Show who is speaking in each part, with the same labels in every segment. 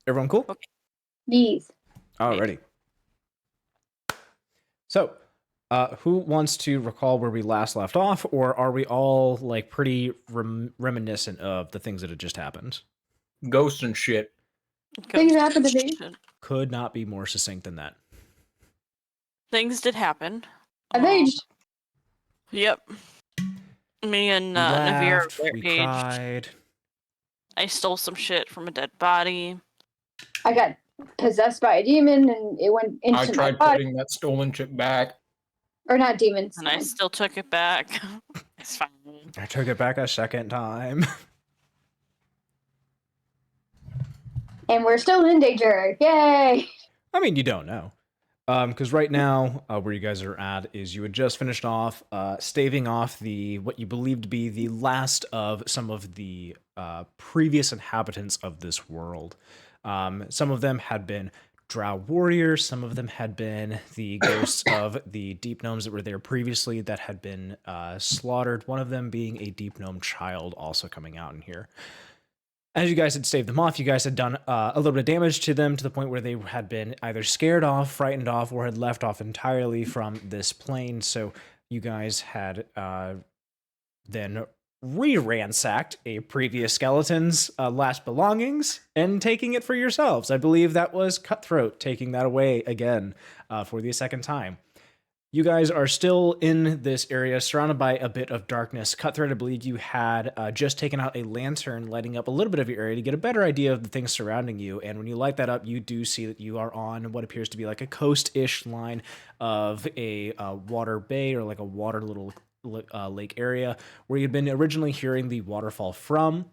Speaker 1: Everyone cool?
Speaker 2: Okay.
Speaker 3: These.
Speaker 1: Alrighty. So, who wants to recall where we last left off, or are we all like pretty reminiscent of the things that had just happened?
Speaker 4: Ghosts and shit.
Speaker 3: Things happened to me.
Speaker 1: Could not be more succinct than that.
Speaker 2: Things did happen.
Speaker 3: I've aged.
Speaker 2: Yep. Me and
Speaker 1: We
Speaker 2: Nevira
Speaker 1: laughed,
Speaker 2: were
Speaker 1: we
Speaker 2: aged.
Speaker 1: cried.
Speaker 2: I stole some shit from a dead body.
Speaker 3: I got possessed by a demon and it went into
Speaker 4: I
Speaker 3: my
Speaker 4: tried
Speaker 3: body.
Speaker 4: putting that stolen shit back.
Speaker 3: Or not demons.
Speaker 2: And I still took it back. It's fine.
Speaker 1: I took it back a second time.
Speaker 3: And we're still in danger. Yay!
Speaker 1: I mean, you don't know. Because right now, where you guys are at is you had just finished off staving off what you believe to be the last of some of the previous inhabitants of this world. Some of them had been drow warriors, some of them had been the ghosts of the deep gnomes that were there previously that had been slaughtered, one of them being a deep gnome child also coming out in here. As you guys had staved them off, you guys had done a little bit of damage to them to the point where they had been either scared off, frightened off, or had left off entirely from this plane. So you guys had then re-ransacked a previous skeleton's last belongings and taking it for yourselves. I believe that was Cutthroat taking that away again for the second time. You guys are still in this area, surrounded by a bit of darkness. Cutthroat, I believe you had just taken out a lantern, lighting up a little bit of your area to get a better idea of the things surrounding you. And when you light that up, you do see that you are on what appears to be like a coast-ish line of a water bay or like a water little lake area where you'd been originally hearing the waterfall from.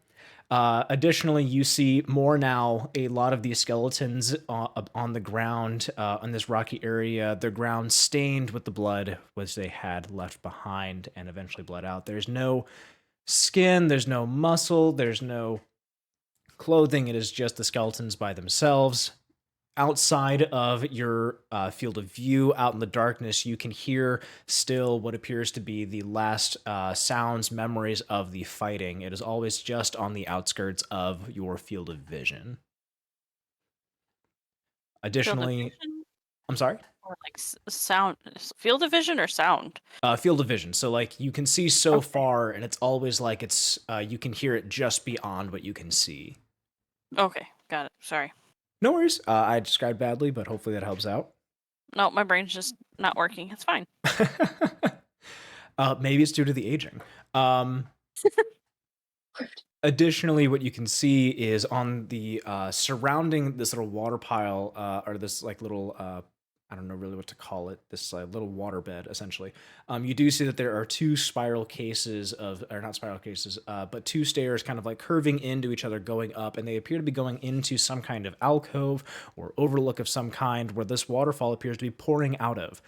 Speaker 1: Additionally, you see more now, a lot of these skeletons on the ground in this rocky area, the ground stained with the blood which they had left behind and eventually bled out. There's no skin, there's no muscle, there's no clothing. It is just the skeletons by themselves. Outside of your field of view, out in the darkness, you can hear still what appears to be the last sounds, memories of the fighting. It is always just on the outskirts of your field of vision. Additionally, I'm sorry?
Speaker 2: Or like sound, field of vision or sound?
Speaker 1: Field of vision. So like you can see so far, and it's always like it's you can hear it just beyond what you can see.
Speaker 2: Okay, got it. Sorry.
Speaker 1: No worries. I described badly, but hopefully that helps out.
Speaker 2: No, my brain's just not working. It's fine.
Speaker 1: Maybe it's due to the aging. Additionally, what you can see is on the surrounding this little water pile, or this like little, I don't know really what to call it, this little water bed, essentially. You do see that there are two spiral cases or not spiral cases, but two stairs kind of like curving into each other going up, and they appear to be going into some kind of alcove or overlook of some kind where this waterfall appears to be pouring out of.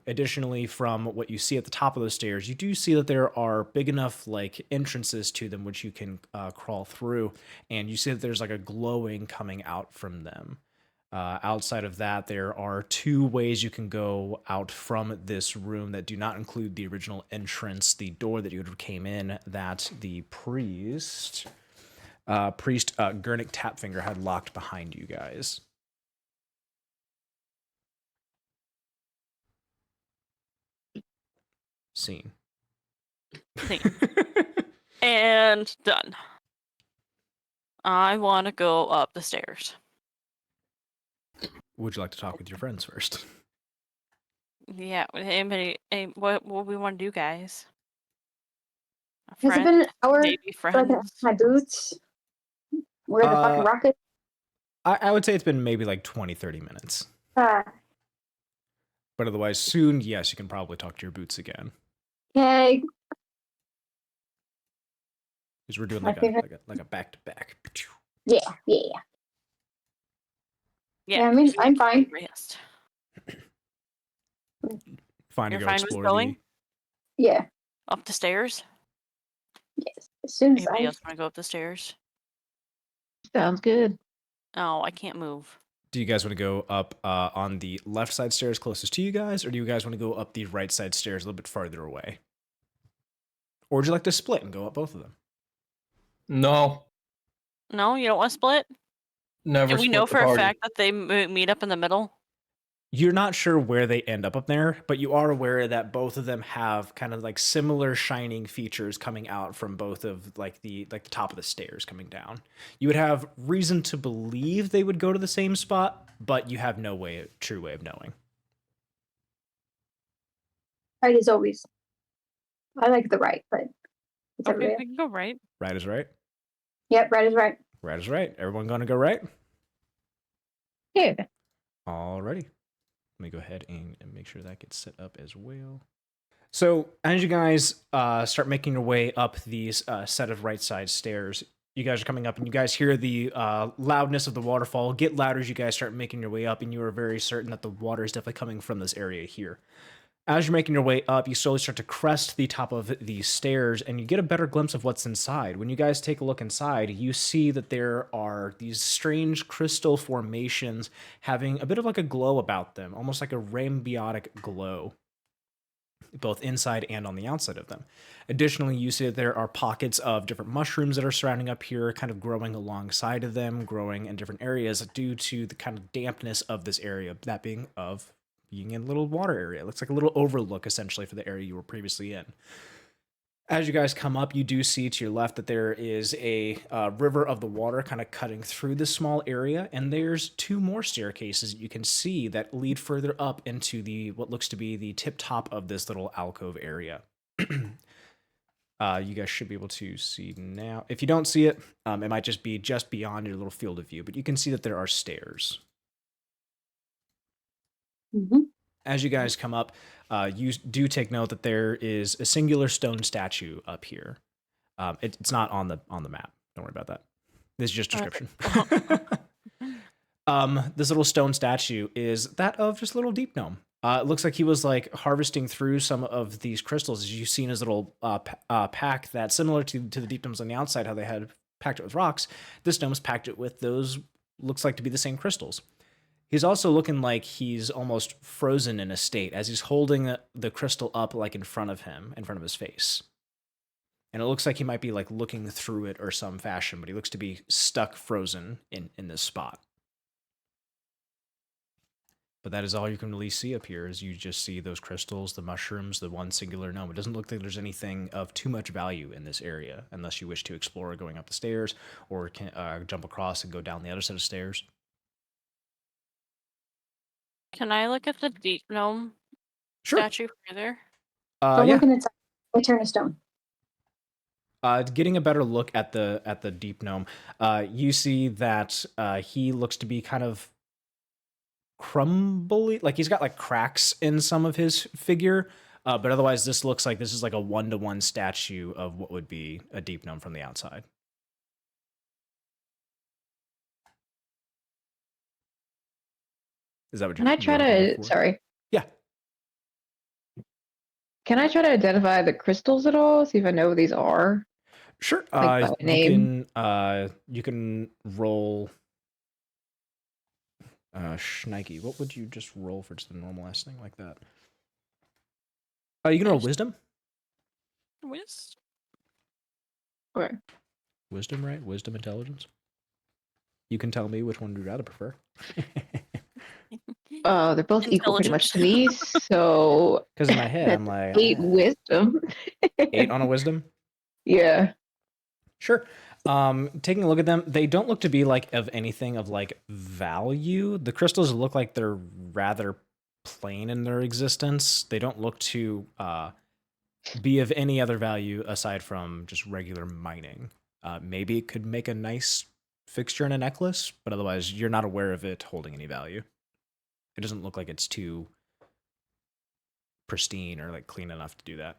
Speaker 1: Additionally, from what you see at the top of those stairs, you do see that there are big enough like entrances to them which you can crawl through, and you see that there's like a glowing coming out from them. Outside of that, there are two ways you can go out from this room that do not include the original entrance, the door that you came in, that the priest Gurnik Tapfinger had locked behind you guys. Scene.
Speaker 2: And done. I want to go up the stairs.
Speaker 1: Would you like to talk with your friends first?
Speaker 2: Yeah, anybody, what we want to do, guys?
Speaker 3: Has it been an hour?
Speaker 2: Maybe
Speaker 3: So I can
Speaker 2: friends.
Speaker 3: my boots. Where the fucking rocket?
Speaker 1: I would say it's been maybe like 20, 30 minutes. But otherwise, soon, yes, you can probably talk to your boots again.
Speaker 3: Okay.
Speaker 1: Because we're doing like a back-to-back.
Speaker 3: Yeah. Yeah, I mean, I'm fine.
Speaker 2: Rest.
Speaker 1: Fine to
Speaker 2: You're
Speaker 1: go
Speaker 2: fine with
Speaker 1: explore
Speaker 2: going?
Speaker 3: Yeah.
Speaker 2: Up the stairs?
Speaker 3: Yes. As soon as
Speaker 2: Anybody else want to go up the stairs?
Speaker 5: Sounds good.
Speaker 2: Oh, I can't move.
Speaker 1: Do you guys want to go up on the left side stairs closest to you guys, or do you guys want to go up the right side stairs a little bit farther away? Or would you like to split and go up both of them?
Speaker 4: No.
Speaker 2: No, you don't want to split?
Speaker 4: Never
Speaker 2: Do we
Speaker 4: split
Speaker 2: know
Speaker 4: the
Speaker 2: for a
Speaker 4: party.
Speaker 2: fact that they meet up in the middle?
Speaker 1: You're not sure where they end up there, but you are aware that both of them have kind of like similar shining features coming out from both of like the top of the stairs coming down. You would have reason to believe they would go to the same spot, but you have no true way of knowing.
Speaker 3: Right as always. I like the right, but it's
Speaker 2: Okay,
Speaker 3: everybody
Speaker 2: we can go right.
Speaker 1: Right is right.
Speaker 3: Yep, right is right.
Speaker 1: Right is right. Everyone gonna go right?
Speaker 5: Yeah.
Speaker 1: Alrighty. Let me go ahead and make sure that gets set up as well. So as you guys start making your way up these set of right side stairs, you guys are coming up and you guys hear the loudness of the waterfall get louder as you guys start making your way up, and you are very certain that the water is definitely coming from this area here. As you're making your way up, you slowly start to crest the top of these stairs, and you get a better glimpse of what's inside. When you guys take a look inside, you see that there are these strange crystal formations having a bit of like a glow about them, almost like a rambiotic glow, both inside and on the outside of them. Additionally, you see that there are pockets of different mushrooms that are surrounding up here, kind of growing alongside of them, growing in different areas due to the kind of dampness of this area, that being in a little water area. It looks like a little overlook, essentially, for the area you were previously in. As you guys come up, you do see to your left that there is a river of the water kind of cutting through this small area, and there's two more staircases you can see that lead further up into what looks to be the tip top of this little alcove area. You guys should be able to see now. If you don't see it, it might just be just beyond your little field of view, but you can see that there are stairs.
Speaker 3: Mm-hmm.
Speaker 1: As you guys come up, you do take note that there is a singular stone statue up here. It's not on the map. Don't worry about that. This is just description. This little stone statue is that of just a little deep gnome. It looks like he was like harvesting through some of these crystals. As you've seen his little pack that similar to the deep gnomes on the outside, how they had packed it with rocks. This gnome's packed it with those looks like to be the same crystals. He's also looking like he's almost frozen in a state as he's holding the crystal up like in front of him, in front of his face. And it looks like he might be like looking through it or some fashion, but he looks to be stuck frozen in this spot. But that is all you can really see up here, is you just see those crystals, the mushrooms, the one singular gnome. It doesn't look like there's anything of too much value in this area, unless you wish to explore going up the stairs, or can jump across and go down the other set of stairs.
Speaker 2: Can I look at the deep gnome
Speaker 1: Sure.
Speaker 2: statue further?
Speaker 3: Don't
Speaker 1: Yeah.
Speaker 3: look in its eye. We turn a stone.
Speaker 1: Getting a better look at the deep gnome, you see that he looks to be kind of crumbly, like he's got like cracks in some of his figure, but otherwise this looks like this is like a 1-to-1 statue of what would be a deep gnome from the outside. Is that what
Speaker 5: Can I try to, sorry.
Speaker 1: Yeah.
Speaker 5: Can I try to identify the crystals at all? See if I know what these are?
Speaker 1: Sure.
Speaker 5: Like by name?
Speaker 1: You can roll Schneike. What would you just roll for just a normal ass thing like that? You can roll wisdom.
Speaker 5: Okay.
Speaker 1: Wisdom, right? Wisdom, intelligence. You can tell me which one you'd rather prefer.
Speaker 5: They're both equal pretty much to me, so
Speaker 1: Because in my head, I'm like
Speaker 5: 8 wisdom.
Speaker 1: 8 on a wisdom.
Speaker 5: Yeah.
Speaker 1: Sure. Taking a look at them, they don't look to be like of anything of like value. The crystals look like they're rather plain in their existence. They don't look to be of any other value aside from just regular mining. Maybe it could make a nice fixture in a necklace, but otherwise you're not aware of it holding any value. It doesn't look like it's too pristine or like clean enough to do that.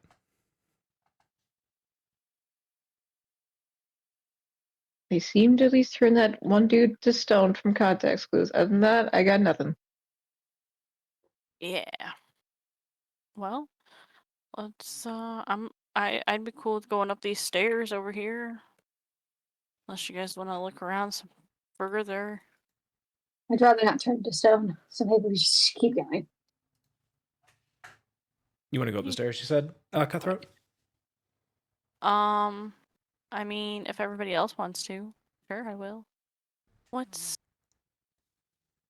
Speaker 5: They seem to at least turn that one dude to stone from context clues. Other than that, I got nothing.
Speaker 2: Yeah. Well, let's I'd be cool with going up these stairs over here. Unless you guys want to look around some further.
Speaker 3: I'd rather not turn to stone, so maybe we just keep going.
Speaker 1: You want to go up the stairs, you said, Cutthroat?
Speaker 2: I mean, if everybody else wants to, sure, I will. What's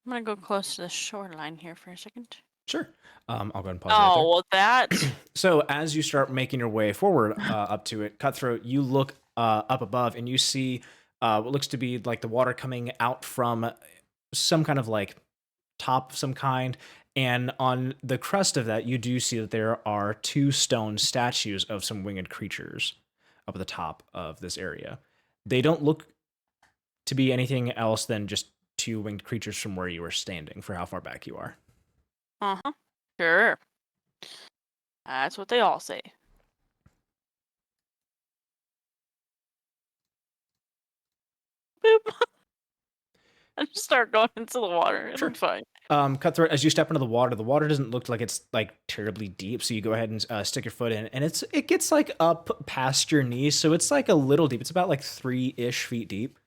Speaker 2: I'm gonna go close to the shoreline here for a second.
Speaker 1: Sure. I'll go ahead and pause right there.
Speaker 2: Oh, well, that.
Speaker 1: So as you start making your way forward up to it, Cutthroat, you look up above and you see what looks to be like the water coming out from some kind of like top of some kind. And on the crest of that, you do see that there are 2 stone statues of some winged creatures up at the top of this area. They don't look to be anything else than just 2 winged creatures from where you were standing for how far back you are.
Speaker 2: Uh-huh. Sure. That's what they all say. Boop. I just start going into the water. It'll
Speaker 1: Sure.
Speaker 2: be fine.
Speaker 1: Cutthroat, as you step into the water doesn't look like it's like terribly deep, so you go ahead and stick your foot in, and it gets like up past your knees, so it's like a little deep. It's about like 3-ish feet deep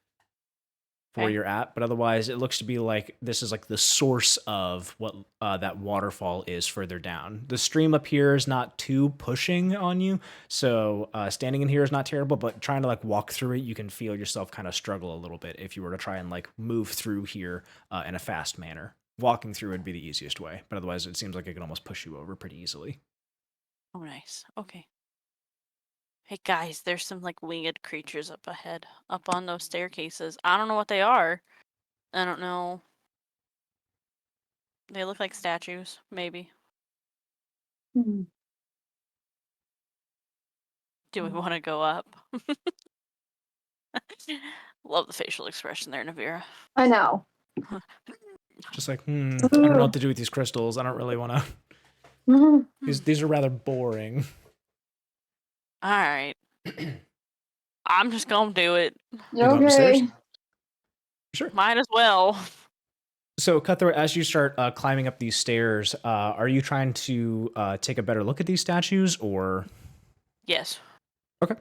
Speaker 1: for where
Speaker 2: Okay.
Speaker 1: you're at, but otherwise it looks to be like this is like the source of what that waterfall is further down. The stream up here is not too pushing on you, so standing in here is not terrible, but trying to like walk through it, you can feel yourself kind of struggle a little bit if you were to try and like move through here in a fast manner. Walking through would be the easiest way, but otherwise it seems like it can almost push you over pretty easily.
Speaker 2: Oh, nice. Okay. Hey, guys, there's some, like, winged creatures up ahead. Up on those staircases. I don't know what they are. I don't know. They look like statues, maybe.
Speaker 3: Hmm.
Speaker 2: Do we want to go up? Love the facial expression there, Nevira.
Speaker 3: I know.
Speaker 1: Just like, I don't know what to do with these crystals. I don't really want to.
Speaker 3: Mhm.
Speaker 1: These are rather boring.
Speaker 2: All right. I'm just gonna do it.
Speaker 3: You
Speaker 1: go upstairs?
Speaker 3: okay?
Speaker 1: Sure.
Speaker 2: Might as well.
Speaker 1: So, Cutthroat, as you start climbing up these stairs, are you trying to take a better look at these statues, or?
Speaker 2: Yes.
Speaker 1: Okay.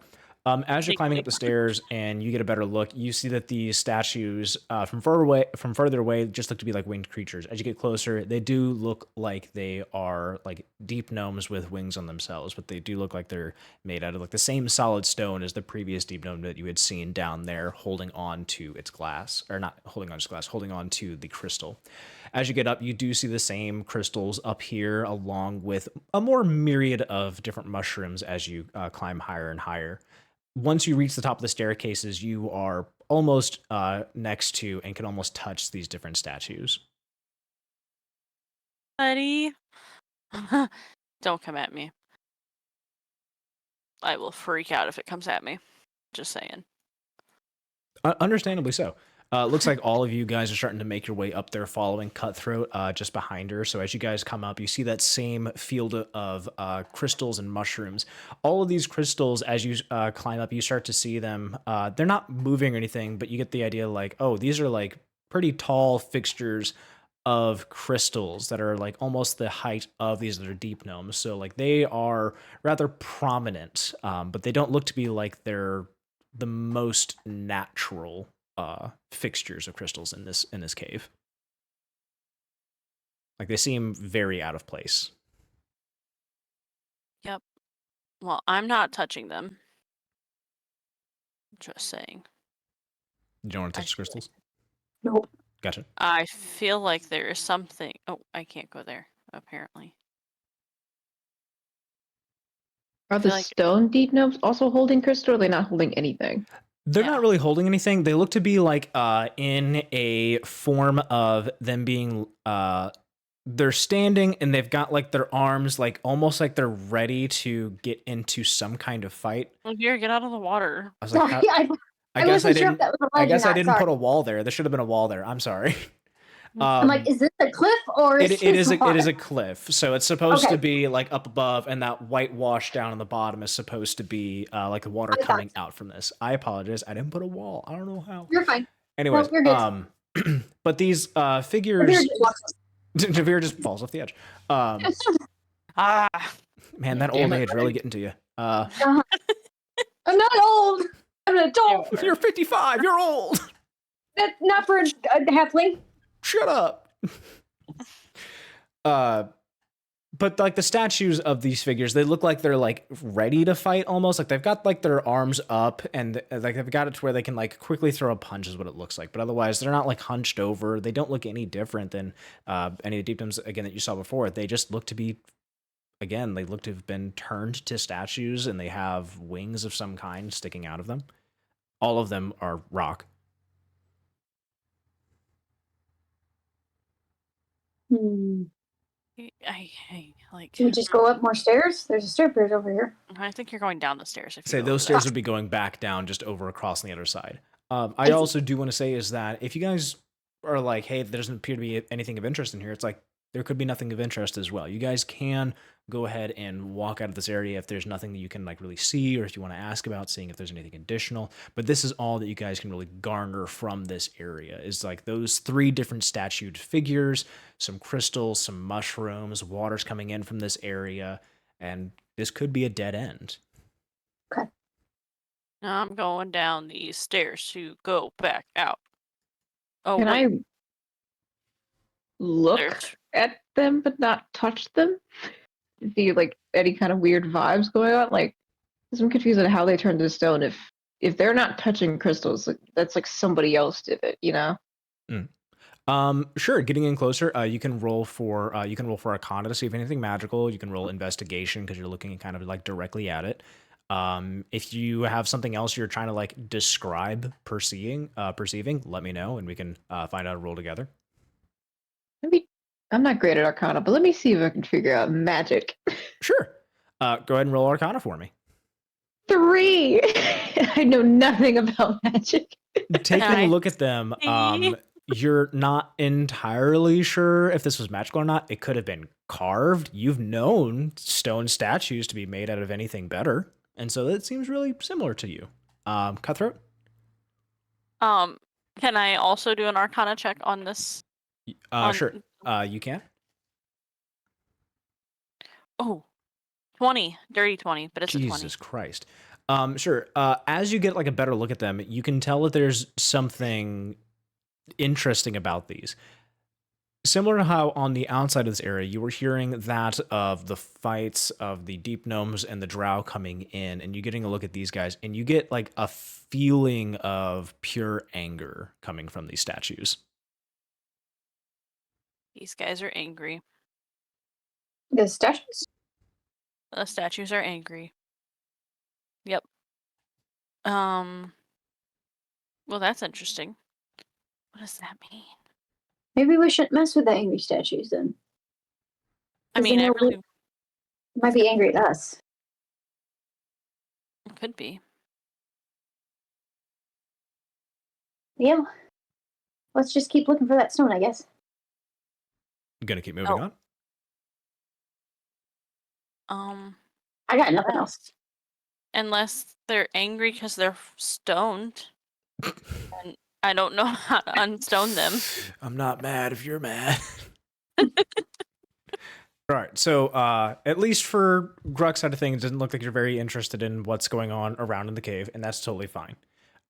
Speaker 1: As you're
Speaker 2: Big
Speaker 1: climbing up
Speaker 2: leap.
Speaker 1: the stairs and you get a better look, you see that these statues from further away just look to be like winged creatures. As you get closer, they do look like they are like deep gnomes with wings on themselves, but they do look like they're made out of like the same solid stone as the previous deep gnome that you had seen down there, holding on to its glass, or not holding on to its glass, holding on to the crystal. As you get up, you do see the same crystals up here, along with a more myriad of different mushrooms as you climb higher and higher. Once you reach the top of the staircases, you are almost next to and can almost touch these different statues.
Speaker 2: Buddy. Don't come at me. I will freak out if it comes at me. Just saying.
Speaker 1: Understandably so. Looks like all of you guys are starting to make your way up there following Cutthroat just behind her. So as you guys come up, you see that same field of crystals and mushrooms. All of these crystals, as you climb up, you start to see them. They're not moving or anything, but you get the idea like, oh, these are like pretty tall fixtures of crystals that are like almost the height of these other deep gnomes. So like they are rather prominent, but they don't look to be like they're the most natural fixtures of crystals in this cave. Like they seem very out of place.
Speaker 2: Yep. Well, I'm not touching them. Just saying.
Speaker 1: You don't want to
Speaker 2: I
Speaker 1: touch the crystals?
Speaker 3: Nope.
Speaker 1: Gotcha.
Speaker 2: I feel like there is something. Oh, I can't go there, apparently.
Speaker 5: Are
Speaker 2: feel
Speaker 5: the
Speaker 2: like-
Speaker 5: stone deep gnomes also holding crystal, or are they not holding anything?
Speaker 1: They're
Speaker 2: Yeah.
Speaker 1: not really holding anything. They look to be like in a form of them being they're standing and they've got like their arms like almost like they're ready to get into some kind of fight.
Speaker 2: Well, here, get out of the water.
Speaker 1: I was like,
Speaker 3: Sorry,
Speaker 1: I guess I
Speaker 3: wasn't sure
Speaker 1: didn't.
Speaker 3: if that was a
Speaker 1: I
Speaker 3: ledge
Speaker 1: guess
Speaker 3: or
Speaker 1: I
Speaker 3: not,
Speaker 1: didn't
Speaker 3: sorry.
Speaker 1: put a wall there. There should have been a wall there. I'm sorry.
Speaker 3: I'm like, is this a cliff or is
Speaker 1: It is
Speaker 3: water?
Speaker 1: a cliff, so it's supposed
Speaker 3: Okay.
Speaker 1: to be like up above, and that white wash down on the bottom is supposed to be like the water
Speaker 3: I thought
Speaker 1: coming out from this. I apologize, I didn't put a wall. I don't know how.
Speaker 3: You're fine.
Speaker 1: Anyways,
Speaker 3: you're good.
Speaker 1: but these
Speaker 3: We're
Speaker 1: figures,
Speaker 3: here to watch this.
Speaker 1: Nevira just falls off the edge.
Speaker 2: Ah,
Speaker 1: Man, that
Speaker 4: Damn
Speaker 1: old
Speaker 4: it,
Speaker 1: age really getting to you.
Speaker 3: I'm not old. I'm an adult.
Speaker 1: You're 55. You're old.
Speaker 3: Not for a halfling.
Speaker 1: Shut up. But but like the statues of these figures, they look like they're like ready to fight almost. Like they've got like their arms up and like they've got it to where they can like quickly throw a punch is what it looks like. But otherwise, they're not like hunched over. They don't look any different than any of the deepdoms again that you saw before. They just look to be, again, they look to have been turned to statues, and they have wings of some kind sticking out of them. All of them are rock.
Speaker 2: I like.
Speaker 3: Do we just go up more stairs? There's a staircase over here.
Speaker 2: I think you're going down the stairs. If you
Speaker 1: Say
Speaker 2: go
Speaker 1: those
Speaker 2: over
Speaker 1: stairs
Speaker 2: there.
Speaker 1: would be going back down just over across on the other side. I also do want to say is that if you guys are like, hey, there doesn't appear to be anything of interest in here, it's like there could be nothing of interest as well. You guys can go ahead and walk out of this area if there's nothing that you can like really see, or if you want to ask about seeing if there's anything additional. But this is all that you guys can really garner from this area is like those 3 different statued figures, some crystals, some mushrooms, water's coming in from this area, and this could be a dead end.
Speaker 2: Now I'm going down these stairs to go back out. Oh,
Speaker 5: Can
Speaker 2: wait,
Speaker 5: I look
Speaker 2: there's-
Speaker 5: at them but not touch them? See like any kind of weird vibes going on? Like, I'm confused on how they turned to stone. If they're not touching crystals, like, that's like somebody else did it, you know?
Speaker 1: Sure. Getting in closer, you can roll for Arcana to see if anything magical. You can roll Investigation because you're looking kind of like directly at it. If you have something else you're trying to like describe perceiving, let me know and we can find out a roll together.
Speaker 5: Maybe I'm not great at Arcana, but let me see if I can figure out magic.
Speaker 1: Sure. Go ahead and roll Arcana for me.
Speaker 5: 3. I know nothing about magic.
Speaker 1: Taking a
Speaker 2: Nice.
Speaker 1: look at them, you're not entirely sure if this was magical or not. It could have been carved. You've known stone statues to be made out of anything better, and so that seems really similar to you. Cutthroat?
Speaker 2: Can I also do an Arcana check on this?
Speaker 1: Sure. You can.
Speaker 2: Oh, 20, dirty 20, but it's a 20.
Speaker 1: Jesus Christ. Sure. As you get like a better look at them, you can tell that there's something interesting about these. Similar to how on the outside of this area, you were hearing that of the fights of the deep gnomes and the drow coming in, and you're getting a look at these guys, and you get like a feeling of pure anger coming from these statues.
Speaker 2: These guys are angry.
Speaker 3: The statues?
Speaker 2: The statues are angry. Yep. Well, that's interesting. What does that mean?
Speaker 3: Maybe we shouldn't mess with the angry statues then.
Speaker 2: I
Speaker 3: 'Cause
Speaker 2: mean,
Speaker 3: they
Speaker 2: I
Speaker 3: know
Speaker 2: really
Speaker 3: They might be angry at us.
Speaker 2: could be.
Speaker 3: Yeah. Let's just keep looking for that stone, I guess.
Speaker 1: I'm gonna keep moving on.
Speaker 3: I got nothing else.
Speaker 2: Unless they're angry because they're stoned. And I don't know how to unstone them.
Speaker 1: I'm not mad if you're mad. All right, so at least for Gruk's side of things, it doesn't look like you're very interested in what's going on around in the cave, and that's totally fine.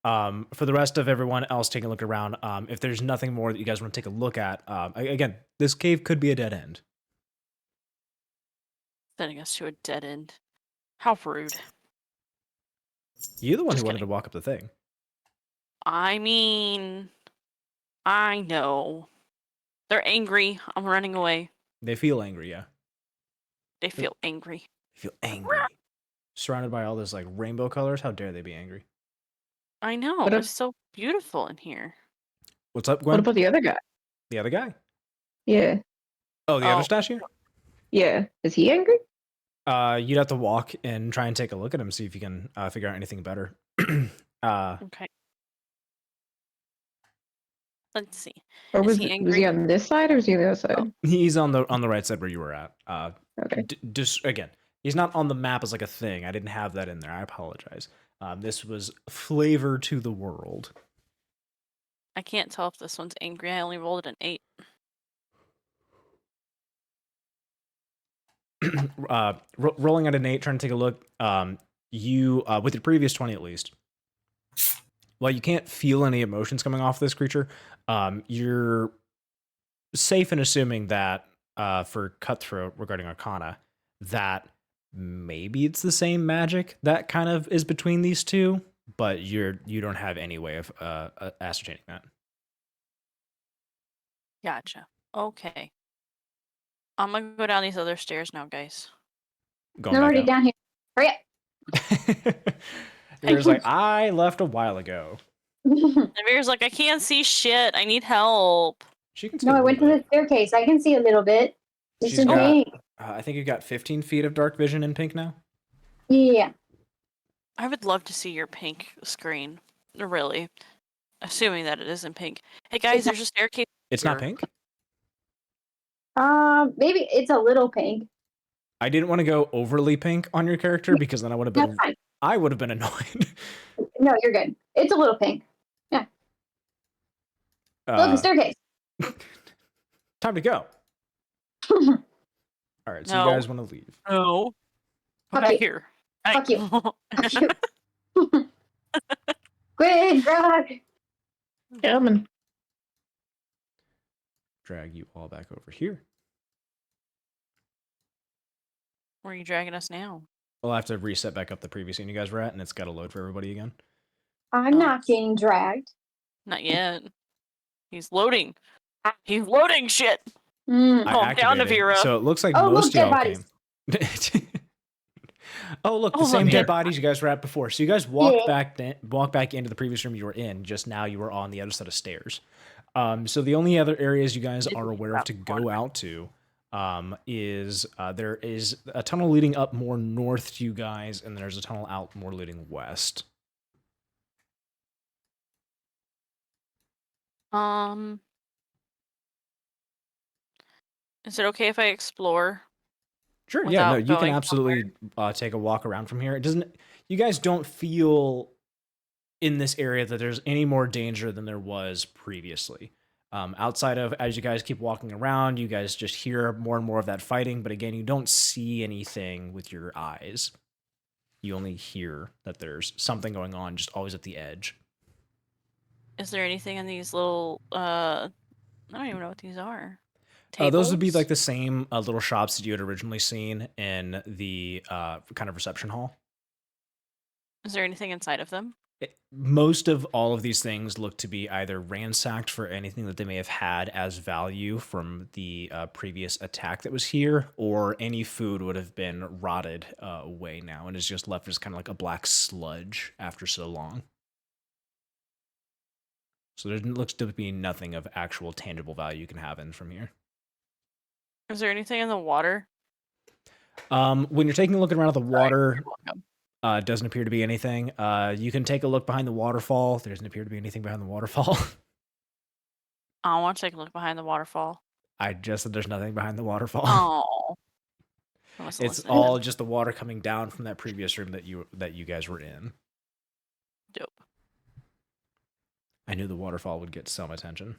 Speaker 1: For the rest of everyone else taking a look around, if there's nothing more that you guys want to take a look at, again, this cave could be a dead end.
Speaker 2: Sending us to a dead end. How rude.
Speaker 1: You're the one
Speaker 2: Just
Speaker 1: who wanted
Speaker 2: kidding.
Speaker 1: to walk up the thing.
Speaker 2: I mean, I know. They're angry. I'm running away.
Speaker 1: They feel angry, yeah.
Speaker 2: They feel angry.
Speaker 1: They feel angry. Surrounded by all this like rainbow colors, how dare they be angry?
Speaker 2: I know.
Speaker 5: What
Speaker 2: It's
Speaker 5: if-
Speaker 2: so beautiful in here.
Speaker 1: What's up,
Speaker 5: What
Speaker 1: Gwen?
Speaker 5: about the other guy?
Speaker 1: The other guy?
Speaker 5: Yeah.
Speaker 1: Oh, the other
Speaker 2: Oh.
Speaker 1: statue?
Speaker 5: Yeah. Is he angry?
Speaker 1: You'd have to walk and try and take a look at him, see if you can figure out anything better.
Speaker 2: Okay. Let's see.
Speaker 5: Or
Speaker 2: Is
Speaker 5: was
Speaker 2: he
Speaker 5: was
Speaker 2: angry?
Speaker 5: he on this side or was he on the other side?
Speaker 2: Oh.
Speaker 1: He's on the right side where you were at.
Speaker 5: Okay.
Speaker 1: Just again, he's not on the map as like a thing. I didn't have that in there. I apologize. This was flavor to the world.
Speaker 2: I can't tell if this one's angry. I only rolled an 8.
Speaker 1: Rolling at an 8, trying to take a look. You with your previous 20 at least. While you can't feel any emotions coming off this creature, you're safe in assuming that for Cutthroat regarding Arcana that maybe it's the same magic that kind of is between these two, but you don't have any way of ascertaining that.
Speaker 2: Gotcha. Okay. I'm gonna go down these other stairs now, guys.
Speaker 1: Going
Speaker 3: They're already
Speaker 1: back
Speaker 3: down here. Hurry up.
Speaker 1: up. There's like, I left a while ago.
Speaker 2: Nevira's like, I can't see shit. I need help.
Speaker 1: She can see
Speaker 3: No,
Speaker 1: a
Speaker 3: I went to
Speaker 1: little
Speaker 3: the staircase. I can see a little bit. It's
Speaker 1: She's
Speaker 3: in
Speaker 1: got-
Speaker 3: pink.
Speaker 1: I think you've got 15 feet of dark vision in pink now.
Speaker 3: Yeah.
Speaker 2: I would love to see your pink screen. Really. Assuming that it isn't pink. Hey guys,
Speaker 3: It's not-
Speaker 2: there's a staircase.
Speaker 1: It's not
Speaker 2: here.
Speaker 1: pink.
Speaker 3: Maybe it's a little pink.
Speaker 1: I didn't want to go overly pink on your character because then I would have
Speaker 3: That's
Speaker 1: been
Speaker 3: fine.
Speaker 1: annoyed.
Speaker 3: No, you're good. It's a little pink. Look, the staircase.
Speaker 1: Time to go. All right, so
Speaker 2: No.
Speaker 1: you guys want to leave.
Speaker 2: No.
Speaker 3: Fuck
Speaker 2: Come back
Speaker 3: you.
Speaker 2: here.
Speaker 3: Fuck you. Fuck you. Quick, Gruk.
Speaker 5: Coming.
Speaker 1: Drag you all back over here.
Speaker 2: Where are you dragging us now?
Speaker 1: We'll have to reset back up the previous scene you guys were at, and it's got to load for everybody again.
Speaker 3: I'm not getting dragged.
Speaker 2: Not yet. He's loading. He's loading shit.
Speaker 3: Mm.
Speaker 1: I
Speaker 2: Calm down,
Speaker 1: activated,
Speaker 2: Nevira.
Speaker 1: so it looks like
Speaker 3: Oh, look,
Speaker 1: most
Speaker 3: dead
Speaker 1: y'all
Speaker 3: bodies.
Speaker 1: came. Oh, look, the
Speaker 2: Oh,
Speaker 1: same
Speaker 2: look
Speaker 1: dead
Speaker 2: here.
Speaker 1: bodies you guys were at before. So you guys walked
Speaker 3: Yeah.
Speaker 1: back into the previous room you were in. Just now you were on the other set of stairs. So the only other areas you guys are aware of to go out to is there is a tunnel leading up more north to you guys, and there's a tunnel out more leading west.
Speaker 2: Is it okay if I explore?
Speaker 1: Sure, yeah, no,
Speaker 2: Without
Speaker 1: you can
Speaker 2: going
Speaker 1: absolutely take a walk around from here. It doesn't. You guys don't feel in this area that there's any more danger than there was previously. Outside of as you guys keep walking around, you guys just hear more and more of that fighting. But again, you don't see anything with your eyes. You only hear that there's something going on, just always at the edge.
Speaker 2: Is there anything in these little I don't even know what these are.
Speaker 1: Those would be
Speaker 2: Tables?
Speaker 1: like the same little shops that you had originally seen in the kind of reception hall.
Speaker 2: Is there anything inside of them?
Speaker 1: Most of all of these things look to be either ransacked for anything that they may have had as value from the previous attack that was here, or any food would have been rotted away now and is just left as kind of like a black sludge after so long. So there looks to be nothing of actual tangible value you can have in from here.
Speaker 2: Is there anything in the water?
Speaker 1: When you're taking a look around at the water,
Speaker 2: You're welcome.
Speaker 1: doesn't appear to be anything. You can take a look behind the waterfall. There doesn't appear to be anything behind the waterfall.
Speaker 2: I want to take a look behind the waterfall.
Speaker 1: I just said there's nothing behind the waterfall.
Speaker 2: Oh. I wasn't
Speaker 1: It's
Speaker 2: listening.
Speaker 1: all just the water coming down from that previous room that you guys were in.
Speaker 2: Dope.
Speaker 1: I knew the waterfall would get some attention.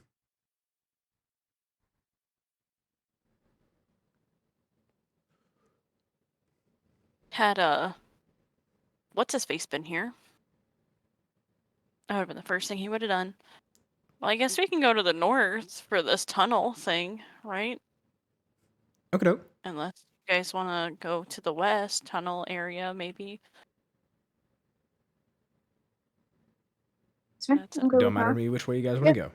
Speaker 2: Had what's his face been here? That would have been the first thing he would have done. Well, I guess we can go to the north for this tunnel thing, right?
Speaker 1: Okay, doke.
Speaker 2: Unless you guys want to go to the west tunnel area, maybe.
Speaker 3: It's fine.
Speaker 2: That's
Speaker 3: I'm good
Speaker 1: Don't
Speaker 3: with
Speaker 1: matter
Speaker 3: that.
Speaker 1: to me which way you guys want to go.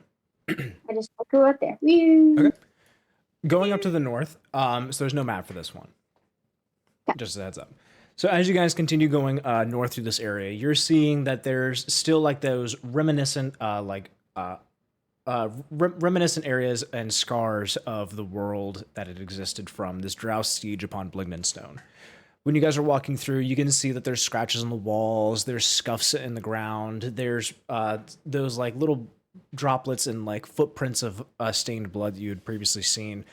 Speaker 3: I just go out there. Woo.
Speaker 1: Okay. Going up to the north, so there's no map for this one.
Speaker 3: Okay.
Speaker 1: Just a heads up. So as you guys continue going north through this area, you're seeing that there's still like those reminiscent, reminiscent areas and scars of the world that had existed from this Drow siege upon Blingdenstone. When you guys are walking through, you can see that there's scratches on the walls, there's scuffs in the ground, there's those like little droplets and like footprints of stained blood that you had previously seen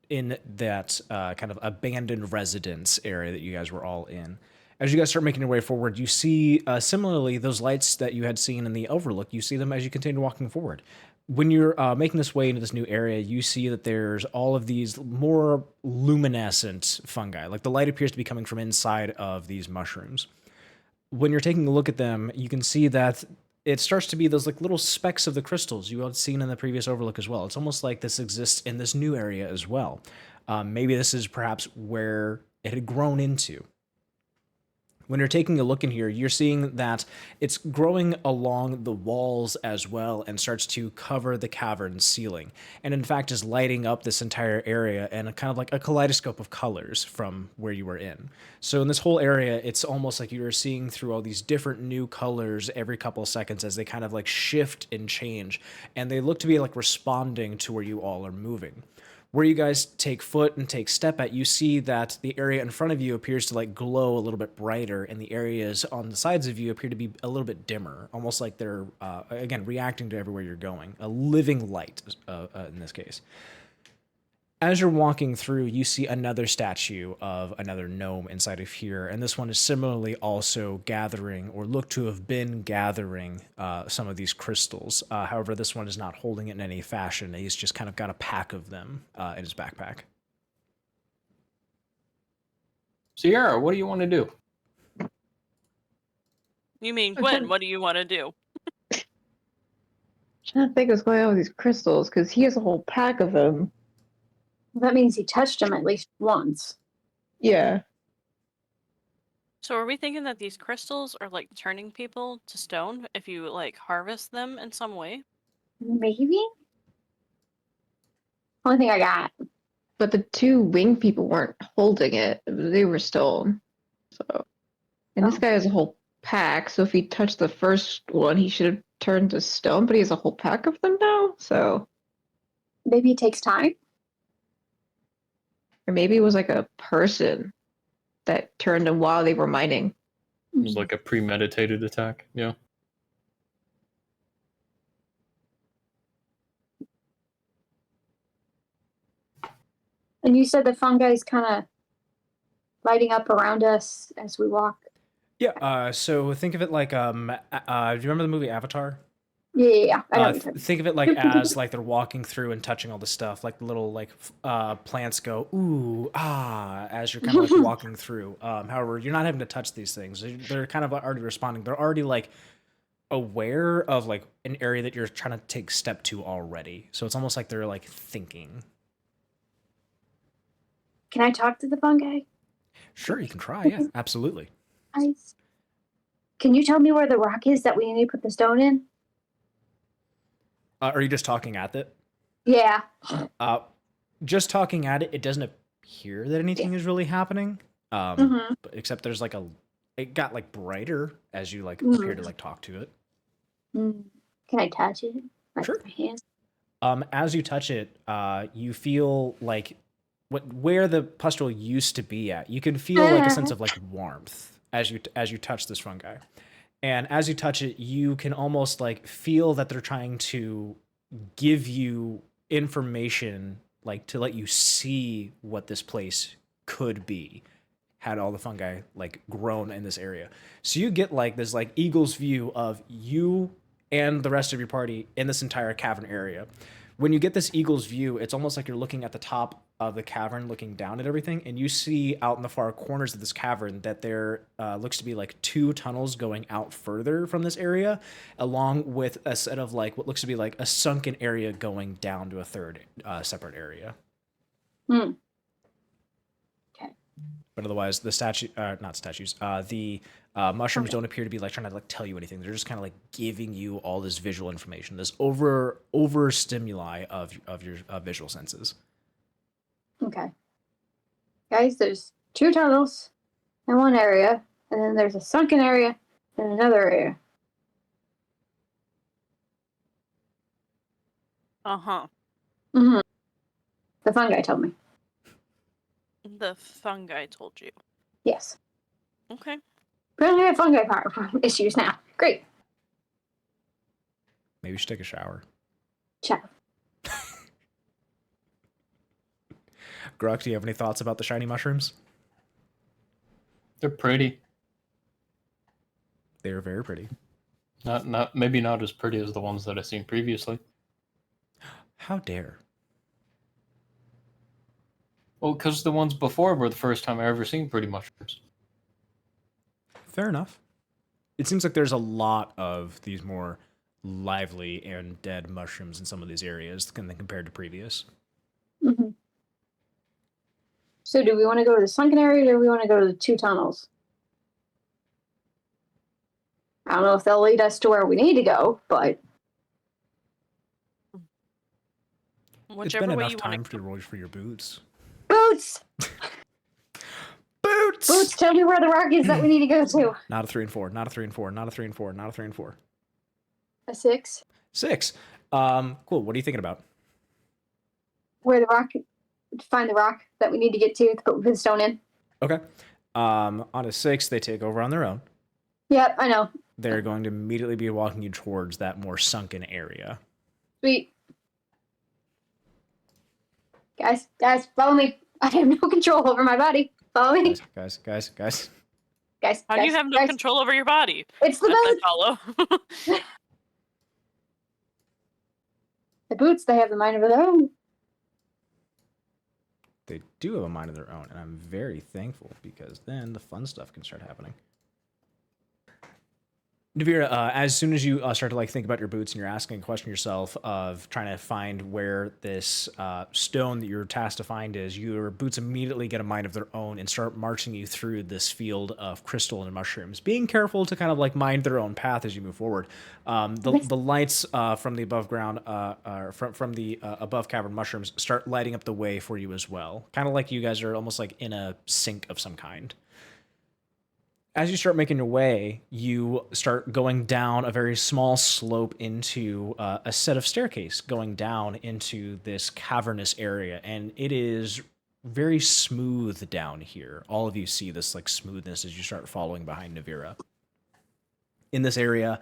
Speaker 1: in that kind of abandoned residence area that you guys were all in. As you guys start making your way forward, you see similarly those lights that you had seen in the overlook, you see them as you continue walking forward. When you're making this way into this new area, you see that there's all of these more luminescent fungi. Like the light appears to be coming from inside of these mushrooms. When you're taking a look at them, you can see that it starts to be those like little specks of the crystals you had seen in the previous overlook as well. It's almost like this exists in this new area as well. Maybe this is perhaps where it had grown into. When you're taking a look in here, you're seeing that it's growing along the walls as well and starts to cover the cavern ceiling. And in fact is lighting up this entire area and kind of like a kaleidoscope of colors from where you were in. So in this whole area, it's almost like you're seeing through all these different new colors every couple of seconds as they kind of like shift and change. And they look to be like responding to where you all are moving. Where you guys take foot and take step at, you see that the area in front of you appears to like glow a little bit brighter, and the areas on the sides of you appear to be a little bit dimmer, almost like they're, again, reacting to everywhere you're going. A living light, in this case. As you're walking through, you see another statue of another gnome inside of here, and this one is similarly also gathering, or look to have been gathering, some of these crystals. However, this one is not holding it in any fashion. He's just kind of got a pack of them in his backpack.
Speaker 4: Sierra, what do you want to do?
Speaker 2: You mean
Speaker 5: I'm
Speaker 2: Gwen?
Speaker 5: trying-
Speaker 2: What do you want to do?
Speaker 5: trying to think what's going on with these crystals, because he has a whole pack of them.
Speaker 3: That means he touched him at least once.
Speaker 5: Yeah.
Speaker 2: So are we thinking that these crystals are like turning people to stone if you like harvest them in some way?
Speaker 3: Maybe? Only thing I got.
Speaker 5: But the two winged people weren't holding it. They were stone. So, and this
Speaker 3: Oh.
Speaker 5: guy has a whole pack, so if he touched the first one, he should have turned to stone, but he has a whole pack of them now, so.
Speaker 3: Maybe it takes time.
Speaker 5: Or maybe it was like a person that turned them while they were mining.
Speaker 4: It was like a premeditated attack. Yeah.
Speaker 3: And you said the fungi's kind of lighting up around us as we walk.
Speaker 1: Yeah, so think of it like, do you remember the movie Avatar?
Speaker 3: Yeah. I know what you're talking
Speaker 1: Think of it like as like they're walking through and touching all the stuff, like the little like plants go ooh ah as you're kind of like walking through. However, you're not having to touch these things; they're kind of already responding. They're already like aware of like an area that you're trying to take step to already. So it's almost like they're like thinking.
Speaker 3: Can I talk to the fungi?
Speaker 1: Sure, you can try. Yeah, absolutely.
Speaker 3: Can you tell me where the rock is that we need to put the stone in?
Speaker 1: Are you just talking at it?
Speaker 3: Yeah.
Speaker 1: Just talking at it, it doesn't appear that anything is really happening.
Speaker 3: Mhm.
Speaker 1: But except there's like it got like brighter as you like
Speaker 3: Mhm.
Speaker 1: appear to like talk to it.
Speaker 3: Can I touch it? Like
Speaker 1: Sure.
Speaker 3: with my hands?
Speaker 1: As you touch it, you feel like where the pustule used to be at. You can feel like a sense of like warmth as you touch this fungi. And as you touch it, you can almost like feel that they're trying to give you information, like to let you see what this place could be had all the fungi like grown in this area. So you get like this like eagle's view of you and the rest of your party in this entire cavern area. When you get this eagle's view, it's almost like you're looking at the top of the cavern, looking down at everything, and you see out in the far corners of this cavern that there looks to be like two tunnels going out further from this area, along with a set of like what looks to be like a sunken area going down to a third separate area.
Speaker 3: Hmm. Okay.
Speaker 1: But otherwise, the mushrooms don't appear to be like trying to like tell you anything. They're just kind of like giving you all this visual information, this over stimuli of your visual senses.
Speaker 3: Okay. Guys, there's two tunnels in one area, and then there's a sunken area in another area.
Speaker 2: Uh-huh.
Speaker 3: Mm-hmm. The fungi told me.
Speaker 2: The fungi told you.
Speaker 3: Yes.
Speaker 2: Okay.
Speaker 3: We don't have fungi issues now. Great.
Speaker 1: Maybe you should take a shower.
Speaker 3: Ciao.
Speaker 1: Gruk, do you have any thoughts about the shiny mushrooms?
Speaker 4: They're pretty.
Speaker 1: They are very pretty.
Speaker 4: Maybe not as pretty as the ones that I've seen previously.
Speaker 1: How dare?
Speaker 4: Well, because the ones before were the first time I ever seen pretty mushrooms.
Speaker 1: Fair enough. it seems like there's a lot of these more lively and dead mushrooms in some of these areas compared to previous.
Speaker 3: Mm-hmm. So do we want to go to the sunken area or do we want to go to the 2 tunnels? I don't know if they'll lead us to where we need to go, but
Speaker 1: It's
Speaker 2: Whichever
Speaker 1: been
Speaker 2: way
Speaker 1: enough
Speaker 2: you
Speaker 1: time
Speaker 2: want
Speaker 1: for you to roll for your boots.
Speaker 3: boots!
Speaker 1: Boots!
Speaker 3: Boots, tell me where the rock is that we need to go to.
Speaker 1: Not a 3 and 4, not a 3 and 4, not a 3 and 4, not a 3 and 4.
Speaker 3: A 6.
Speaker 1: 6. Cool. What are you thinking about?
Speaker 3: Where the rock, find the rock that we need to get to put the stone in.
Speaker 1: Okay. On a 6, they take over on their own.
Speaker 3: Yep, I know.
Speaker 1: They're going to immediately be walking you towards that more sunken area.
Speaker 3: Sweet. Guys, follow me. I have no control over my body. Follow me.
Speaker 1: Guys.
Speaker 3: Guys,
Speaker 2: How do you have no control over your body?
Speaker 3: It's the
Speaker 2: I
Speaker 3: boots.
Speaker 2: follow.
Speaker 3: The boots, they have the mind of their own.
Speaker 1: They do have a mind of their own, and I'm very thankful because then the fun stuff can start happening. Nevira, as soon as you start to like think about your boots and you're asking a question yourself of trying to find where this stone that you're tasked to find is, your boots immediately get a mind of their own and start marching you through this field of crystal and mushrooms, being careful to kind of like mind their own path as you move forward. The lights from the above ground, from the above cavern mushrooms start lighting up the way for you as well. Kind of like you guys are almost like in a sync of some kind. As you start making your way, you start going down a very small slope into a set of staircase going down into this cavernous area, and it is very smooth down here. All of you see this like smoothness as you start following behind Nevira. In this area,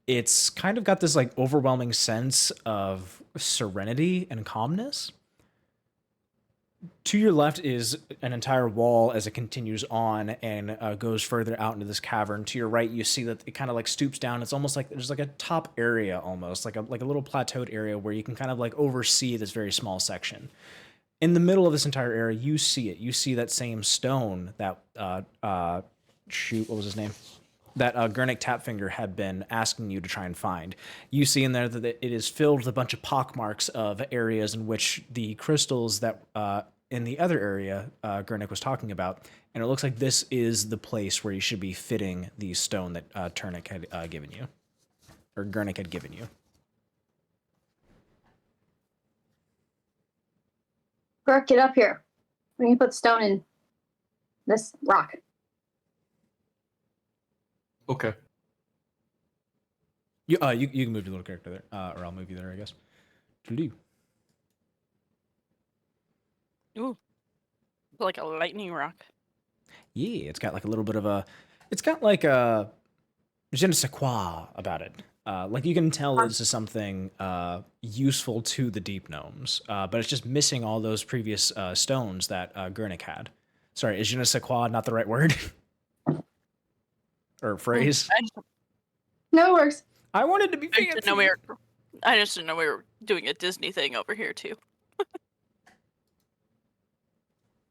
Speaker 1: it's kind of got this like overwhelming sense of serenity and calmness. To your left is an entire wall as it continues on and goes further out into this cavern. To your right, you see that it kind of like stoops down. It's almost like there's like a top area, almost like a little plateaued area where you can kind of like oversee this very small section. In the middle of this entire area, you see it. You see that same stone that shoot, what was his name? That Gurnik Tapfinger had been asking you to try and find. You see in there that it is filled with a bunch of pockmarks of areas in which the crystals that in the other area Gurnik was talking about, and it looks like this is the place where you should be fitting the stone that Turnik had given you, or Gurnik had given you.
Speaker 3: Gruk, get up here. We can put the stone in this rock.
Speaker 4: Okay.
Speaker 1: You can move your little character there, or I'll move you there, I guess.
Speaker 2: Ooh, like a lightning rock.
Speaker 1: Yeah, it's got like a little bit of a, it's got like a je ne sais quoi about it. Like you can tell this is something useful to the deep gnomes, but it's just missing all those previous stones that Gurnik had. Sorry, is je ne sais quoi not the right word? Or phrase?
Speaker 3: No, it works.
Speaker 1: I wanted to be fancy.
Speaker 2: I just didn't know we were doing a Disney thing over here too.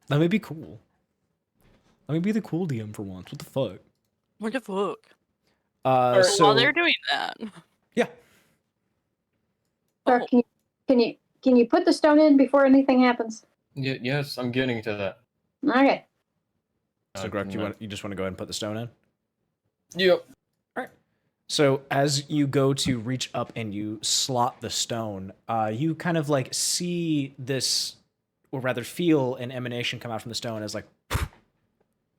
Speaker 1: Let me be cool. Let me be the cool DM for once. What the fuck?
Speaker 2: What the fuck?
Speaker 1: So
Speaker 2: While they're doing that.
Speaker 1: yeah.
Speaker 3: Gruk, can you put the stone in before anything happens?
Speaker 4: Yes, I'm getting to that.
Speaker 3: Okay.
Speaker 1: So Gruk, you just want to go ahead and put the stone in?
Speaker 4: Yep.
Speaker 1: All right. So as you go to reach up and you slot the stone, you kind of like see this, or rather feel an emanation come out from the stone as like,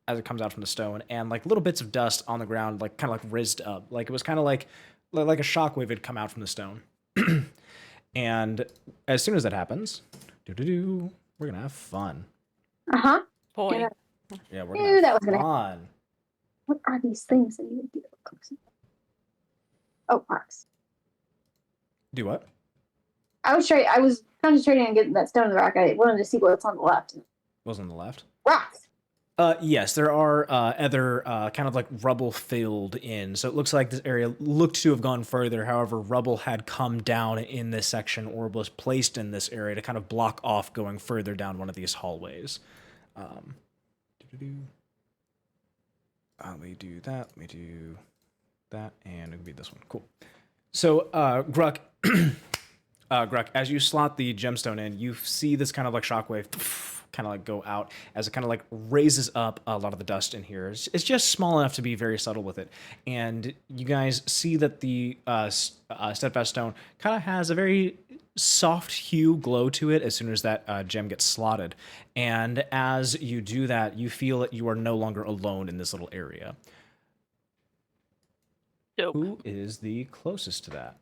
Speaker 1: as it comes out from the stone, and like little bits of dust on the ground, like kind of like rizzed up. Like it was kind of like a shockwave had come out from the stone. And as soon as that happens, we're gonna have fun.
Speaker 3: Uh-huh.
Speaker 2: Boy.
Speaker 1: Yeah, we're
Speaker 3: Knew
Speaker 1: gonna
Speaker 3: that was
Speaker 1: have
Speaker 3: gonna
Speaker 1: fun.
Speaker 3: What are these things that you would do? Oh, rocks.
Speaker 1: Do what?
Speaker 3: I was concentrating on getting that stone in the rock. I wanted to see what's on the left.
Speaker 1: Was on the left.
Speaker 3: Rocks.
Speaker 1: Yes, there are other kind of like rubble filled in. So it looks like this area looked to have gone further. However, rubble had come down in this section or was placed in this area to kind of block off going further down one of these hallways. Let me do that. Let me do that, and it'll be this one. Cool. So, Gruk, Gruk, as you slot the gemstone in, you see this kind of like shockwave kind of like go out as it kind of like raises up a lot of the dust in here. It's just small enough to be very subtle with it. And you guys see that the steadfast stone kind of has a very soft hue glow to it as soon as that gem gets slotted. And as you do that, you feel that you are no longer alone in this little area.
Speaker 2: Dope.
Speaker 1: Who is the closest to that?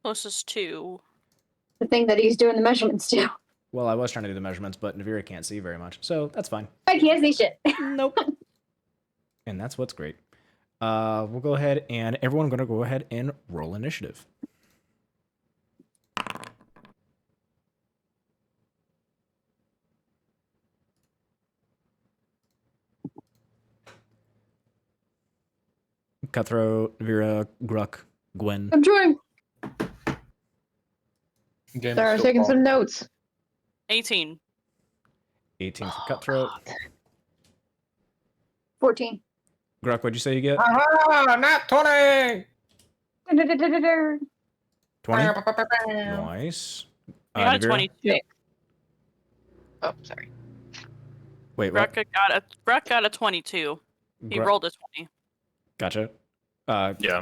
Speaker 2: Closest to.
Speaker 3: The thing that he's doing the measurements to.
Speaker 1: Well, I was trying to do the measurements, but Nevira can't see very much, so that's fine.
Speaker 3: I can't see shit.
Speaker 1: Nope. And that's what's great. We'll go ahead and everyone going to go ahead and roll initiative. Cutthroat, Nevira, Gruk, Gwen.
Speaker 3: I'm trying.
Speaker 4: Game
Speaker 5: Sorry, I was taking some notes.
Speaker 2: 18.
Speaker 1: 18 for Cutthroat.
Speaker 3: 14.
Speaker 1: Gruk, what'd you say you get?
Speaker 4: Aha! Not 20!
Speaker 1: 20? Nice.
Speaker 2: I got a
Speaker 1: Nevira?
Speaker 2: 22.
Speaker 5: Oh, sorry.
Speaker 1: Wait, what?
Speaker 2: Gruk got a 22. He
Speaker 1: Gruk-
Speaker 2: rolled a 20.
Speaker 1: Gotcha.
Speaker 4: Yeah.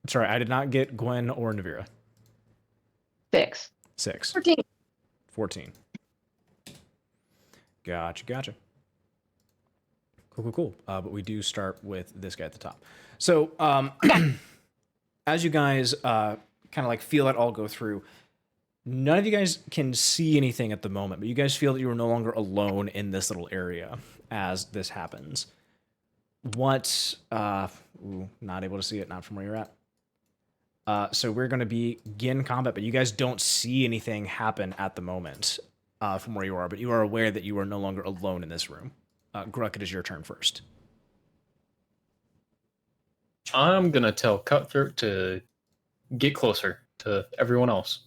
Speaker 1: Sorry, I did not get Gwen or Nevira.
Speaker 5: 6.
Speaker 1: 6.
Speaker 3: 14.
Speaker 1: 14. Gotcha. Cool. But we do start with this guy at the top. So, as you guys kind of like feel it all go through, none of you guys can see anything at the moment, but you guys feel that you are no longer alone in this little area as this happens. What, not able to see it, not from where you're at. So we're going to begin combat, but you guys don't see anything happen at the moment from where you are, but you are aware that you are no longer alone in this room. Gruk, it is your turn first.
Speaker 4: I'm going to tell Cutthroat to get closer to everyone else.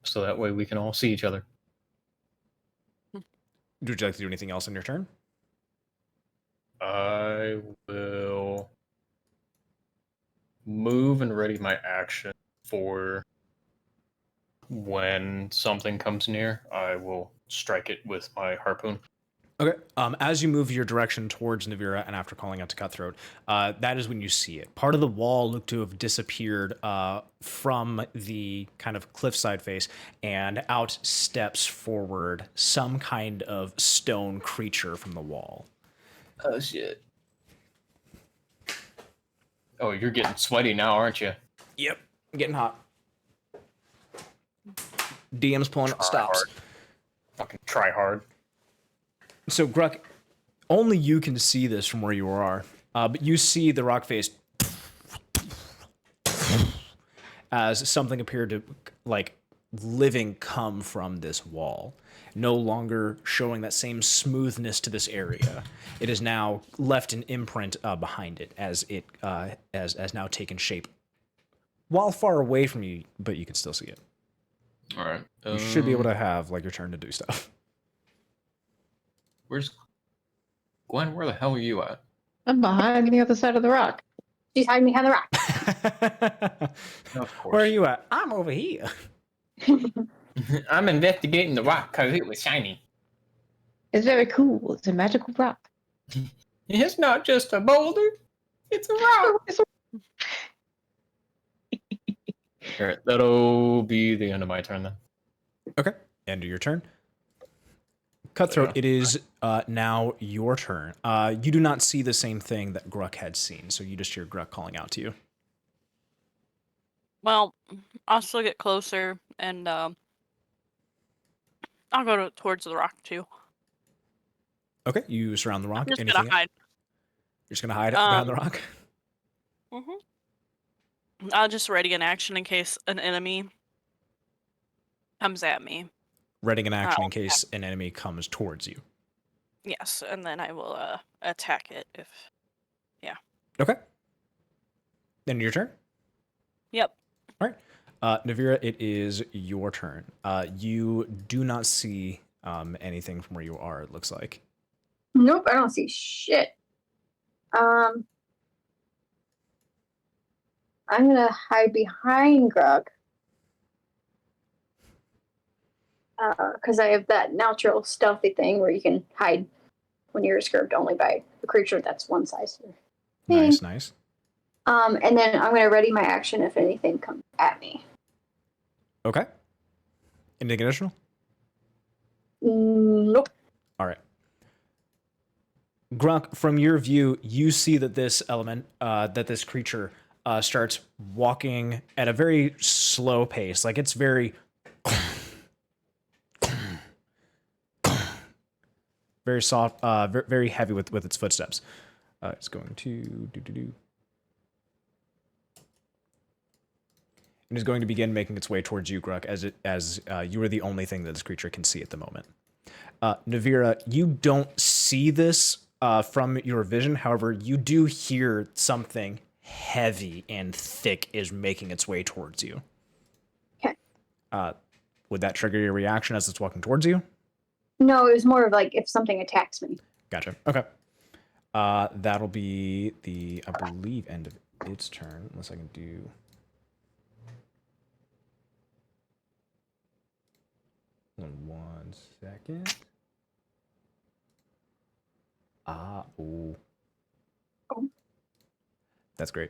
Speaker 4: So that way we can all see each other.
Speaker 1: Would you like to do anything else on your turn?
Speaker 4: I will move and ready my action for when something comes near. I will strike it with my harpoon.
Speaker 1: Okay. As you move your direction towards Nevira and after calling out to Cutthroat, that is when you see it. Part of the wall looked to have disappeared from the kind of cliffside face, and out steps forward some kind of stone creature from the wall.
Speaker 4: Oh, shit. Oh, you're getting sweaty now, aren't you?
Speaker 1: Yep. Getting hot. DM's pulling up stops.
Speaker 4: Hard. Fucking try hard.
Speaker 1: So, Gruk, only you can see this from where you are, but you see the rock face as something appeared to, like, living come from this wall, no longer showing that same smoothness to this area. It is now left an imprint behind it as it has now taken shape, while far away from you, but you can still see it.
Speaker 4: All right.
Speaker 1: You should be able to have, like, your turn to do stuff.
Speaker 4: Where's Gwen? Where the hell are you at?
Speaker 5: I'm behind the other side of the rock.
Speaker 3: She's hiding behind the rock.
Speaker 4: Of course.
Speaker 1: Where are you at? I'm over here.
Speaker 4: I'm investigating the rock because it was shiny.
Speaker 5: It's very cool. It's a magical rock.
Speaker 4: It's not just a boulder. It's a rock. All right, that'll be the end of my turn then.
Speaker 1: Okay. End of your turn. Cutthroat, it is now your turn. You do not see the same thing that Gruk had seen, so you just hear Gruk calling out to you.
Speaker 2: Well, I'll still get closer, and I'll go towards the rock too.
Speaker 1: Okay, you surround the rock.
Speaker 2: I'm just
Speaker 1: Anything?
Speaker 2: gonna hide.
Speaker 1: You're just gonna hide behind the rock?
Speaker 2: I'll just ready an action in case an enemy comes at me.
Speaker 1: Readying an action in case an enemy comes towards you.
Speaker 2: Yes, and then I will attack it if.
Speaker 1: Okay. Then your turn?
Speaker 2: Yep.
Speaker 1: All right. Nevira, it is your turn. You do not see anything from where you are, it looks like.
Speaker 3: Nope, I don't see shit. I'm gonna hide behind Grug. Because I have that natural stealthy thing where you can hide when you're disturbed only by a creature that's one size.
Speaker 1: Nice, nice.
Speaker 3: And then I'm gonna ready my action if anything comes at me.
Speaker 1: Okay. Anything additional?
Speaker 3: Nope.
Speaker 1: All right. Grunk, from your view, you see that this element, that this creature starts walking at a very slow pace. Like it's very, very soft, very heavy with its footsteps. It's going to do. And is going to begin making its way towards you, Gruk, as you are the only thing that this creature can see at the moment. Nevira, you don't see this from your vision. However, you do hear something heavy and thick is making its way towards you.
Speaker 3: Okay.
Speaker 1: Would that trigger your reaction as it's walking towards you?
Speaker 3: No, it was more of like if something attacks me.
Speaker 1: Gotcha. Okay. That'll be the, I believe, end of its turn. Unless I can do... One second. Ooh.
Speaker 3: Oh.
Speaker 1: That's great.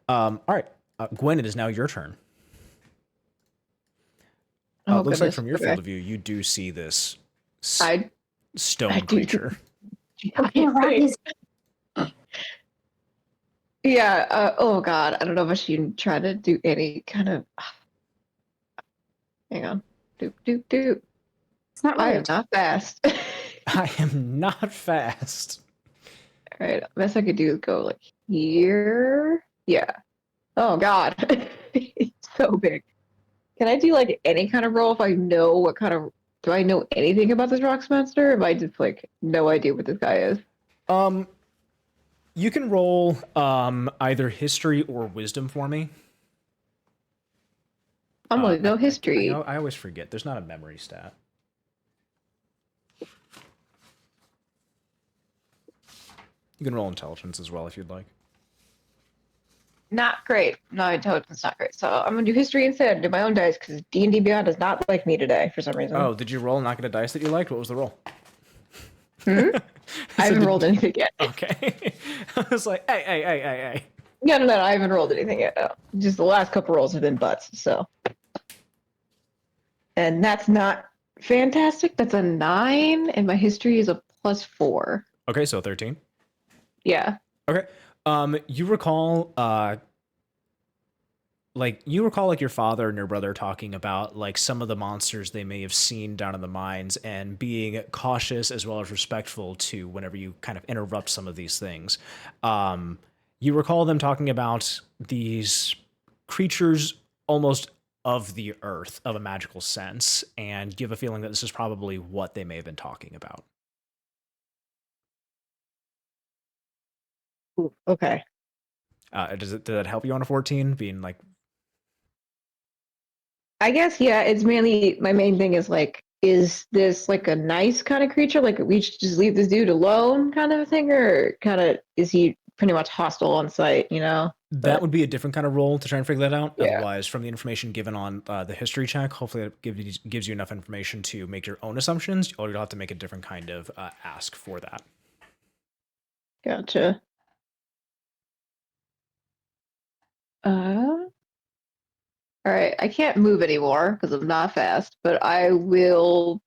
Speaker 1: All right. Gwen, it is now your turn.
Speaker 5: Oh,
Speaker 1: looks like
Speaker 5: goodness.
Speaker 1: from your
Speaker 5: Okay.
Speaker 1: field of view, you do see this
Speaker 5: I
Speaker 1: stone
Speaker 5: do.
Speaker 1: creature.
Speaker 5: Yeah. Oh God. I don't know if I should try to do any kind of. Hang on. Doop doop doop.
Speaker 3: It's not
Speaker 5: I
Speaker 3: really.
Speaker 5: am not fast.
Speaker 1: I am not fast.
Speaker 5: All right. Best I could do is go like here. Yeah. Oh God. It's so big. Can I do like any kind of roll if I know what kind of? Do I know anything about this rocks monster? Or am I just like no idea what this guy is?
Speaker 1: You can roll either history or wisdom for me.
Speaker 5: I'm gonna go history.
Speaker 1: I always forget. There's not a memory stat. You can roll intelligence as well if you'd like.
Speaker 5: Not great. No, intelligence not great. So I'm gonna do history instead. Do my own dice because D&D Beyond does not like me today for some reason.
Speaker 1: Oh, did you roll and not get a dice that you liked? What was the roll?
Speaker 5: I haven't rolled anything yet.
Speaker 1: Okay. I was like, hey.
Speaker 5: No. I haven't rolled anything yet. No. Just the last couple rolls have been butts. So, and that's not fantastic. That's a 9, and my history is a +4.
Speaker 1: Okay, so 13.
Speaker 5: Yeah.
Speaker 1: Okay. You recall like your father and your brother talking about like some of the monsters they may have seen down in the mines and being cautious as well as respectful to whenever you kind of interrupt some of these things. You recall them talking about these creatures almost of the earth of a magical sense, and you have a feeling that this is probably what they may have been talking about.
Speaker 5: Ooh, okay.
Speaker 1: Did that help you on a 14? Being like,
Speaker 5: I guess, yeah, it's mainly my main thing is like, is this like a nice kind of creature? Like we should just leave this dude alone kind of a thing? Or kind of is he pretty much hostile on sight, you know?
Speaker 1: that would be a different kind of role to try and figure that out.
Speaker 5: Yeah.
Speaker 1: Otherwise, from the information given on the history check, hopefully it gives you enough information to make your own assumptions, or you'll have to make a different kind of ask for that.
Speaker 5: Gotcha. All right, I can't move anymore because I'm not fast, but I will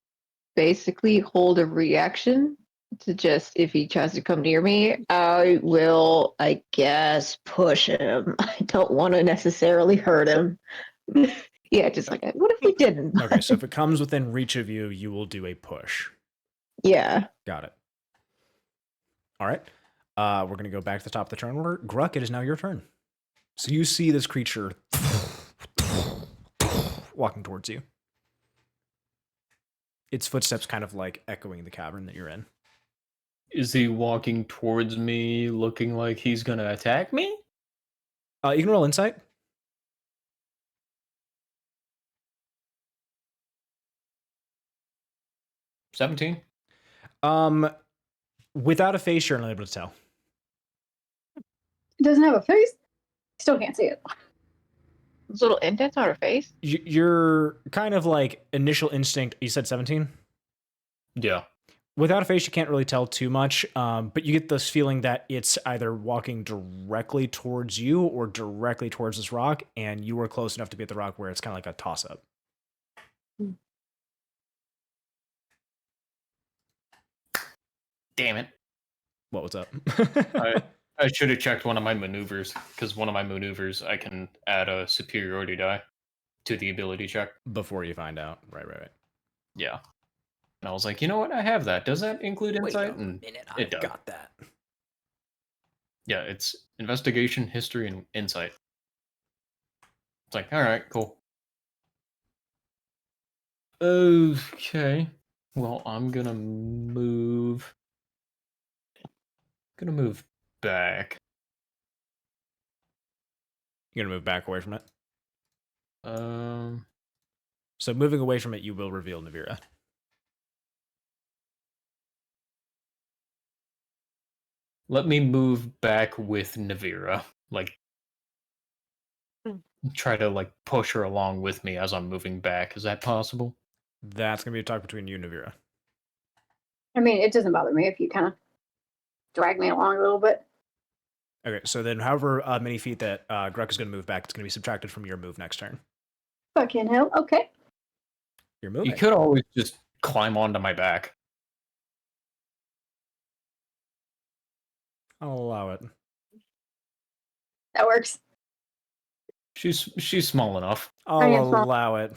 Speaker 5: basically hold a reaction to just if he tries to come near me, I will, I guess, push him. I don't want to necessarily hurt him. Yeah, just like, what if we didn't?
Speaker 1: Okay, so if it comes within reach of you, you will do a push.
Speaker 5: Yeah.
Speaker 1: Got it. All right. We're going to go back to the top of the turn order. Gruk, it is now your turn. So you see this creature walking towards you. Its footsteps kind of like echoing the cavern that you're in.
Speaker 4: Is he walking towards me looking like he's going to attack me?
Speaker 1: You can roll insight.
Speaker 4: $17.
Speaker 1: Without a face, you're unable to tell.
Speaker 3: It doesn't have a face. Still can't see it.
Speaker 5: Those little indents on her face?
Speaker 1: Your kind of like initial instinct, you said 17?
Speaker 4: Yeah.
Speaker 1: Without a face, you can't really tell too much, but you get this feeling that it's either walking directly towards you or directly towards this rock, and you were close enough to be at the rock where it's kind of like a toss-up.
Speaker 4: Damn it.
Speaker 1: What was up?
Speaker 4: I should have checked one of my maneuvers, because one of my maneuvers, I can add a superiority die to the ability check.
Speaker 1: Before you find out. Right.
Speaker 4: Yeah. And I was like, you know what? I have that. Does that include insight? And it does.
Speaker 1: Got that.
Speaker 4: Yeah, it's investigation, history, and insight. It's like, all right, cool. Okay. Well, I'm gonna move. Back.
Speaker 1: You're gonna move back away from it.
Speaker 4: Um.
Speaker 1: So moving away from it, you will reveal Nevira.
Speaker 4: Let me move back with Nevira. Like, try to like push her along with me as I'm moving back. Is that possible?
Speaker 1: That's gonna be a talk between you and Nevira.
Speaker 3: I mean, it doesn't bother me if you kind of drag me along a little bit.
Speaker 1: Okay, so then however many feet that Gruk is gonna move back, it's gonna be subtracted from your move next turn.
Speaker 3: Fucking hell. Okay.
Speaker 1: You're moving.
Speaker 4: You could always just climb onto my back.
Speaker 1: I'll allow it.
Speaker 3: That works.
Speaker 4: She's small enough.
Speaker 1: I'll
Speaker 3: am small.
Speaker 1: allow it.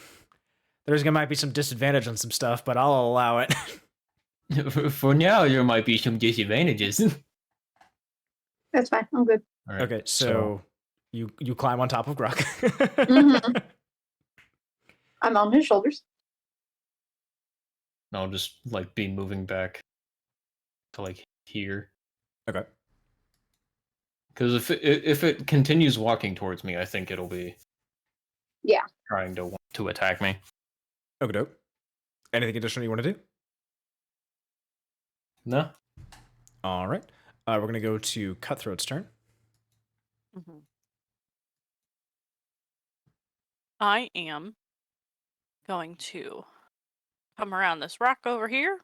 Speaker 1: There's gonna might be some disadvantage on some stuff, but I'll allow it.
Speaker 4: For now, there might be some disadvantages.
Speaker 3: That's fine. I'm good.
Speaker 4: All right,
Speaker 1: Okay, so you climb on top of Gruk.
Speaker 3: Mhm. I'm on his shoulders.
Speaker 4: I'll just like be moving back to like here.
Speaker 1: Okay.
Speaker 4: Because if it continues walking towards me, I think it'll be trying to attack me.
Speaker 1: Okay, dope. Anything additional you want to do?
Speaker 4: No.
Speaker 1: All right. We're gonna go to Cutthroat's turn.
Speaker 2: I am going to come around this rock over here.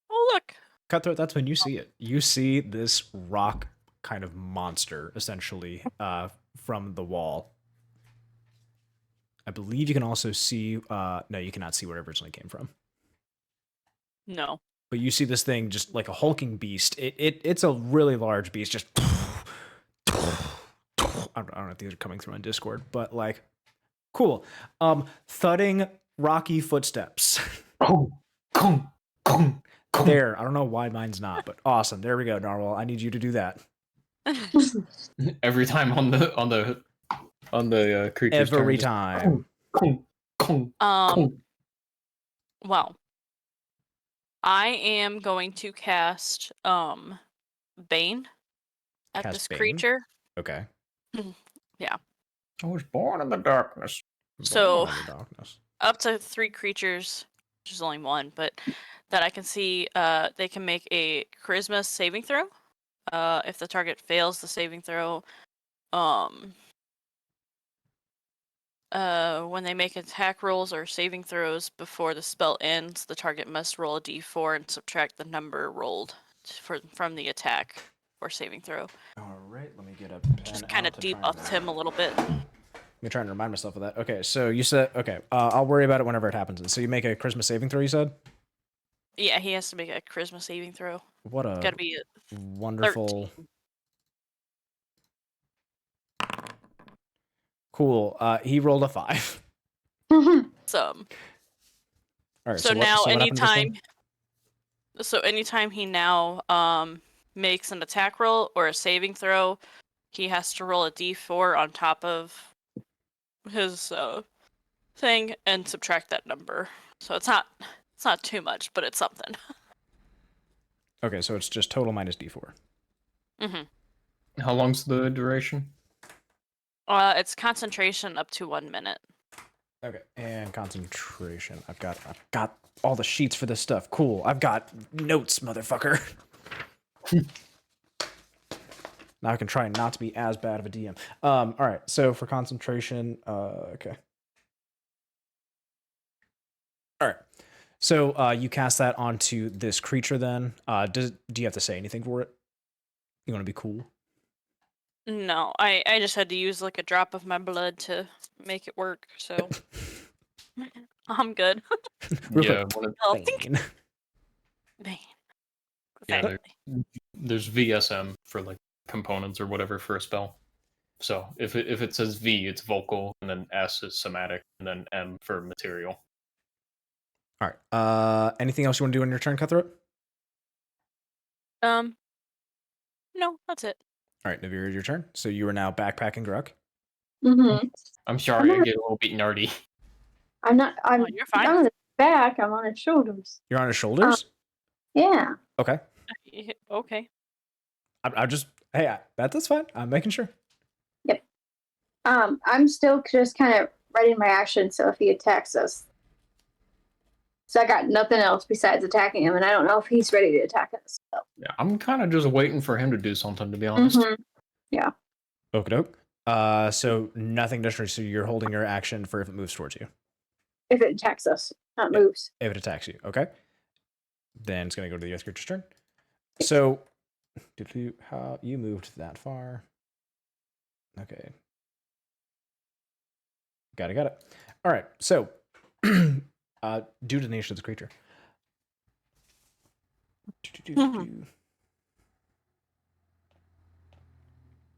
Speaker 2: Oh, look.
Speaker 1: Cutthroat, that's when you see it. You see this rock kind of monster, essentially, from the wall. I believe you can also see... no, you cannot see where it originally came from.
Speaker 2: No.
Speaker 1: But you see this thing just like a hulking beast. It's a really large beast. Just... I don't know if these are coming through on Discord, but like... Cool. Thudding, rocky footsteps. There. I don't know why mine's not, but awesome. There we go, Narwhal. I need you to do that.
Speaker 4: Every time on the creature's
Speaker 1: Every
Speaker 4: turn,
Speaker 1: time.
Speaker 2: Well, I am going to cast Bane at
Speaker 1: Cast
Speaker 2: this
Speaker 1: Bane?
Speaker 2: creature.
Speaker 1: Okay.
Speaker 4: I was born in the darkness.
Speaker 2: So-
Speaker 1: Born in the darkness.
Speaker 2: Up to 3 creatures, which is only 1, but that I can see, they can make a charisma saving throw. If the target fails the saving throw, when they make attack rolls or saving throws before the spell ends, the target must roll a d4 and subtract the number rolled from the attack or saving throw.
Speaker 1: All right, let me get a pen.
Speaker 2: Just kind of
Speaker 1: out to try and
Speaker 2: debuffed him a little bit.
Speaker 1: Let me try and remind myself of that. Okay, so you said, okay, I'll worry about it whenever it happens. So you make a charisma saving throw, you said?
Speaker 2: Yeah, he has to make a charisma saving throw.
Speaker 1: What a
Speaker 2: Gotta be
Speaker 1: wonderful...
Speaker 2: 13.
Speaker 1: Cool. He rolled a 5.
Speaker 2: Some.
Speaker 1: All right,
Speaker 2: So
Speaker 1: what-
Speaker 2: now
Speaker 1: what happened just then?
Speaker 2: anytime he now makes an attack roll or a saving throw, he has to roll a d4 on top of his thing and subtract that number. So it's not too much, but it's something.
Speaker 1: Okay, so it's just total minus d4.
Speaker 2: Mm-hmm.
Speaker 4: How long's the duration?
Speaker 2: It's concentration up to 1 minute.
Speaker 1: Okay, and concentration. I've got all the sheets for this stuff. Cool. I've got notes, motherfucker. Now I can try not to be as bad of a DM. All right. So for concentration, okay. All right. So you cast that onto this creature. Then, do you have to say anything for it? You want to be cool?
Speaker 2: No, I just had to use like a drop of my blood to make it work, so I'm good.
Speaker 1: Real
Speaker 4: Yeah,
Speaker 1: quick.
Speaker 4: one of-
Speaker 2: Oh,
Speaker 1: Bane.
Speaker 2: Bane.
Speaker 4: yeah.
Speaker 2: Exactly.
Speaker 4: There's VSM for like components or whatever for a spell. So if it says V, it's vocal, and then S is somatic, and then M for material.
Speaker 1: All right. Anything else you want to do on your turn, Cutthroat?
Speaker 2: No, that's it.
Speaker 1: All right, Nevira, your turn. So you are now backpacking Gruk.
Speaker 3: Mm-hmm.
Speaker 4: I'm sorry, I get a little bit nerdy.
Speaker 3: I'm not. I'm
Speaker 2: Oh, you're fine.
Speaker 3: on his back. I'm on his shoulders.
Speaker 1: You're on his shoulders.
Speaker 3: Yeah.
Speaker 1: Okay.
Speaker 2: Okay.
Speaker 1: I'm just. Hey, that's fine. I'm making sure.
Speaker 3: Yep. I'm still just kind of ready my action. So if he attacks us, so I got nothing else besides attacking him, and I don't know if he's ready to attack us. So.
Speaker 4: Yeah, I'm kind of just waiting for him to do something, to be honest.
Speaker 3: Yeah.
Speaker 1: Okie doke. So nothing different. So you're holding your action for if it moves towards you.
Speaker 3: If it attacks us, not moves.
Speaker 1: If it attacks you, okay. Then it's gonna go to the other creature's turn. So, how you moved that far? Okay. Got it. All right. So, due to the nature of the creature.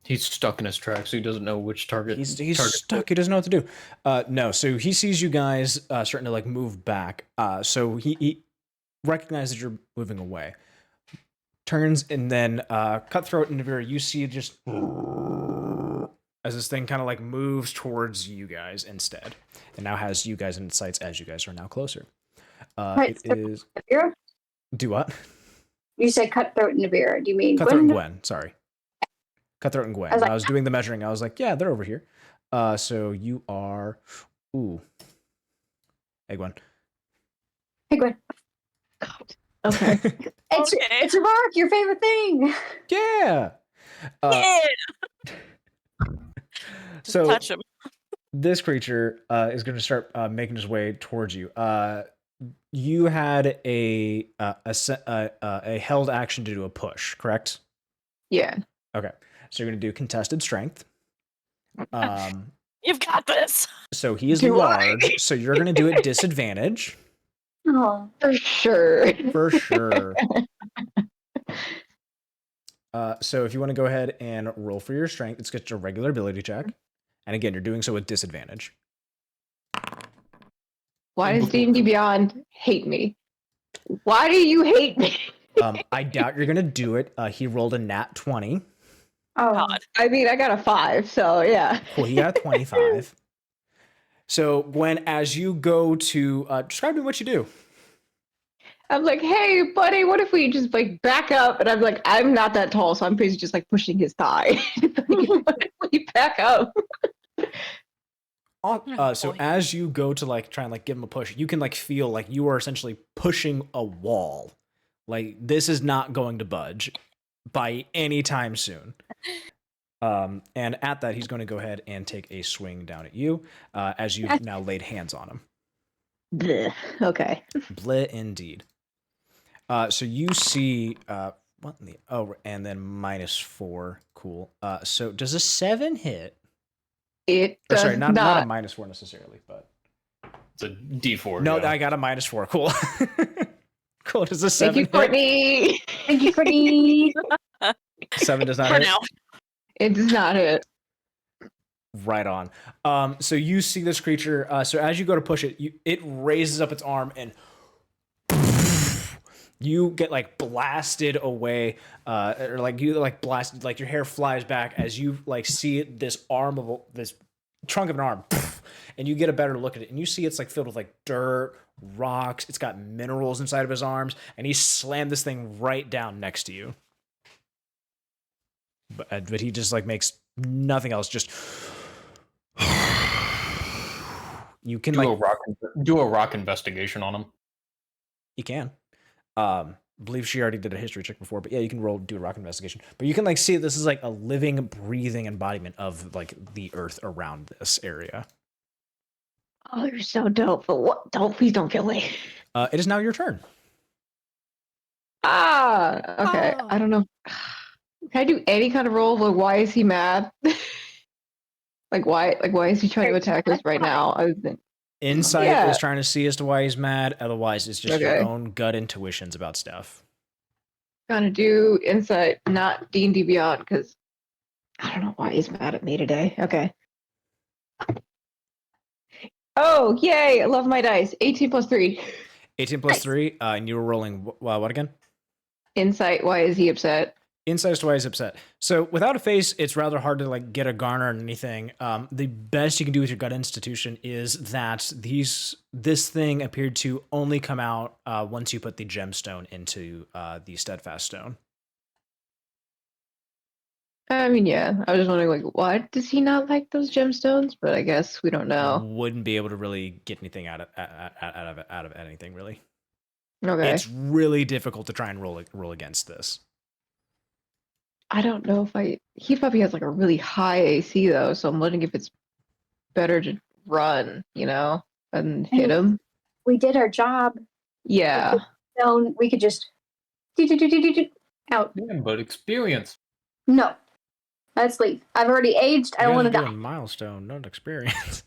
Speaker 4: He's stuck in his tracks. So he doesn't know which target.
Speaker 1: He's
Speaker 4: target
Speaker 1: stuck. He doesn't know what to do. No. So he sees you guys starting to like move back. So he recognizes you're moving away. Turns and then Cutthroat and Nevira, you see just as this thing kind of like moves towards you guys instead, and now has you guys in its sights as you guys are now closer.
Speaker 3: Right,
Speaker 1: It is.
Speaker 3: Nevira?
Speaker 1: Do what?
Speaker 3: You said Cutthroat and Nevira. Do you mean
Speaker 1: Cutthroat and
Speaker 3: Gwen?
Speaker 1: Gwen. Sorry. Cutthroat and Gwen.
Speaker 3: I was
Speaker 1: When
Speaker 3: like-
Speaker 1: I was doing the measuring, I was like, yeah, they're over here. So you are. Ooh. Hey, Gwen.
Speaker 3: Hey, Gwen.
Speaker 5: Okay.
Speaker 3: It's
Speaker 2: Okay.
Speaker 3: it's your mark, your favorite thing.
Speaker 1: Yeah.
Speaker 2: Yeah. Just
Speaker 1: So
Speaker 2: touch him.
Speaker 1: this creature is going to start making his way towards you. You had a held action to do a push, correct?
Speaker 5: Yeah.
Speaker 1: Okay. So you're going to do contested strength.
Speaker 2: You've got this.
Speaker 1: So he is
Speaker 5: Do I?
Speaker 1: large, so you're going to do it disadvantage
Speaker 3: Oh,
Speaker 5: For sure.
Speaker 1: for sure. So if you want to go ahead and roll for your strength, it's just a regular ability check. And again, you're doing so with disadvantage.
Speaker 5: Why does D&D Beyond hate me? Why do you hate me?
Speaker 1: I doubt you're going to do it. He rolled a nat 20.
Speaker 3: oh.
Speaker 2: God.
Speaker 5: I mean, I got a 5, so yeah.
Speaker 1: Cool, he got a 25. So, Gwen, as you go to describe to me what you do.
Speaker 5: I'm like, hey, buddy, what if we just like back up? And I'm like, I'm not that tall, so I'm basically just like pushing his thigh. Like, what if we back up?
Speaker 1: So
Speaker 2: boy.
Speaker 1: as you go to like try and like give him a push, you can like feel like you are essentially pushing a wall. Like this is not going to budge by any time soon. And at that, he's going to go ahead and take a swing down at you as you've now laid hands on him.
Speaker 5: Blech. Okay.
Speaker 1: Bleh, indeed. So you see, what in the, and then -4. Cool. So does a 7 hit?
Speaker 5: It
Speaker 1: Or
Speaker 5: does
Speaker 1: sorry, not
Speaker 5: not.
Speaker 1: a -4 necessarily, but
Speaker 4: It's a D4.
Speaker 1: no,
Speaker 4: yeah.
Speaker 1: I got a -4. Cool. Cool. Does a
Speaker 5: Thank
Speaker 1: 7
Speaker 5: you,
Speaker 1: hit?
Speaker 5: Courtney.
Speaker 3: Thank you, Courtney.
Speaker 1: 7 does not
Speaker 2: For
Speaker 1: hit.
Speaker 2: now.
Speaker 5: It does not hit.
Speaker 1: Right on. So you see this creature. So as you go to push it, it raises up its arm and you get like blasted away, or like you like blasted, like your hair flies back as you like see it, this trunk of an arm, and you get a better look at it, and you see it's like filled with like dirt, rocks. It's got minerals inside of his arms, and he slammed this thing right down next to you. But he just like makes nothing else. Just you can
Speaker 4: do a rock investigation on him.
Speaker 1: You can. believe she already did a history check before, but yeah, you can do a rock investigation. But you can like see this is like a living, breathing embodiment of like the earth around this area.
Speaker 5: Oh, you're so dope. But what? Don't please don't kill me.
Speaker 1: It is now your turn.
Speaker 5: Okay. I don't know. Can I do any kind of roll? Like, why is he mad? Like why is he trying to attack us right now? Other than
Speaker 1: Insight is trying to see as to why he's mad. Otherwise, it's just your
Speaker 5: Okay.
Speaker 1: own gut intuitions about stuff.
Speaker 5: gonna do insight, not D&D Beyond, because I don't know why he's mad at me today. Okay. Oh, yay! I love my dice. 18 plus 3.
Speaker 1: 18 plus 3, and you were rolling what again?
Speaker 5: Insight, why is he upset?
Speaker 1: Insight as to why he's upset. So without a face, it's rather hard to like get a garner on anything. The best you can do with your gut institution is that this thing appeared to only come out once you put the gemstone into the steadfast stone.
Speaker 5: I mean, yeah. I was just wondering, like, why does he not like those gemstones? But I guess we don't know.
Speaker 1: Wouldn't be able to really get anything out of anything really.
Speaker 5: Okay.
Speaker 1: It's really difficult to try and roll against this.
Speaker 5: I don't know if he probably has like a really high AC though, so I'm wondering if it's better to run, and hit him.
Speaker 3: We did our job.
Speaker 5: Yeah.
Speaker 3: So we could just out.
Speaker 4: Yeah, but experience.
Speaker 3: No. Let's leave. I've already aged. I don't want to die.
Speaker 1: Milestone, not experience.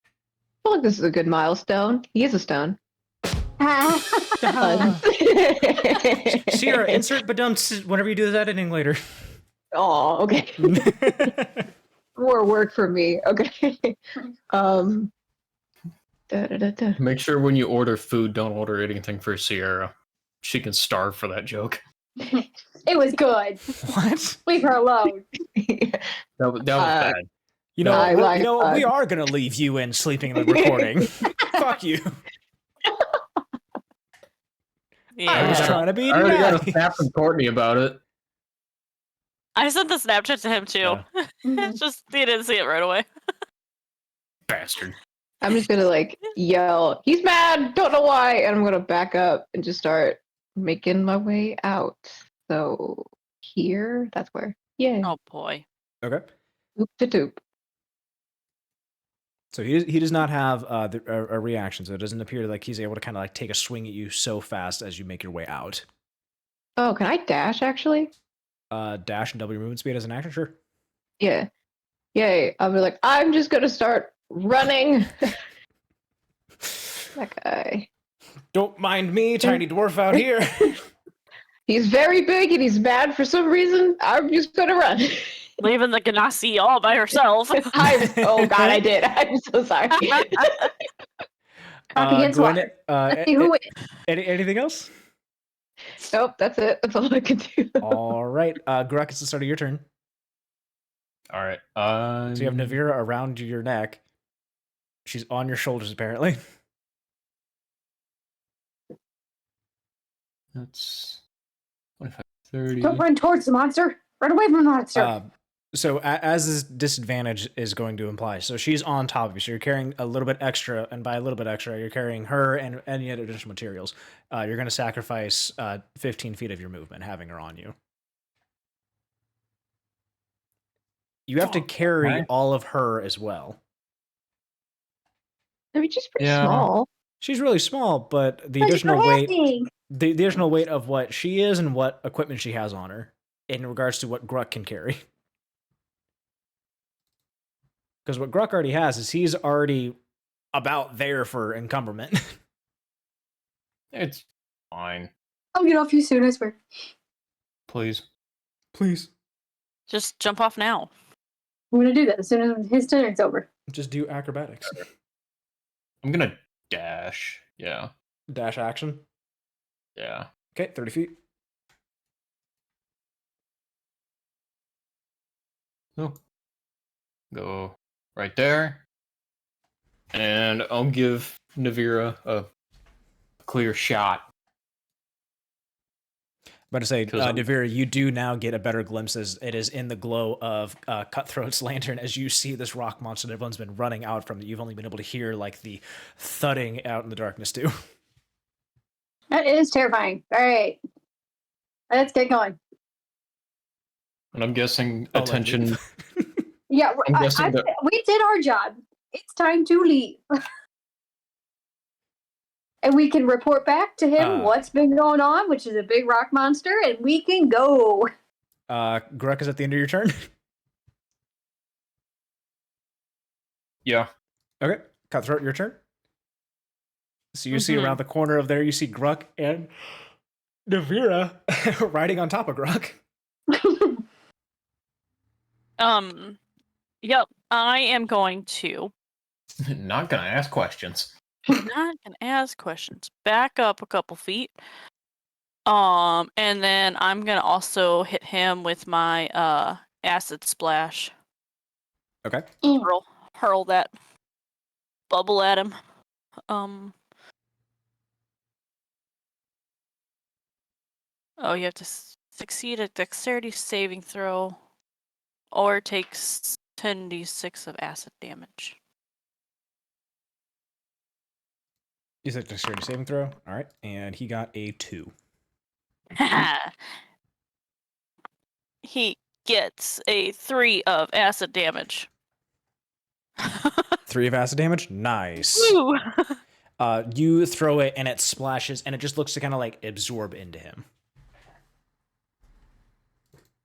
Speaker 5: I feel like this is a good milestone. He is a stone.
Speaker 1: Sierra, insert badumts whenever you do the editing later.
Speaker 5: Oh, okay. More work for me. Okay.
Speaker 4: Make sure when you order food, don't order anything for Sierra. She can starve for that joke.
Speaker 3: It was good.
Speaker 1: What?
Speaker 3: Leave her alone.
Speaker 4: That was bad.
Speaker 1: We are gonna leave you in sleeping in the recording. Fuck you.
Speaker 2: Yeah.
Speaker 1: I was trying to be
Speaker 4: I already got a
Speaker 1: nice.
Speaker 4: snap from Courtney about it.
Speaker 2: I sent the Snapchat to him too.
Speaker 1: Yeah.
Speaker 2: It's just he didn't see it right away.
Speaker 4: Bastard.
Speaker 5: I'm just gonna like yell, he's mad, don't know why, and I'm gonna back up and just start making my way out. So here, that's where. Yeah.
Speaker 2: Oh boy.
Speaker 1: Okay.
Speaker 5: Oop to doop.
Speaker 1: So he does not have a reaction, so it doesn't appear like he's able to kind of like take a swing at you so fast as you make your way out.
Speaker 5: Oh, can I dash actually?
Speaker 1: Dash and double your movement speed as an action, sure.
Speaker 5: Yeah. Yay. I'll be like, I'm just gonna start running. That guy.
Speaker 1: Don't mind me, tiny dwarf out here.
Speaker 5: He's very big and he's mad for some reason. I'm just gonna run.
Speaker 2: Leaving the Ganassi all by herself.
Speaker 5: Oh god, I did. I'm so sorry.
Speaker 3: Up against
Speaker 1: Gwen,
Speaker 3: Let's see who wins.
Speaker 1: anything else?
Speaker 5: Nope, that's it. That's all I can do.
Speaker 1: All right, Gruk, it's the start of your turn.
Speaker 4: All right.
Speaker 1: So you have Nevira around your neck. She's on your shoulders, apparently.
Speaker 4: That's 25, 30.
Speaker 3: Don't run towards the monster. Run away from the monster.
Speaker 1: So as this disadvantage is going to imply, so she's on top of you, so you're carrying a little bit extra, and by a little bit extra, you're carrying her and any other additional materials. You're going to sacrifice 15 feet of your movement, having her on you. You have to carry all of her as well.
Speaker 5: I mean, she's pretty
Speaker 4: Yeah.
Speaker 5: small.
Speaker 1: She's really small, but the
Speaker 3: Where's
Speaker 1: additional
Speaker 3: your
Speaker 1: weight,
Speaker 3: acting?
Speaker 1: the additional weight of what she is and what equipment she has on her, in regards to what Gruk can carry. Because what Gruk already has is he's already about there for encumberment.
Speaker 4: It's fine.
Speaker 3: I'll get off you soon, I swear.
Speaker 4: Please.
Speaker 1: Please.
Speaker 2: Just jump off now.
Speaker 3: I'm gonna do that as soon as his turn's over.
Speaker 1: Just do acrobatics.
Speaker 4: I'm gonna dash. Yeah.
Speaker 1: Dash action.
Speaker 4: Yeah.
Speaker 1: Okay, 30 feet.
Speaker 4: No. Go right there. And I'll give Nevira a clear shot.
Speaker 1: About to say,
Speaker 4: 'Cause I'm-
Speaker 1: Nevira, you do now get a better glimpse as it is in the glow of Cutthroat's lantern as you see this rock monster that everyone's been running out from. That you've only been able to hear like the thudding out in the darkness too.
Speaker 3: That is terrifying. All right. Let's get going.
Speaker 4: And I'm guessing
Speaker 1: I'll let
Speaker 4: attention.
Speaker 1: leave.
Speaker 3: Yeah,
Speaker 4: I'm guessing that
Speaker 3: we did our job. It's time to leave. And we can report back to him what's been going on, which is a big rock monster, and we can go.
Speaker 1: Gruk is at the end of your turn.
Speaker 4: yeah.
Speaker 1: Okay, Cutthroat, your turn. So you see around the corner of there, you see Gruk and Nevira riding on top of Gruk.
Speaker 2: Yep, I am going to.
Speaker 4: Not gonna ask questions.
Speaker 2: Not gonna ask questions. Back up a couple feet. And then I'm gonna also hit him with my acid splash.
Speaker 1: Okay.
Speaker 2: Hurl that bubble at him. Oh, you have to succeed a dexterity saving throw, or takes 10d6 of acid damage.
Speaker 1: You said dexterity saving throw. All right, and he got a 2.
Speaker 2: He gets a 3 of acid damage.
Speaker 1: 3 of acid damage. Nice.
Speaker 2: Woo!
Speaker 1: You throw it and it splashes, and it just looks to kind of like absorb into him.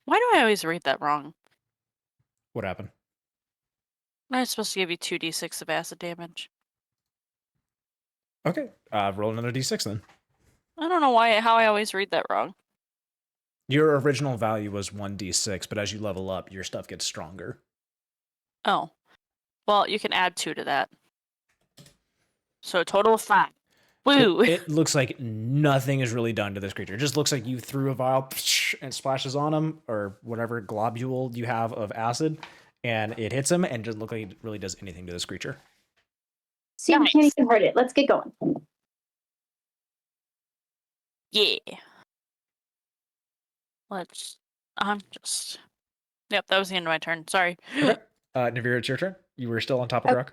Speaker 2: Why do I always read that wrong?
Speaker 1: What happened?
Speaker 2: I'm supposed to give you 2d6 of acid damage.
Speaker 1: Okay, roll another d6 then.
Speaker 2: I don't know how I always read that wrong.
Speaker 1: Your original value was 1d6, but as you level up, your stuff gets stronger.
Speaker 2: Oh. Well, you can add 2 to that. So a total of 5. Woo!
Speaker 1: It looks like nothing is really done to this creature. It just looks like you threw a vial and it splashes on him, or whatever globule you have of acid, and it hits him and just look like it really does anything to this creature.
Speaker 3: See, we can't even hurt it. Let's get going.
Speaker 2: Yeah. Yep, that was the end of my turn. Sorry.
Speaker 1: Okay. Nevira, it's your turn. You were still on top of Gruk.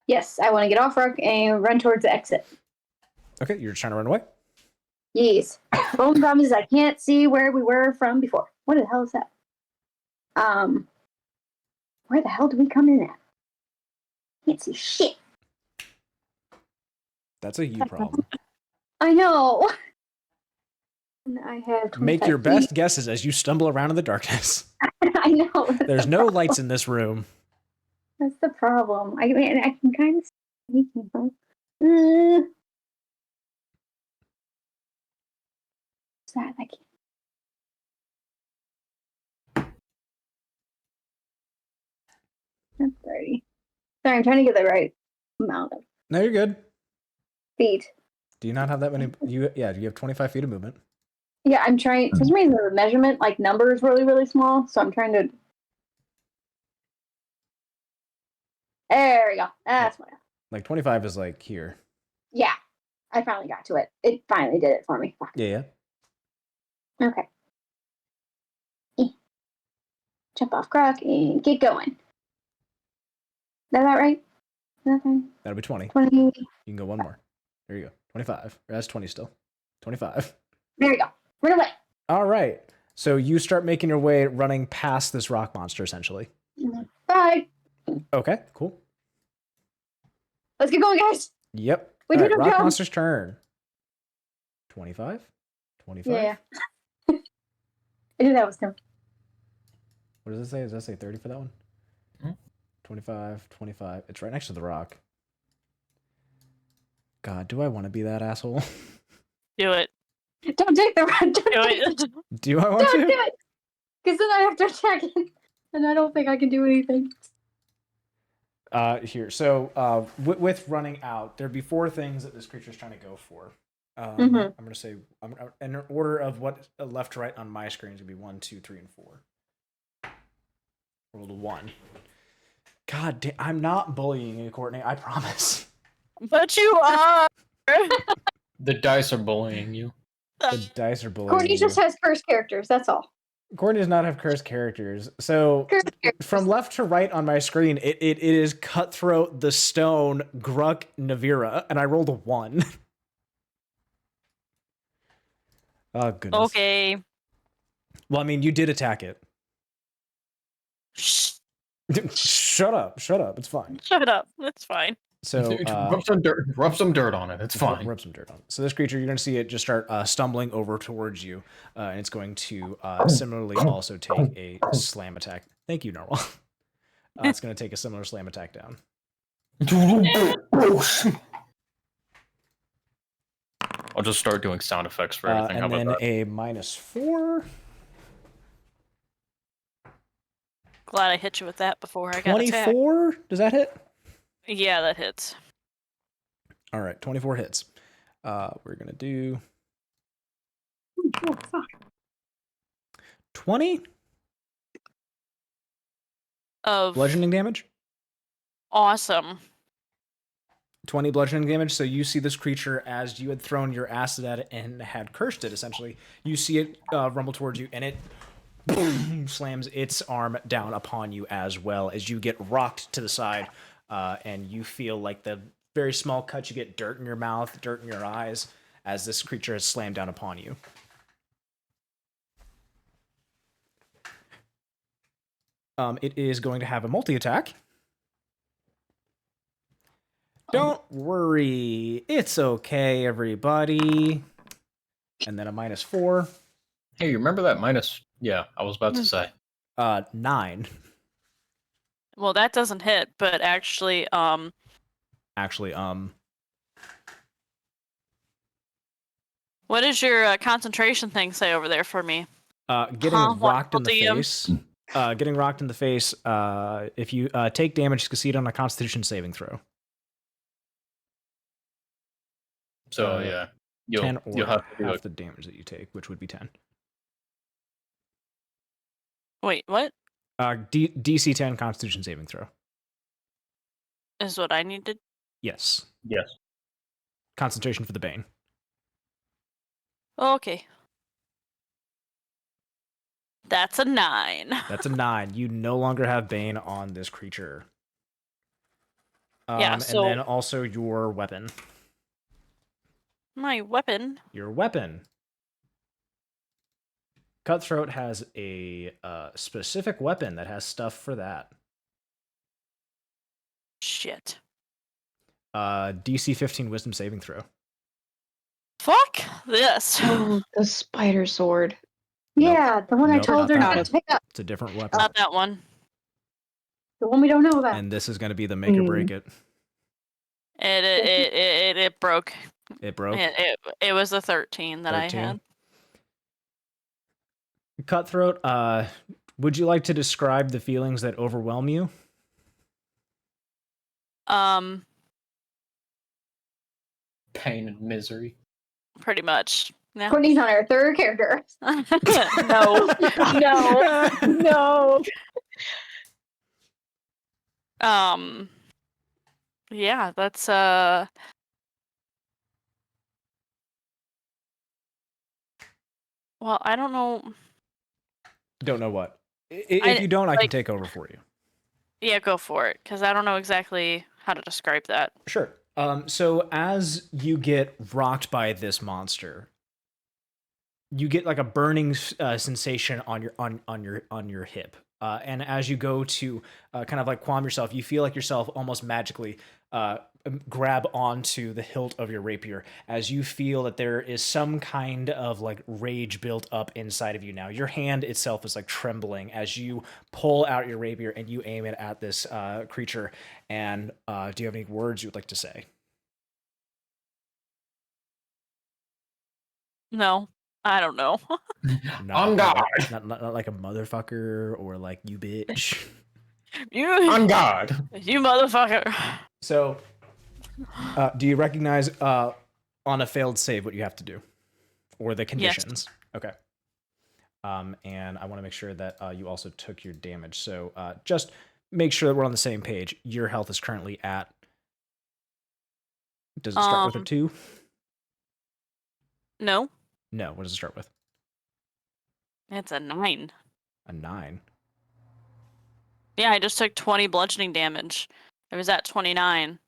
Speaker 3: Yes, I want to get off Rock and run towards the exit.
Speaker 1: Okay, you're just trying to run away?
Speaker 3: Yes. The only problem is I can't see where we were from before. What the hell is that? Where the hell do we come in at? Can't see shit.
Speaker 1: That's a you problem.
Speaker 3: I know. And I have 25
Speaker 1: Make your
Speaker 3: feet.
Speaker 1: best guesses as you stumble around in the darkness.
Speaker 3: I know.
Speaker 1: There's no lights in this room.
Speaker 3: That's the problem. I mean, I can kind of see. Sad. I can't. That's 30. Sorry, I'm trying to get the right amount of
Speaker 1: No, you're good.
Speaker 3: feet.
Speaker 1: Do you not have that many? Do you have 25 feet of movement?
Speaker 3: Yeah, I'm trying. For some reason, the measurement, like, number is really, really small. So I'm trying to. There we go. That's what.
Speaker 1: Like 25 is like here.
Speaker 3: Yeah, I finally got to it. It finally did it for me. Fuck.
Speaker 1: Yeah.
Speaker 3: Okay. Jump off Gruk and get going. Is that right? Is that right?
Speaker 1: That'll be 20.
Speaker 3: 20.
Speaker 1: You can go one more. There you go. 25. Or that's 20 still. 25.
Speaker 3: There we go. Run away.
Speaker 1: All right. So you start making your way running past this rock monster, essentially.
Speaker 3: Bye.
Speaker 1: Okay, cool.
Speaker 3: Let's get going, guys.
Speaker 1: Yep.
Speaker 3: We
Speaker 1: All
Speaker 3: did
Speaker 1: right,
Speaker 3: our
Speaker 1: rock
Speaker 3: job.
Speaker 1: monster's turn. 25? 25?
Speaker 3: Yeah. I knew that was him.
Speaker 1: What does it say? Does that say 30 for that one? 25, 25. It's right next to the rock. God, do I want to be that asshole?
Speaker 2: Do it.
Speaker 3: Don't take the run.
Speaker 2: Do it.
Speaker 1: Do I want
Speaker 3: Don't
Speaker 1: to?
Speaker 3: do it. Because then I have to attack it. And I don't think I can do anything.
Speaker 1: Here. So with running out, there'd be 4 things that this creature's trying to go for.
Speaker 3: Mhm.
Speaker 1: I'm going to say, in order of what left to right on my screen is going to be 1, 2, 3, and 4. Rolled a 1. God damn, I'm not bullying you, Courtney. I promise.
Speaker 2: But you are.
Speaker 4: The dice are bullying you.
Speaker 1: The dice are bullying
Speaker 3: Courtney
Speaker 1: you.
Speaker 3: just has cursed characters. That's all.
Speaker 1: Courtney does not have cursed characters. So
Speaker 3: Cursed characters.
Speaker 1: from left to right on my screen, it is Cutthroat, the Stone, Gruk, Nevira, and I rolled a 1. Oh, goodness.
Speaker 2: Okay.
Speaker 1: Well, I mean, you did attack it.
Speaker 2: Shh.
Speaker 1: Shut up. Shut up. It's fine.
Speaker 2: Shut up. That's fine.
Speaker 1: So,
Speaker 4: rub some dirt on it. It's fine.
Speaker 1: Rub some dirt on it. So this creature, you're going to see it just start stumbling over towards you, and it's going to similarly also take a slam attack. Thank you, Narwhal. It's going to take a similar slam attack down.
Speaker 4: I'll just start doing sound effects for everything. How
Speaker 1: And
Speaker 4: about
Speaker 1: then
Speaker 4: that?
Speaker 1: a -4.
Speaker 2: Glad I hit you with that before I got attacked.
Speaker 1: 24? Does that hit?
Speaker 2: Yeah, that hits.
Speaker 1: All right, 24 hits. We're going to do
Speaker 3: Oh, fuck.
Speaker 1: 20
Speaker 2: Of
Speaker 1: bludgeoning damage.
Speaker 2: awesome.
Speaker 1: 20 bludgeoning damage. So you see this creature as you had thrown your acid at it and had cursed it, essentially. You see it rumble towards you, and it boom, slams its arm down upon you as well as you get rocked to the side, and you feel like the very small cut. You get dirt in your mouth, dirt in your eyes, as this creature has slammed down upon you. It is going to have a multi-attack. Don't worry, it's okay, everybody. And then a -4.
Speaker 4: Hey, you remember that minus? Yeah, I was about to say.
Speaker 1: 9.
Speaker 2: Well, that doesn't hit, but actually,
Speaker 1: Actually,
Speaker 2: what does your concentration thing say over there for me?
Speaker 1: getting
Speaker 2: Huh?
Speaker 1: rocked in the
Speaker 2: What
Speaker 1: face. Getting rocked in the face. If you take damage, succeed on a Constitution saving throw.
Speaker 4: So yeah,
Speaker 1: 10 or
Speaker 4: you'll have to do
Speaker 1: half
Speaker 4: it.
Speaker 1: the damage that you take, which would be 10.
Speaker 2: Wait, what
Speaker 1: DC 10 Constitution saving throw.
Speaker 2: is what I needed?
Speaker 1: Yes.
Speaker 4: Yes.
Speaker 1: Concentration for the Bane.
Speaker 2: Okay. That's a 9.
Speaker 1: That's a 9. You no longer have Bane on this creature.
Speaker 2: Yeah, so-
Speaker 1: And then also your weapon.
Speaker 2: My weapon.
Speaker 1: Your weapon. Cutthroat has a specific weapon that has stuff for that.
Speaker 2: Shit.
Speaker 1: DC 15 Wisdom saving throw.
Speaker 2: Fuck this.
Speaker 5: Oh, the spider sword.
Speaker 3: Yeah, the one I
Speaker 1: Nope,
Speaker 3: told her
Speaker 1: not
Speaker 3: not
Speaker 1: that.
Speaker 3: to pick up.
Speaker 1: It's a different weapon.
Speaker 2: Not that one.
Speaker 3: The one we don't know about.
Speaker 1: And this is going to be the make or break it.
Speaker 2: It broke.
Speaker 1: It broke.
Speaker 2: It was a 13 that
Speaker 1: 13.
Speaker 2: I had.
Speaker 1: Cutthroat, would you like to describe the feelings that overwhelm you?
Speaker 4: Pain and misery.
Speaker 2: Pretty much. Yeah.
Speaker 3: Courtney's on her third character.
Speaker 2: No. No. Yeah, that's well, I don't know.
Speaker 1: Don't know what. If you don't, I can
Speaker 2: like-
Speaker 1: take over for you.
Speaker 2: Yeah, go for it, because I don't know exactly how to describe that.
Speaker 1: Sure. So as you get rocked by this monster, you get like a burning sensation on your hip, and as you go to kind of like qualm yourself, you feel like yourself almost magically grab onto the hilt of your rapier as you feel that there is some kind of like rage built up inside of you now. Your hand itself is like trembling as you pull out your rapier and you aim it at this creature. And do you have any words you would like to say?
Speaker 2: No, I don't know.
Speaker 4: On guard.
Speaker 1: Not like a motherfucker or like you bitch.
Speaker 4: On guard.
Speaker 2: You motherfucker.
Speaker 1: So, do you recognize on a failed save what you have to do, or the conditions? Yes. Okay. And I want to make sure that you also took your damage. So, just make sure that we're on the same page. Your health is currently at. Does it start with a 2?
Speaker 2: No.
Speaker 1: No. What does it start with?
Speaker 2: It's a 9.
Speaker 1: A 9.
Speaker 2: Yeah, I just took 20 bludgeoning damage. It was at 29.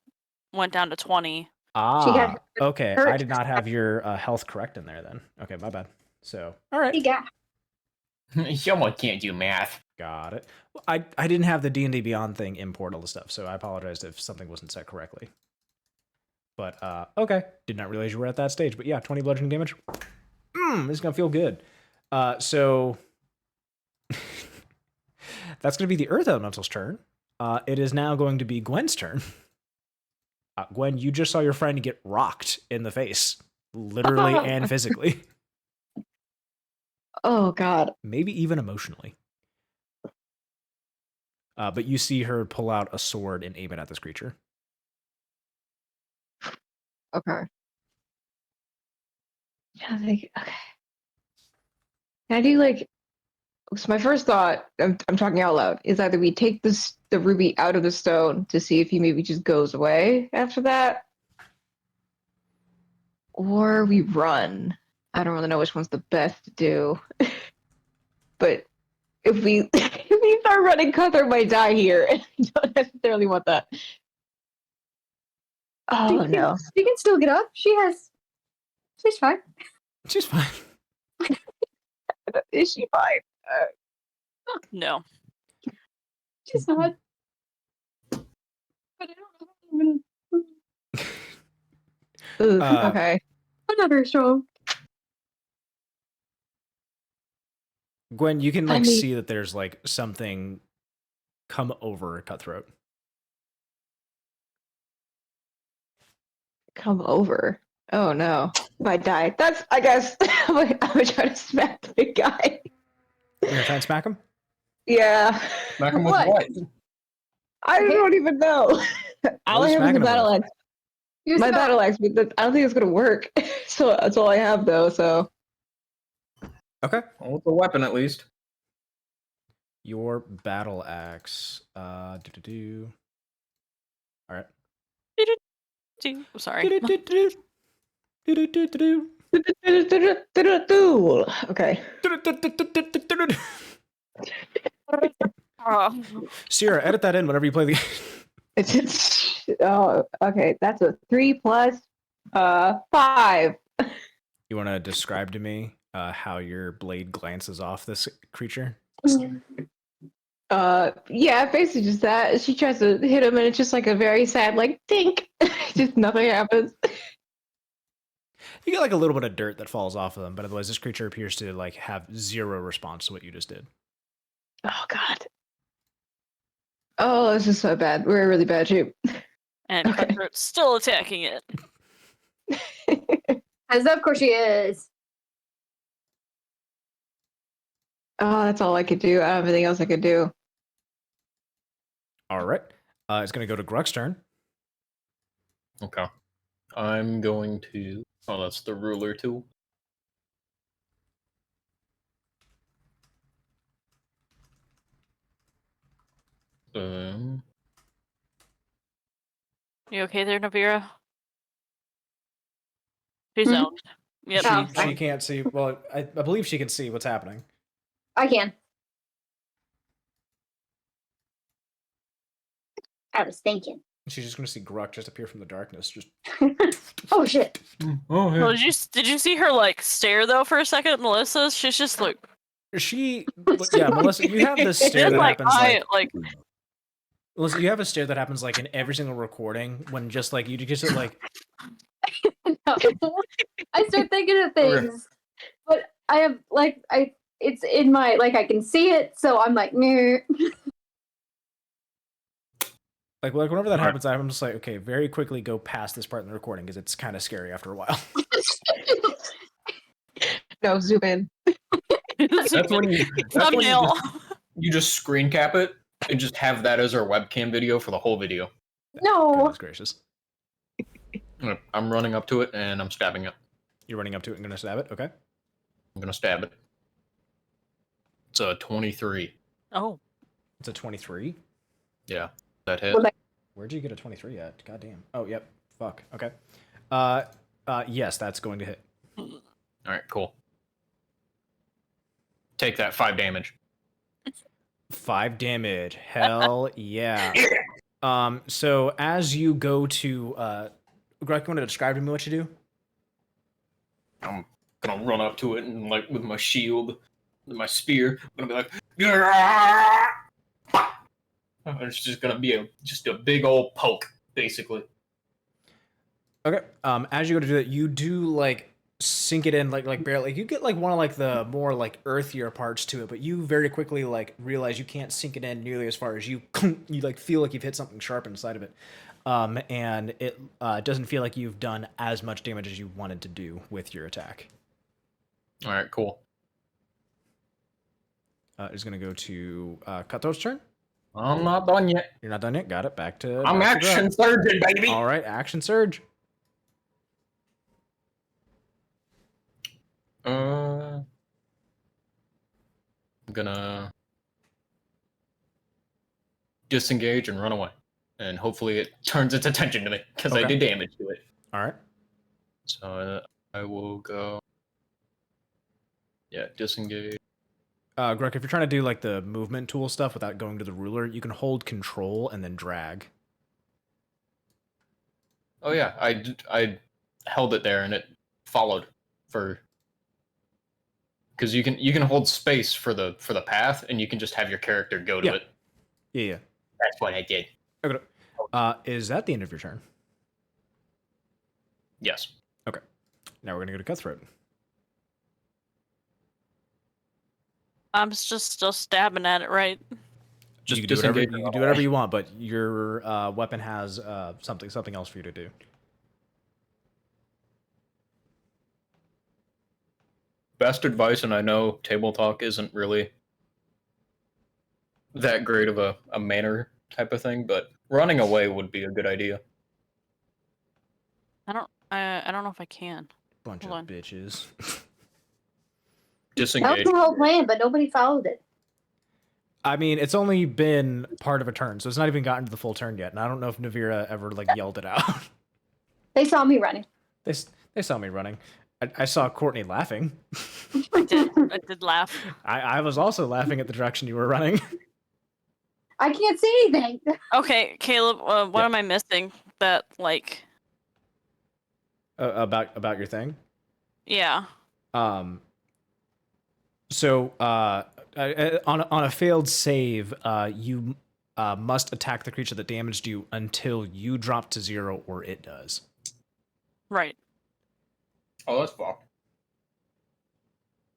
Speaker 2: Went down to 20.
Speaker 1: Ah, okay.
Speaker 3: hurt.
Speaker 1: I did not have your health correct in there then. Okay, my bad. So, all right.
Speaker 3: He got.
Speaker 4: Someone can't do math.
Speaker 1: Got it. Well, I didn't have the D&D Beyond thing import all the stuff, so I apologized if something wasn't set correctly. But, okay. Did not realize you were at that stage. But yeah, 20 bludgeoning damage. This is going to feel good. So, that's going to be the Earth Elemental's turn. It is now going to be Gwen's turn. Gwen, you just saw your friend get rocked in the face. Literally and physically.
Speaker 5: Oh God.
Speaker 1: Maybe even emotionally. But you see her pull out a sword and aim it at this creature.
Speaker 5: Okay. Yeah, okay. Can I do like? So my first thought, I'm talking out loud, is either we take the ruby out of the stone to see if he maybe just goes away after that, or we run. I don't really know which one's the best to do. But if we if we start running, Cuthbert might die here, and I don't necessarily want that. Oh no.
Speaker 3: She can still get up. She's fine.
Speaker 1: She's fine.
Speaker 5: Is she fine?
Speaker 2: No.
Speaker 3: She's not. But I don't know.
Speaker 5: Ooh,
Speaker 1: Uh,
Speaker 5: okay.
Speaker 3: I'm not very strong.
Speaker 1: Gwen, you can
Speaker 5: I
Speaker 1: like
Speaker 5: mean-
Speaker 1: see that there's like something come over Cutthroat.
Speaker 5: Come over. Oh no. If I die, that's, I guess, I'm gonna try to smack the big guy.
Speaker 1: You're gonna try and smack him?
Speaker 5: Yeah.
Speaker 4: Smack him with
Speaker 3: What?
Speaker 4: what?
Speaker 5: I don't even know. All
Speaker 1: are
Speaker 5: I
Speaker 1: you
Speaker 5: have is
Speaker 1: smacking
Speaker 5: a
Speaker 1: him
Speaker 5: battle
Speaker 1: with?
Speaker 5: axe.
Speaker 3: You're
Speaker 5: My
Speaker 3: smart.
Speaker 5: battle axe, but I don't think it's gonna work. So that's all I have though, so.
Speaker 1: Okay.
Speaker 4: Well, it's a weapon at least.
Speaker 1: Your battle axe. Do. All right.
Speaker 2: Sorry.
Speaker 5: Okay.
Speaker 2: Oh,
Speaker 1: Sierra, edit that in whenever you play the game.
Speaker 5: Oh, okay. That's a 3 plus 5.
Speaker 1: You want to describe to me how your blade glances off this creature?
Speaker 5: Yeah, basically just that. She tries to hit him and it's just like a very sad, like, dink. Just nothing happens.
Speaker 1: You get like a little bit of dirt that falls off of them, but otherwise this creature appears to like have zero response to what you just did.
Speaker 5: Oh, God. Oh, this is so bad. We're in really bad shape.
Speaker 2: and
Speaker 5: Okay.
Speaker 2: Cutthroat's still attacking it.
Speaker 3: As of course she is.
Speaker 5: Oh, that's all I could do. I don't have anything else I could do.
Speaker 1: All right. It's going to go to Gruk's turn.
Speaker 4: Okay. I'm going to. Oh, that's the ruler tool.
Speaker 2: You okay there, Nevira? She's
Speaker 3: Hmm?
Speaker 2: out. Yep.
Speaker 3: Oh,
Speaker 2: she's
Speaker 1: She
Speaker 2: out.
Speaker 1: can't see. Well, I believe she can see what's happening.
Speaker 3: I can. I was thinking.
Speaker 1: She's just going to see Gruk just appear from the darkness. Just
Speaker 3: Oh shit.
Speaker 4: Oh,
Speaker 2: Well, did you see her like stare though for a second, Melissa? She's just like
Speaker 1: she. Yeah, Melissa, you have this stare
Speaker 2: just
Speaker 1: that
Speaker 2: like
Speaker 1: happens like.
Speaker 2: like
Speaker 1: Melissa, you have a stare that happens like in every single recording when just like you just like.
Speaker 3: No. I start thinking of things, but I have like it's in my like I can see it, so I'm like meh.
Speaker 1: Like whenever that
Speaker 4: Right.
Speaker 1: happens, I'm just like, okay, very quickly go past this part in the recording because it's kind of scary after a while.
Speaker 5: No, zoom in.
Speaker 4: That's when you. That's when you
Speaker 2: thumbnail.
Speaker 4: just screen cap it and just have that as our webcam video for the whole video.
Speaker 3: No.
Speaker 1: Goodness gracious.
Speaker 4: I'm running up to it and I'm stabbing it.
Speaker 1: You're running up to it and gonna stab it? Okay.
Speaker 4: I'm gonna stab it. It's a 23.
Speaker 2: Oh,
Speaker 1: It's a 23.
Speaker 4: Yeah, that hit.
Speaker 3: Well,
Speaker 1: Where'd you get a 23 at? God damn. Oh, yep. Fuck. Okay. Yes, that's going to hit.
Speaker 4: All right, cool. Take that 5 damage.
Speaker 1: 5 damage. Hell yeah. So as you go to Greg, you want to describe to me what you do?
Speaker 4: gonna run up to it and like with my shield, with my spear, I'm gonna be like, "Grrrr!" And it's just gonna be just a big old poke, basically.
Speaker 1: Okay. As you go to do that, you do like sink it in like barely. You get like one of like the more like earthier parts to it, but you very quickly like realize you can't sink it in nearly as far as you you like feel like you've hit something sharp inside of it. And it doesn't feel like you've done as much damage as you wanted to do with your attack.
Speaker 4: All right, cool.
Speaker 1: It's gonna go to Cutthroat's turn.
Speaker 4: I'm not done yet.
Speaker 1: You're not done yet. Got it. Back to
Speaker 4: I'm
Speaker 1: back to
Speaker 4: action
Speaker 1: Gruk.
Speaker 4: surgeon, baby.
Speaker 1: All right, action surge.
Speaker 4: I'm gonna disengage and run away, and hopefully it turns its attention to me because I
Speaker 1: Okay.
Speaker 4: did damage to it.
Speaker 1: All right.
Speaker 4: So I will go. Yeah, disengage.
Speaker 1: Gruk, if you're trying to do like the movement tool stuff without going to the ruler, you can hold control and then drag.
Speaker 4: Oh yeah, I held it there and it followed for. Because you can hold space for the path and you can just have your character go to
Speaker 1: Yeah.
Speaker 4: it.
Speaker 1: Yeah.
Speaker 4: That's what I did.
Speaker 1: Okay. Is that the end of your turn?
Speaker 4: Yes.
Speaker 1: Okay. Now we're gonna go to Cutthroat.
Speaker 2: I'm just still stabbing at it, right?
Speaker 4: Just
Speaker 1: you can do whatever
Speaker 4: disengage.
Speaker 1: you can do whatever you want, but your weapon has something else for you to do.
Speaker 4: Best advice, and I know table talk isn't really that great of a manner type of thing, but running away would be a good idea.
Speaker 2: I don't know if I can.
Speaker 1: Bunch
Speaker 2: Hold
Speaker 1: of
Speaker 2: on.
Speaker 1: bitches.
Speaker 3: That was
Speaker 4: Disengage.
Speaker 3: the whole plan, but nobody followed it.
Speaker 1: I mean, it's only been part of a turn, so it's not even gotten to the full turn yet. And I don't know if Nevira ever like yelled it out.
Speaker 3: They saw me running.
Speaker 1: They saw me running. I saw Courtney laughing.
Speaker 2: I did laugh.
Speaker 1: I was also laughing at the direction you were running.
Speaker 3: I can't see anything.
Speaker 2: Okay, Caleb, what
Speaker 1: Yeah.
Speaker 2: am I missing? That like,
Speaker 1: About your thing.
Speaker 2: yeah.
Speaker 1: So on a failed save, you must attack the creature that damaged you until you drop to 0 or it does.
Speaker 2: Right.
Speaker 4: Oh, that's fucked.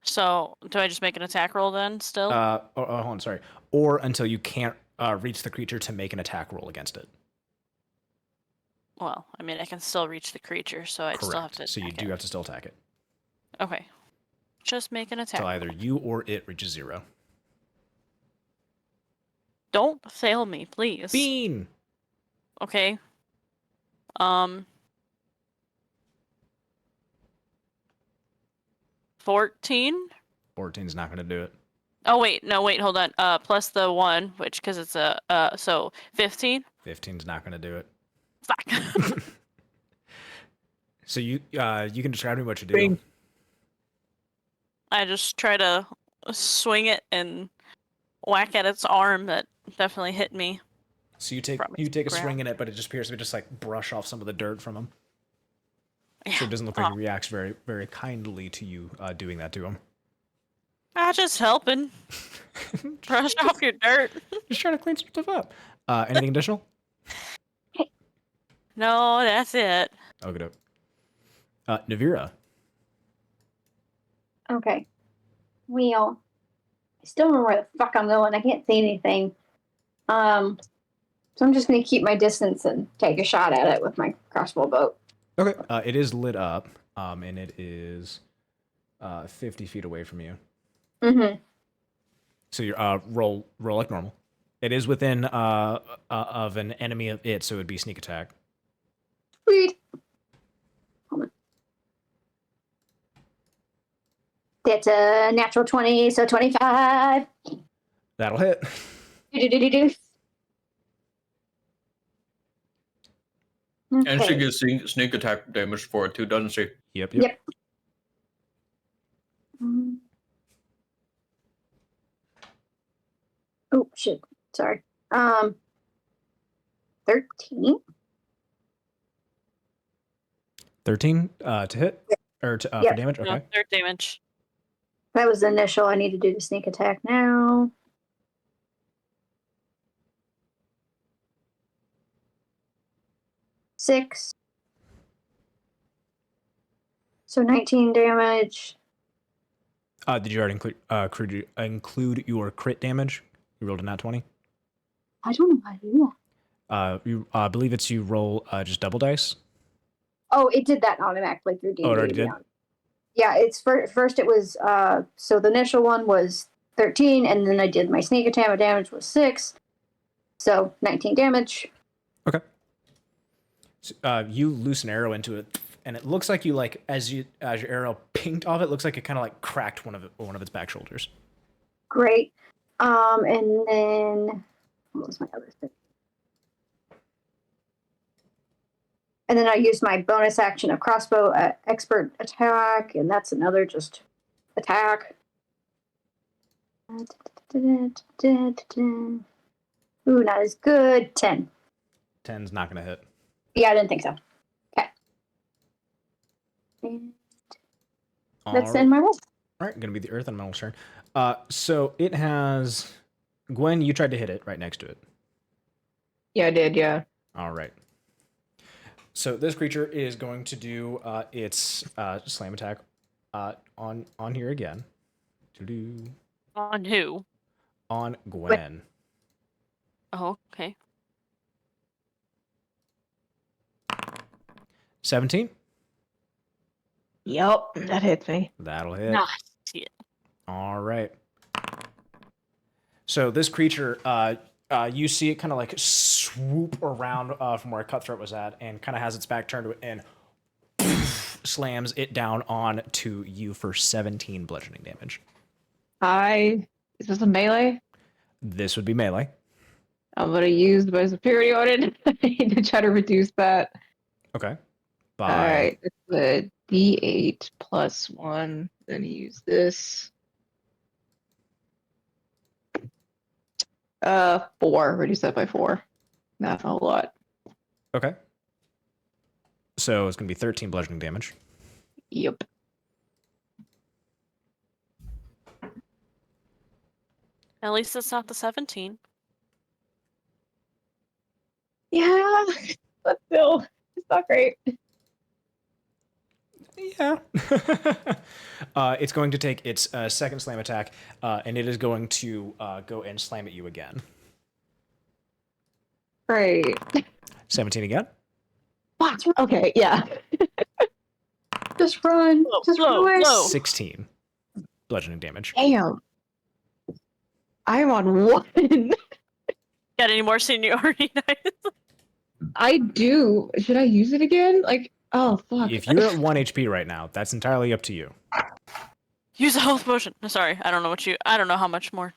Speaker 2: So, do I just make an attack roll then still?
Speaker 1: Hold on, sorry. Or until you can't reach the creature to make an attack roll against it.
Speaker 2: Well, I mean, I can still reach the creature, so I'd still have to
Speaker 1: Correct. So you
Speaker 2: attack
Speaker 1: do
Speaker 2: it.
Speaker 1: have to still attack it.
Speaker 2: Okay. Just make an attack
Speaker 1: So either
Speaker 2: roll.
Speaker 1: you or it reaches 0.
Speaker 2: Don't fail me, please.
Speaker 1: Bean!
Speaker 2: Okay. 14?
Speaker 1: 14's not going to do it.
Speaker 2: Oh wait, no, wait, hold on. Plus the 1, which because it's a so 15.
Speaker 1: 15's not going to do it.
Speaker 2: Fuck.
Speaker 1: So you can describe to me what you do.
Speaker 4: Bing.
Speaker 2: I just try to swing it and whack at its arm that definitely hit me.
Speaker 1: So you take
Speaker 2: From
Speaker 1: a
Speaker 2: its
Speaker 1: swing
Speaker 2: ground.
Speaker 1: in it, but it just appears to just like brush off some of the dirt from him. So
Speaker 2: Yeah.
Speaker 1: it doesn't look like he reacts very, very kindly to you doing that to him.
Speaker 2: Just helping. Brush off your dirt.
Speaker 1: Just trying to clean some stuff up. Anything additional?
Speaker 2: No, that's it.
Speaker 1: Oh, good. Nevira.
Speaker 3: Okay. Well, I still don't know where the fuck I'm going. I can't see anything. So I'm just going to keep my distance and take a shot at it with my crossbow bow.
Speaker 1: Okay. It is lit up, and it is 50 feet away from you.
Speaker 3: Mm-hmm.
Speaker 1: So you roll like normal. It is within of an enemy of it, so it would be sneak attack.
Speaker 3: Sweet. Hold on. That's a natural 20, so 25.
Speaker 1: That'll hit.
Speaker 3: Do-do-do-do-do.
Speaker 4: And she
Speaker 3: Okay.
Speaker 4: gets sneak attack damage for it too, doesn't she?
Speaker 1: Yep.
Speaker 3: Yep. Mm. Oh shit! Sorry. 13.
Speaker 1: 13 to hit. Or for
Speaker 3: Yep.
Speaker 1: damage?
Speaker 2: No,
Speaker 1: Okay.
Speaker 2: third damage.
Speaker 3: That was the initial. I need to do the sneak attack now. Six. So 19 damage.
Speaker 1: Did you already include your crit damage? You rolled a nat 20?
Speaker 3: I don't know how to do that.
Speaker 1: I believe it's you roll just double dice.
Speaker 3: Oh, it did that automatically through D&D.
Speaker 1: Oh, it already did?
Speaker 3: Yeah, it's first it was, so the initial one was 13, and then I did my sneak attack. My damage was 6. So 19 damage.
Speaker 1: Okay. So, you loose an arrow into it, and it looks like you as your arrow pinged off, it looks like it kind of like cracked one of its back shoulders.
Speaker 3: Great. And then what was my other thing? And then I used my bonus action of crossbow expert attack, and that's another just attack. Ooh, not as good. 10.
Speaker 1: 10's not going to hit.
Speaker 3: Yeah, I didn't think so. Okay. And that's the end of my roll.
Speaker 1: All right, going to be the earth elemental's turn. So it has Gwen. You tried to hit it right next to it.
Speaker 5: Yeah, I did. Yeah.
Speaker 1: All right. So this creature is going to do its slam attack on here again.
Speaker 2: On who?
Speaker 1: On Gwen.
Speaker 2: Oh, okay.
Speaker 1: 17.
Speaker 5: Yep, that hits me.
Speaker 1: That'll hit.
Speaker 2: Nice.
Speaker 1: All right. So this creature, you see it kind of like swoop around from where Cutthroat was at, and kind of has its back turned to it, and slams it down on to you for 17 bludgeoning damage.
Speaker 5: Is this a melee?
Speaker 1: This would be melee.
Speaker 5: I'm gonna use my superiority to try to reduce that.
Speaker 1: Okay.
Speaker 5: All right, it's the D8 plus 1. Then use this. 4. Reduce that by 4. Not a whole lot.
Speaker 1: Okay. So it's going to be 13 bludgeoning damage.
Speaker 5: Yep.
Speaker 2: At least it's not the 17.
Speaker 5: Yeah, but still, it's not great.
Speaker 1: Yeah. It's going to take its second slam attack, and it is going to go and slam at you again.
Speaker 5: Great.
Speaker 1: 17 again.
Speaker 5: Fuck. Okay, yeah.
Speaker 3: Just run. Just run away.
Speaker 1: 16 bludgeoning damage.
Speaker 5: Damn. I'm on 1.
Speaker 2: Got any more seniority dice?
Speaker 5: I do. Should I use it again? Like, oh, fuck.
Speaker 1: If you're at 1 HP right now, that's entirely up to you.
Speaker 2: Use a health potion. Sorry, I don't know how much more.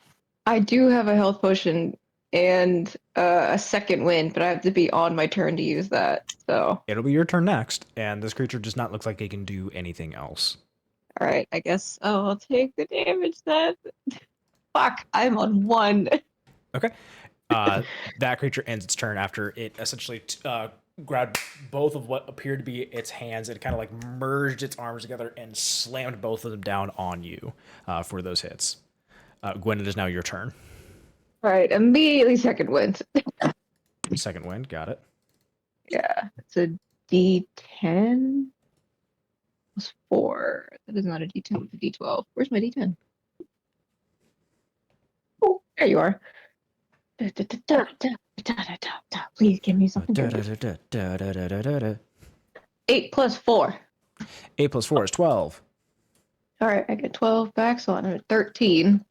Speaker 5: I do have a health potion and a second wind, but I have to be on my turn to use that. So
Speaker 1: It'll be your turn next, and this creature does not look like it can do anything else.
Speaker 5: all right, I guess I'll take the damage then. Fuck, I'm on 1.
Speaker 1: Okay. That creature ends its turn after it essentially grabbed both of what appeared to be its hands and kind of like merged its arms together and slammed both of them down on you for those hits. Gwen, it is now your turn.
Speaker 5: All right, immediately second wind.
Speaker 1: Second wind, got it.
Speaker 5: Yeah, it's a D10 plus 4. That is not a D10, it's a D12. Where's my D10? Oh, there you are. Please give me something. 8 plus 4.
Speaker 1: 8 plus 4 is 12.
Speaker 5: All right, I get 12 back, so I'm at 13.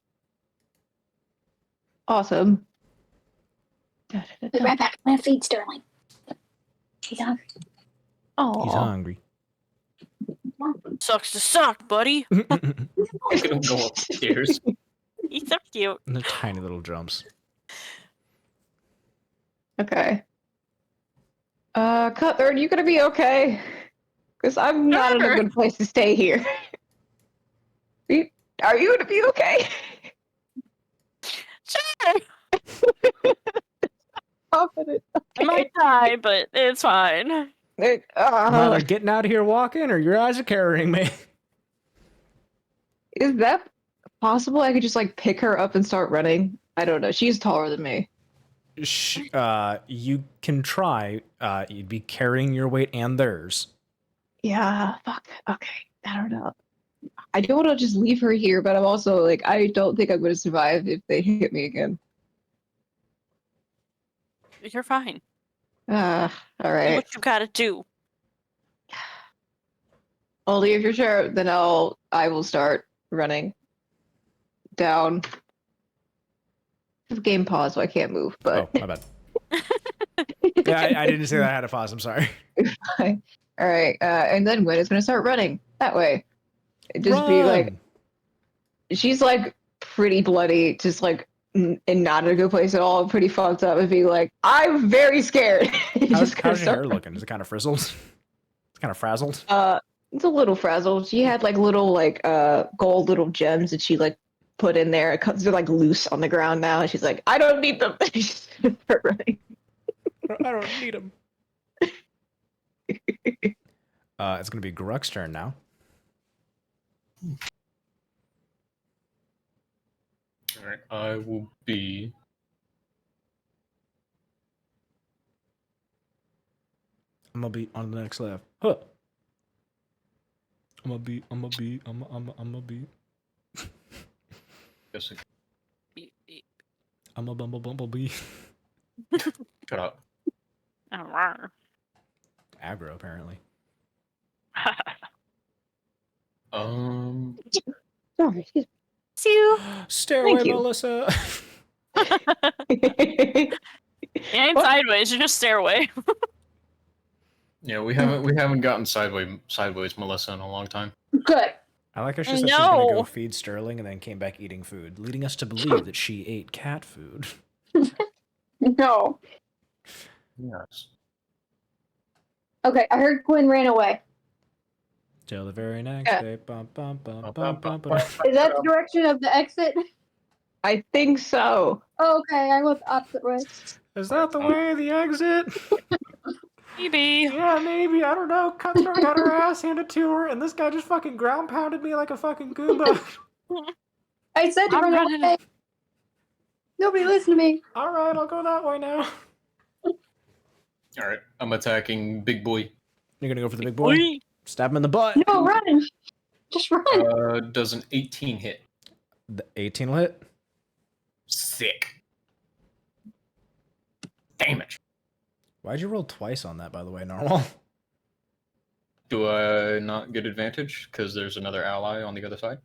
Speaker 5: Awesome.
Speaker 3: Be right back. I'm gonna feed Sterling. She's hungry.
Speaker 5: Oh,
Speaker 1: He's hungry.
Speaker 2: Sucks to suck, buddy.
Speaker 4: Look at him go upstairs.
Speaker 2: He's so cute.
Speaker 1: And the tiny little jumps.
Speaker 5: Okay. Cutler, are you gonna be okay? Because I'm not in a good place to stay here. Are you gonna be okay?
Speaker 2: Sure.
Speaker 5: Confident.
Speaker 2: I might die, but it's fine.
Speaker 1: I'm either getting out of here walking, or your eyes are carrying me.
Speaker 5: Is that possible? I could just like pick her up and start running. I don't know. She's taller than me.
Speaker 1: You can try. You'd be carrying your weight and theirs.
Speaker 5: Yeah. Fuck. Okay. I don't know. I don't want to just leave her here, but I'm also like, I don't think I'm going to survive if they hit me again.
Speaker 2: You're fine.
Speaker 5: All
Speaker 2: Do
Speaker 5: right.
Speaker 2: what you gotta do.
Speaker 5: Only if you're sure, then I will start running down. The game paused, so I can't move. But
Speaker 1: Oh, my bad. Yeah, I didn't say that I had a pause. I'm sorry.
Speaker 5: all right, and then Gwen is gonna start running that way. Just be like,
Speaker 1: Run!
Speaker 5: she's like pretty bloody, just like and not in a good place at all. Pretty fucked up, and be like, I'm very scared.
Speaker 1: How's your hair looking? Is it kind of frizzled? It's kind of frazzled.
Speaker 5: It's a little frazzled. She had like little gold little gems that she like put in there. They're like loose on the ground now, and she's like, I don't need them. She's gonna start running.
Speaker 1: I don't need them. It's gonna be Gruk's turn now.
Speaker 4: All right, I will be.
Speaker 1: I'm gonna be on the next left. Huh. I'm gonna be.
Speaker 4: Guess it-
Speaker 2: Beep, beep.
Speaker 1: I'm a bumblebee.
Speaker 4: Cut out.
Speaker 2: Oh, rawr.
Speaker 1: Aggro, apparently.
Speaker 5: Sorry, excuse
Speaker 2: See you.
Speaker 1: Stairway,
Speaker 5: Thank you.
Speaker 1: Melissa.
Speaker 5: me.
Speaker 2: You ain't
Speaker 5: What?
Speaker 2: sideways, you just stairway.
Speaker 4: Yeah, we haven't gotten sideways Melissa in a long time.
Speaker 3: Good.
Speaker 1: I like how she said she's gonna go
Speaker 2: No.
Speaker 1: feed Sterling and then came back eating food, leading us to believe that she ate cat food.
Speaker 3: No.
Speaker 4: Yes.
Speaker 3: Okay, I heard Gwen ran away.
Speaker 1: Till the very next
Speaker 5: Yeah.
Speaker 1: day. Bum, bum, bum,
Speaker 4: Bum,
Speaker 1: bum,
Speaker 4: bum,
Speaker 1: bum,
Speaker 4: bum,
Speaker 1: bum.
Speaker 3: Is that the direction of the exit?
Speaker 5: I think so.
Speaker 3: Oh, okay, I went the opposite way.
Speaker 1: Is that the way, the exit?
Speaker 2: Maybe.
Speaker 1: Yeah, maybe. I don't know. Cutthroat got her ass handed to her, and this guy just fucking ground pounded me like a fucking Goomba.
Speaker 3: I said to
Speaker 2: I'm
Speaker 3: run
Speaker 2: running.
Speaker 3: away. Nobody listened to me.
Speaker 1: All right, I'll go that way now.
Speaker 4: All right, I'm attacking Big Boy.
Speaker 1: You're gonna go for the big boy?
Speaker 2: Oi.
Speaker 1: Stab him in the butt.
Speaker 3: No, run. Just run.
Speaker 4: Does an 18 hit?
Speaker 1: The 18 will hit.
Speaker 4: Sick. Damage.
Speaker 1: Why'd you roll twice on that, by the way, Narwhal?
Speaker 4: Do I not get advantage because there's another ally on the other side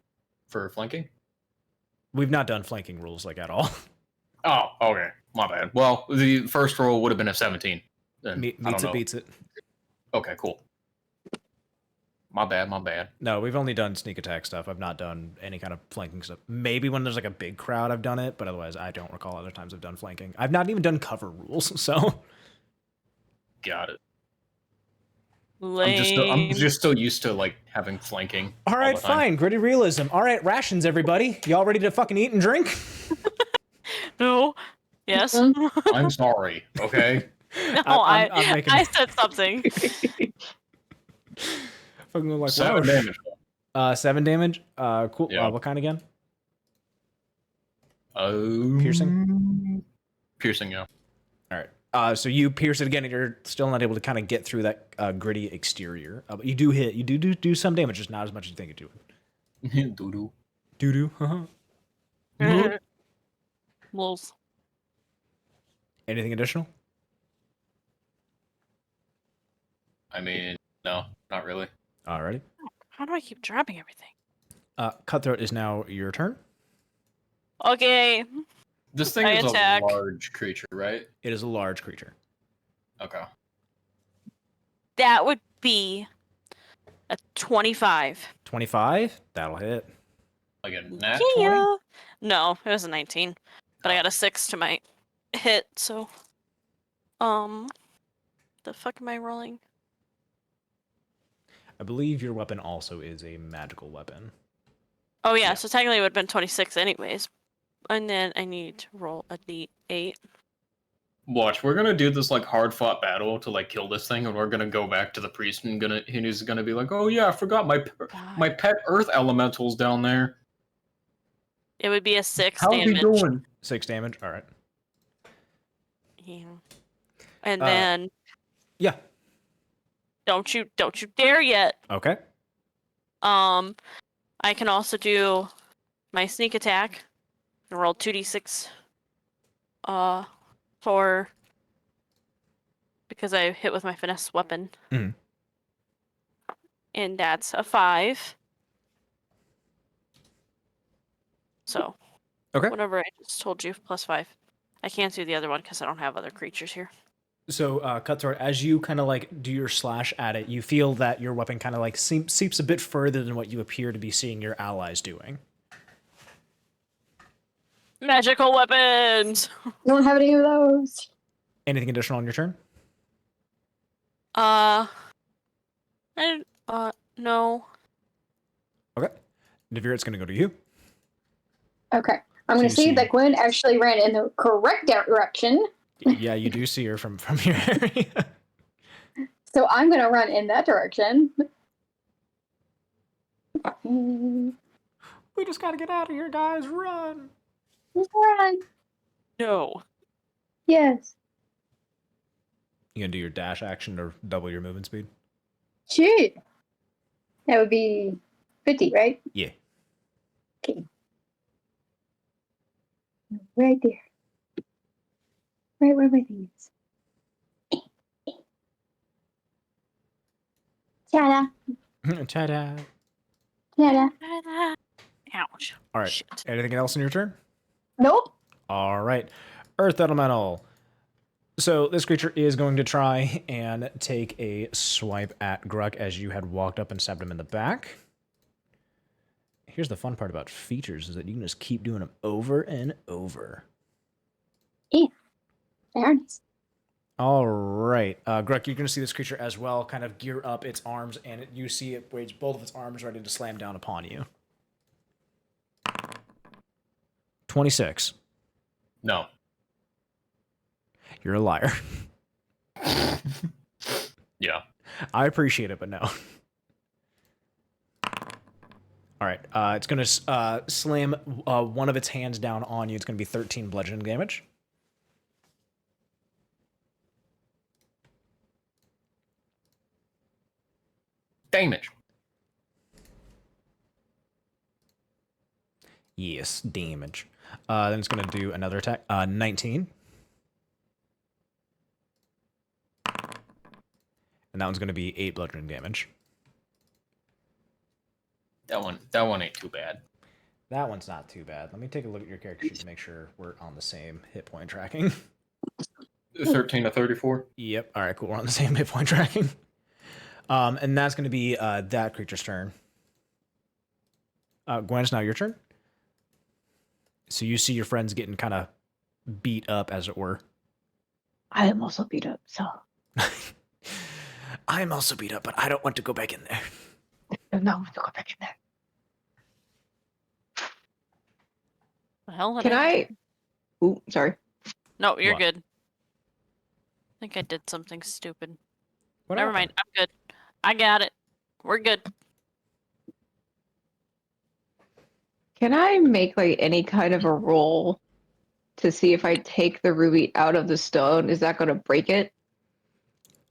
Speaker 4: for flanking?
Speaker 1: We've not done flanking rules like at all.
Speaker 4: Oh, okay. My bad. Well, the first roll would have been a 17. Then, I
Speaker 1: Meets
Speaker 4: don't
Speaker 1: it,
Speaker 4: know.
Speaker 1: beats it.
Speaker 4: Okay, cool. My bad.
Speaker 1: No, we've only done sneak attack stuff. I've not done any kind of flanking stuff. Maybe when there's like a big crowd, I've done it, but otherwise, I don't recall other times I've done flanking. I've not even done cover rules, so.
Speaker 4: Got it.
Speaker 2: Lame.
Speaker 4: I'm just still used to like having flanking.
Speaker 1: All right,
Speaker 4: the time.
Speaker 1: fine. Gritty realism. All right, rations, everybody. Y'all ready to fucking eat and drink?
Speaker 2: No. Yes.
Speaker 4: I'm sorry. Okay.
Speaker 2: No,
Speaker 1: I'm making-
Speaker 2: I said something.
Speaker 1: Fucking like,
Speaker 4: 7 damage.
Speaker 1: 7 damage. Cool.
Speaker 4: Yeah.
Speaker 1: What kind again?
Speaker 4: Piercing. Piercing, yeah.
Speaker 1: All right. So you pierce it again, and you're still not able to kind of get through that gritty exterior. But you do hit. You do some damage, just not as much as you think you do.
Speaker 4: Doo-doo.
Speaker 1: Doo-doo.
Speaker 2: Wolves.
Speaker 1: Anything additional?
Speaker 4: I mean, no, not really.
Speaker 1: Alrighty.
Speaker 2: How do I keep dropping everything?
Speaker 1: Cutthroat is now your turn.
Speaker 2: Okay.
Speaker 4: This thing
Speaker 2: I
Speaker 4: is
Speaker 2: attack.
Speaker 4: a large creature, right?
Speaker 1: It is a large creature.
Speaker 4: Okay.
Speaker 2: That would be a 25.
Speaker 1: 25. That'll hit.
Speaker 4: Like a nat 20?
Speaker 2: Yeah. No, it was a 19. But I got a 6 to my hit, so. The fuck am I rolling?
Speaker 1: I believe your weapon also is a magical weapon.
Speaker 2: Oh, yeah,
Speaker 1: Yeah.
Speaker 2: so technically it would have been 26 anyways. And then I need to roll a d8.
Speaker 4: Watch, we're gonna do this like hard fought battle to like kill this thing, and we're gonna go back to the priest and he's gonna be like, oh yeah, I forgot my pet earth elementals down there.
Speaker 2: It would be a 6
Speaker 4: How's
Speaker 2: damage.
Speaker 4: he doing?
Speaker 1: 6 damage. All right.
Speaker 2: Yeah. And
Speaker 1: Uh,
Speaker 2: then
Speaker 1: Yeah.
Speaker 2: don't you dare yet.
Speaker 1: Okay.
Speaker 2: I can also do my sneak attack and roll 2d6 for because I hit with my finesse weapon.
Speaker 1: Mhm.
Speaker 2: And that's a 5. So
Speaker 1: Okay.
Speaker 2: whatever I just told you, plus 5. I can't do the other one because I don't have other creatures here.
Speaker 1: So, Cutthroat, as you kind of like do your slash at it, you feel that your weapon kind of like seeps a bit further than what you appear to be seeing your allies doing.
Speaker 2: Magical weapons!
Speaker 3: Don't have any of those.
Speaker 1: Anything additional on your turn?
Speaker 2: No.
Speaker 1: Okay. Nevira, it's going to go to you.
Speaker 3: Okay. I'm
Speaker 1: So
Speaker 3: going
Speaker 1: you
Speaker 3: to see
Speaker 1: see-
Speaker 3: that Gwen actually ran in the correct direction.
Speaker 1: Yeah, you do see her from your area.
Speaker 3: So I'm going to run in that direction. Mm,
Speaker 1: We just got to get out of here, guys. Run.
Speaker 3: Just run.
Speaker 2: No.
Speaker 3: Yes.
Speaker 1: You going to do your dash action or double your movement speed?
Speaker 3: Shoot. That would be 50, right?
Speaker 1: Yeah.
Speaker 3: Okay. Right there. Right where my thing is. Ta-da.
Speaker 1: Ta-da.
Speaker 3: Ta-da.
Speaker 2: Ouch.
Speaker 1: All right.
Speaker 2: Shit.
Speaker 1: Anything else in your turn?
Speaker 3: Nope.
Speaker 1: All right. Earth Elemental. So this creature is going to try and take a swipe at Gruk as you had walked up and stabbed him in the back. Here's the fun part about features is that you can just keep doing them over and over.
Speaker 3: There it is.
Speaker 1: All right. Gruk, you're going to see this creature as well kind of gear up its arms, and you see it wage both of its arms ready to slam down upon you. 26.
Speaker 4: No.
Speaker 1: You're a liar.
Speaker 4: Yeah.
Speaker 1: I appreciate it, but no. All right. It's going to slam one of its hands down on you. It's going to be 13 bludgeoning damage.
Speaker 4: Damage.
Speaker 1: Yes, damage. Then it's going to do another attack. 19. And that one's going to be 8 bludgeoning damage.
Speaker 4: That one ain't too bad.
Speaker 1: That one's not too bad. Let me take a look at your character sheet to make sure we're on the same hit point tracking.
Speaker 4: 13 to 34.
Speaker 1: Yep. All right, cool. We're on the same hit point tracking. And that's going to be that creature's turn. Gwen, it's now your turn. So you see your friends getting kind of beat up, as it were.
Speaker 5: I am also beat up, so
Speaker 1: I am also beat up, but I don't want to go back in there.
Speaker 5: no, don't go back in there.
Speaker 2: The hell?
Speaker 5: Can I? Ooh, sorry.
Speaker 2: No, you're
Speaker 1: What?
Speaker 2: good. I think I did something stupid.
Speaker 1: What
Speaker 2: Never
Speaker 1: happened?
Speaker 2: mind. I'm good. I got it. We're good.
Speaker 5: Can I make like any kind of a roll to see if I take the ruby out of the stone? Is that going to break it?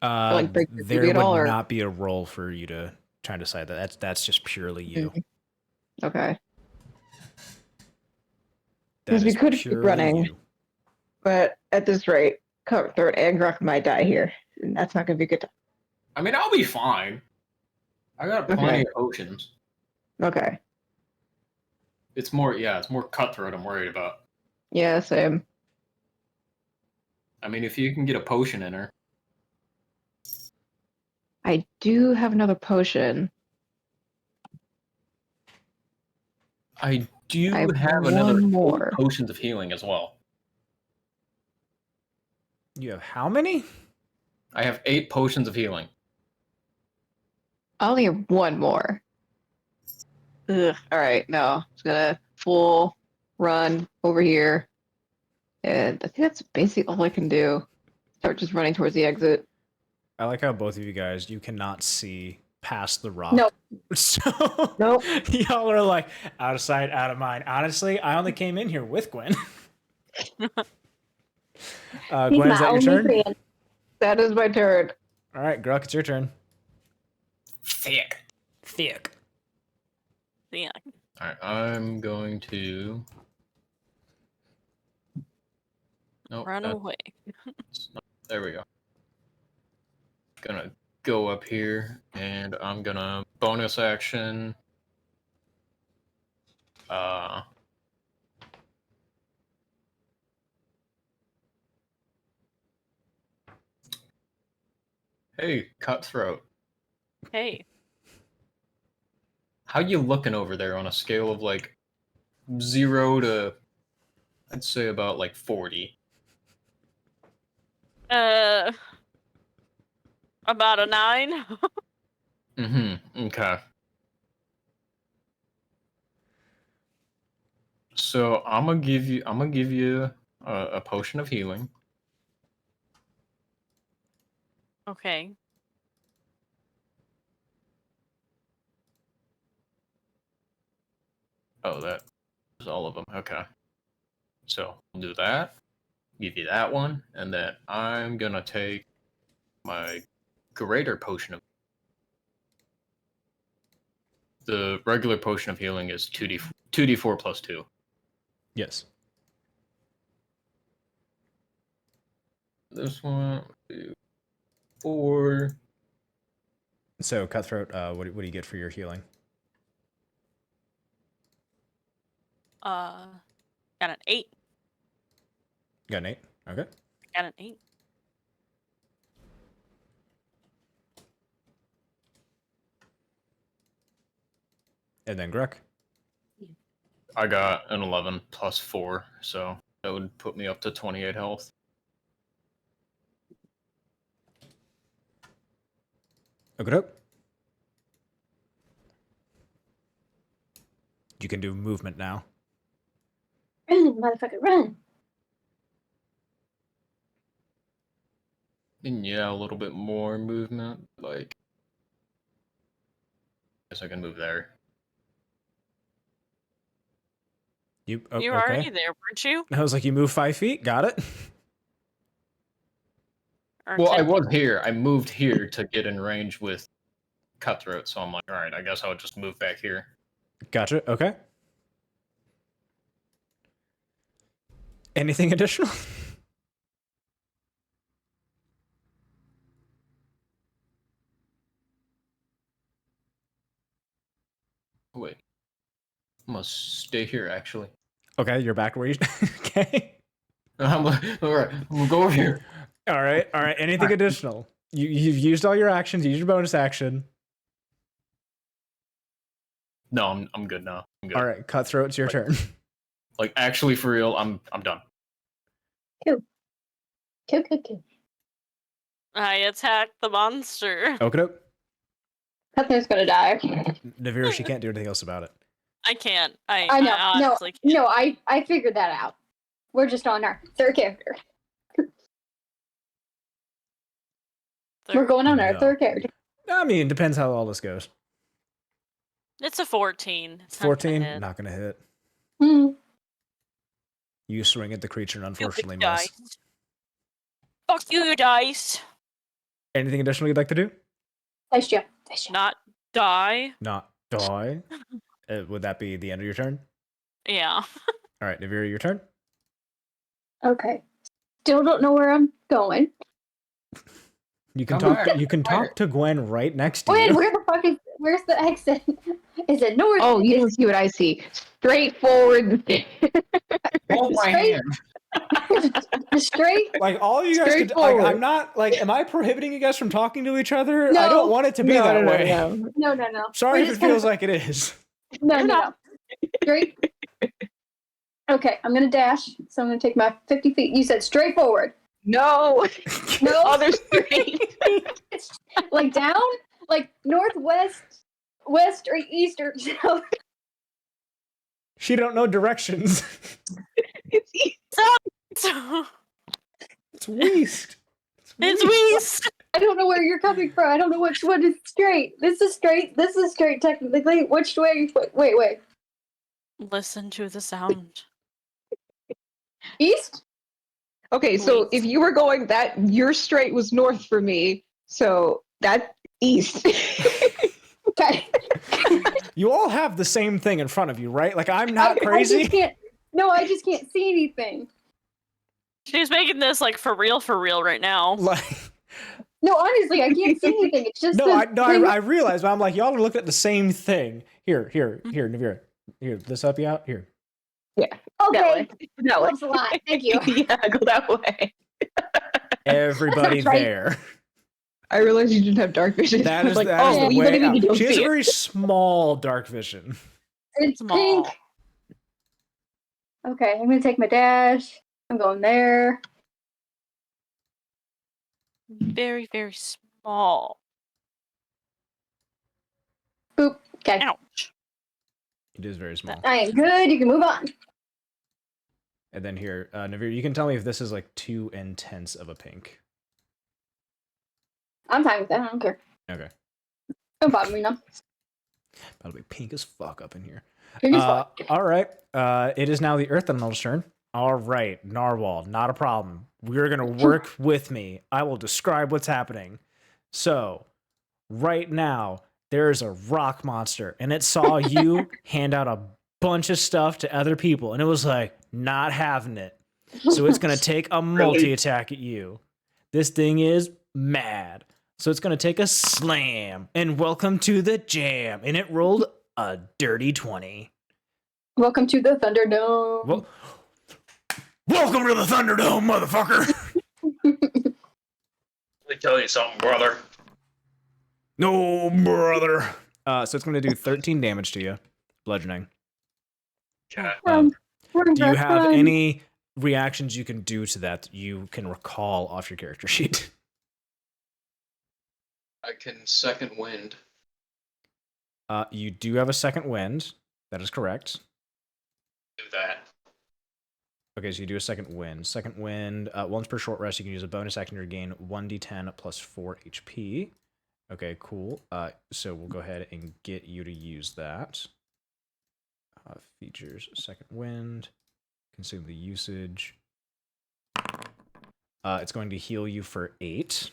Speaker 5: like, break the
Speaker 1: There
Speaker 5: ruby
Speaker 1: would
Speaker 5: at all, or-
Speaker 1: not be a roll for you to try and decide that. That's just purely you.
Speaker 5: Okay.
Speaker 1: That
Speaker 5: 'Cause we
Speaker 1: is
Speaker 5: could keep
Speaker 1: purely
Speaker 5: running.
Speaker 1: you.
Speaker 5: But at this rate, Cutthroat and Gruk might die here. And that's not going to be a good.
Speaker 4: I mean, I'll be fine. I got plenty
Speaker 5: Okay.
Speaker 4: of potions.
Speaker 5: Okay.
Speaker 4: It's more Cutthroat I'm worried about.
Speaker 5: Yeah, same.
Speaker 4: I mean, if you can get a potion in her.
Speaker 5: I do have another potion.
Speaker 4: I do
Speaker 5: I have
Speaker 4: have another
Speaker 5: one
Speaker 4: 8
Speaker 5: more.
Speaker 4: potions of healing as well.
Speaker 1: You have how many?
Speaker 4: I have 8 potions of healing.
Speaker 5: I only have one more. Ugh. All right, no. It's gonna full run over here. And I think that's basically all I can do. Start just running towards the exit.
Speaker 1: I like how both of you guys, you cannot see past the rock.
Speaker 3: Nope.
Speaker 1: So
Speaker 5: Nope.
Speaker 1: y'all are like out of sight, out of mind. Honestly, I only came in here with Gwen.
Speaker 3: He's
Speaker 1: Gwen, is
Speaker 3: my
Speaker 1: that your
Speaker 3: only
Speaker 1: turn?
Speaker 3: friend.
Speaker 5: That is my turn.
Speaker 1: All right, Gruk, it's your turn.
Speaker 4: Thick.
Speaker 1: Thick.
Speaker 2: Yeah.
Speaker 4: All right, I'm going to. Nope.
Speaker 2: Run away.
Speaker 4: There we go. Gonna go up here, and I'm gonna bonus action. Hey, Cutthroat.
Speaker 2: Hey.
Speaker 4: How you looking over there on a scale of like 0 to, I'd say about like 40?
Speaker 2: About a 9.
Speaker 4: Mm-hmm. Okay. So I'm gonna give you a potion of healing.
Speaker 2: Okay.
Speaker 4: Oh, that is all of them. Okay. So I'll do that. Give you that one, and then I'm gonna take my greater potion of. The regular potion of healing is 2d4 plus 2.
Speaker 1: Yes.
Speaker 4: This one, 4.
Speaker 1: So, Cutthroat, what do you get for your healing?
Speaker 2: Got an 8.
Speaker 1: You got an 8? Okay.
Speaker 2: Got an 8.
Speaker 1: And then Gruk.
Speaker 4: I got an 11 plus 4, so that would put me up to 28 health.
Speaker 1: Okay. You can do movement now.
Speaker 3: Run, motherfucker, run.
Speaker 4: And yeah, a little bit more movement. Like, guess I can move there.
Speaker 1: You
Speaker 2: You were
Speaker 1: okay?
Speaker 2: already there, weren't you?
Speaker 1: I was like, you move 5 feet. Got it.
Speaker 2: Or
Speaker 4: Well, I
Speaker 2: 10
Speaker 4: was here. I moved here to get in range with Cutthroat, so I'm like, all right, I guess I'll just move back here.
Speaker 1: Gotcha. Okay. Anything additional?
Speaker 4: Wait, I'm gonna stay here actually.
Speaker 1: Okay, you're back where you. Okay.
Speaker 4: I'm like, all right, we'll go over here.
Speaker 1: All right. All right. Anything additional? You've used all your actions. You used your bonus action.
Speaker 4: No, I'm good now. I'm good.
Speaker 1: All right, Cutthroat, it's your turn.
Speaker 4: Like actually, for real, I'm done.
Speaker 3: Kill.
Speaker 2: I attacked the monster.
Speaker 1: Okay.
Speaker 3: Cutthroat's gonna die.
Speaker 1: Nevira, she can't do anything else about it.
Speaker 2: I can't.
Speaker 3: I know.
Speaker 2: I
Speaker 3: No,
Speaker 2: honestly can't.
Speaker 3: no, I figured that out. We're just on our third character. We're going on our
Speaker 1: No.
Speaker 3: third character.
Speaker 1: I mean, depends how all this goes.
Speaker 2: It's a 14. It's not gonna
Speaker 1: 14,
Speaker 2: hit.
Speaker 1: not gonna hit.
Speaker 3: Hmm.
Speaker 1: You swing at the creature and unfortunately
Speaker 2: Stupid
Speaker 1: miss.
Speaker 2: dice. Fuck you, dice.
Speaker 1: Anything additional you'd like to do?
Speaker 3: Nice job. Nice job.
Speaker 2: Not die.
Speaker 1: Not die. Would that be the end of your turn?
Speaker 2: Yeah.
Speaker 1: All right, Nevira, your turn.
Speaker 3: Okay. Still don't know where I'm going.
Speaker 1: You can
Speaker 4: Come
Speaker 1: talk.
Speaker 4: back.
Speaker 1: You can talk to Gwen right next to
Speaker 3: Wait,
Speaker 1: you.
Speaker 3: where the fuck is? Where's the exit? Is it north?
Speaker 5: Oh, you didn't see what I see. Straightforward.
Speaker 4: Hold my
Speaker 3: Straight-
Speaker 4: hand.
Speaker 3: Straight?
Speaker 1: Like all you guys could. Like,
Speaker 5: Straightforward.
Speaker 1: I'm not. Like, am I prohibiting you guys from talking to each other? I
Speaker 3: No.
Speaker 1: don't want it to be that way.
Speaker 3: No.
Speaker 1: Sorry
Speaker 3: We're
Speaker 1: if it
Speaker 3: just gonna-
Speaker 1: feels like it is.
Speaker 3: No. Straight. Okay, I'm gonna dash. So I'm gonna take my 50 feet. You said straight forward.
Speaker 5: No.
Speaker 3: No,
Speaker 5: Other straight.
Speaker 3: it's like down, like northwest, west or east or south.
Speaker 1: She don't know directions.
Speaker 5: It's easy.
Speaker 1: It's Weast.
Speaker 2: It's Weast.
Speaker 3: I don't know where you're coming from. I don't know which one is straight. This is straight. This is straight technically. Which way? Wait.
Speaker 2: Listen to the sound.
Speaker 3: East?
Speaker 5: Okay, so
Speaker 2: Wait.
Speaker 5: if you were going that, your straight was north for me, so that east.
Speaker 3: Okay.
Speaker 1: You all have the same thing in front of you, right? Like, I'm not
Speaker 3: I
Speaker 1: crazy.
Speaker 3: just can't see anything.
Speaker 2: She's making this like for real right now.
Speaker 1: Like,
Speaker 3: No, honestly, I can't see anything. It's just
Speaker 1: I realize, but I'm like, y'all are looking at the same thing. Here, Nevira. Here, this help you out? Here.
Speaker 5: Yeah.
Speaker 3: Okay.
Speaker 5: That way.
Speaker 3: Thanks a lot. Thank you.
Speaker 5: Yeah, go that way.
Speaker 1: Everybody
Speaker 3: right.
Speaker 1: there.
Speaker 5: I realized you didn't have dark vision.
Speaker 1: That
Speaker 5: I was
Speaker 1: is,
Speaker 5: like,
Speaker 1: that is
Speaker 5: oh,
Speaker 1: the
Speaker 5: you
Speaker 1: way
Speaker 5: better
Speaker 1: out.
Speaker 5: need to go
Speaker 1: She has a
Speaker 5: see it.
Speaker 1: very small dark vision.
Speaker 3: It's
Speaker 2: Small.
Speaker 3: pink. Okay, I'm gonna take my dash. I'm going there.
Speaker 2: Very, very small.
Speaker 3: Boop. Okay.
Speaker 2: Ouch.
Speaker 1: It is very small.
Speaker 3: I am good. You can move on.
Speaker 1: And then here, Nevira, you can tell me if this is like too intense of a pink.
Speaker 3: I'm fine with that. I don't care.
Speaker 1: Okay.
Speaker 3: Don't bother me, no.
Speaker 1: That'll be pink as fuck up in here.
Speaker 3: Pink as fuck.
Speaker 1: All right. It is now the Earth Elemental's turn. All right, Narwhal, not a problem. We're going to work with me. I will describe what's happening. So, right now, there's a rock monster, and it saw you hand out a bunch of stuff to other people, and it was like, not having it. So it's going to take a multi-attack at you. This thing is mad. So it's going to take a slam, and welcome to the jam. And it rolled a dirty 20.
Speaker 3: Welcome to the Thunderdome.
Speaker 1: Well, welcome to the Thunderdome, motherfucker.
Speaker 4: Let me tell you something, brother.
Speaker 1: No, brother. So it's going to do 13 damage to you, bludgeoning.
Speaker 3: Run,
Speaker 1: Do you have
Speaker 3: run.
Speaker 1: any reactions you can do to that you can recall off your character sheet?
Speaker 4: I can second wind.
Speaker 1: You do have a second wind. That is correct.
Speaker 4: Do that.
Speaker 1: Okay, so you do a second wind. Second wind, once per short rest, you can use a bonus action to regain 1d10 plus 4 HP. Okay, cool. So we'll go ahead and get you to use that. Features, second wind. Consume the usage. It's going to heal you for 8.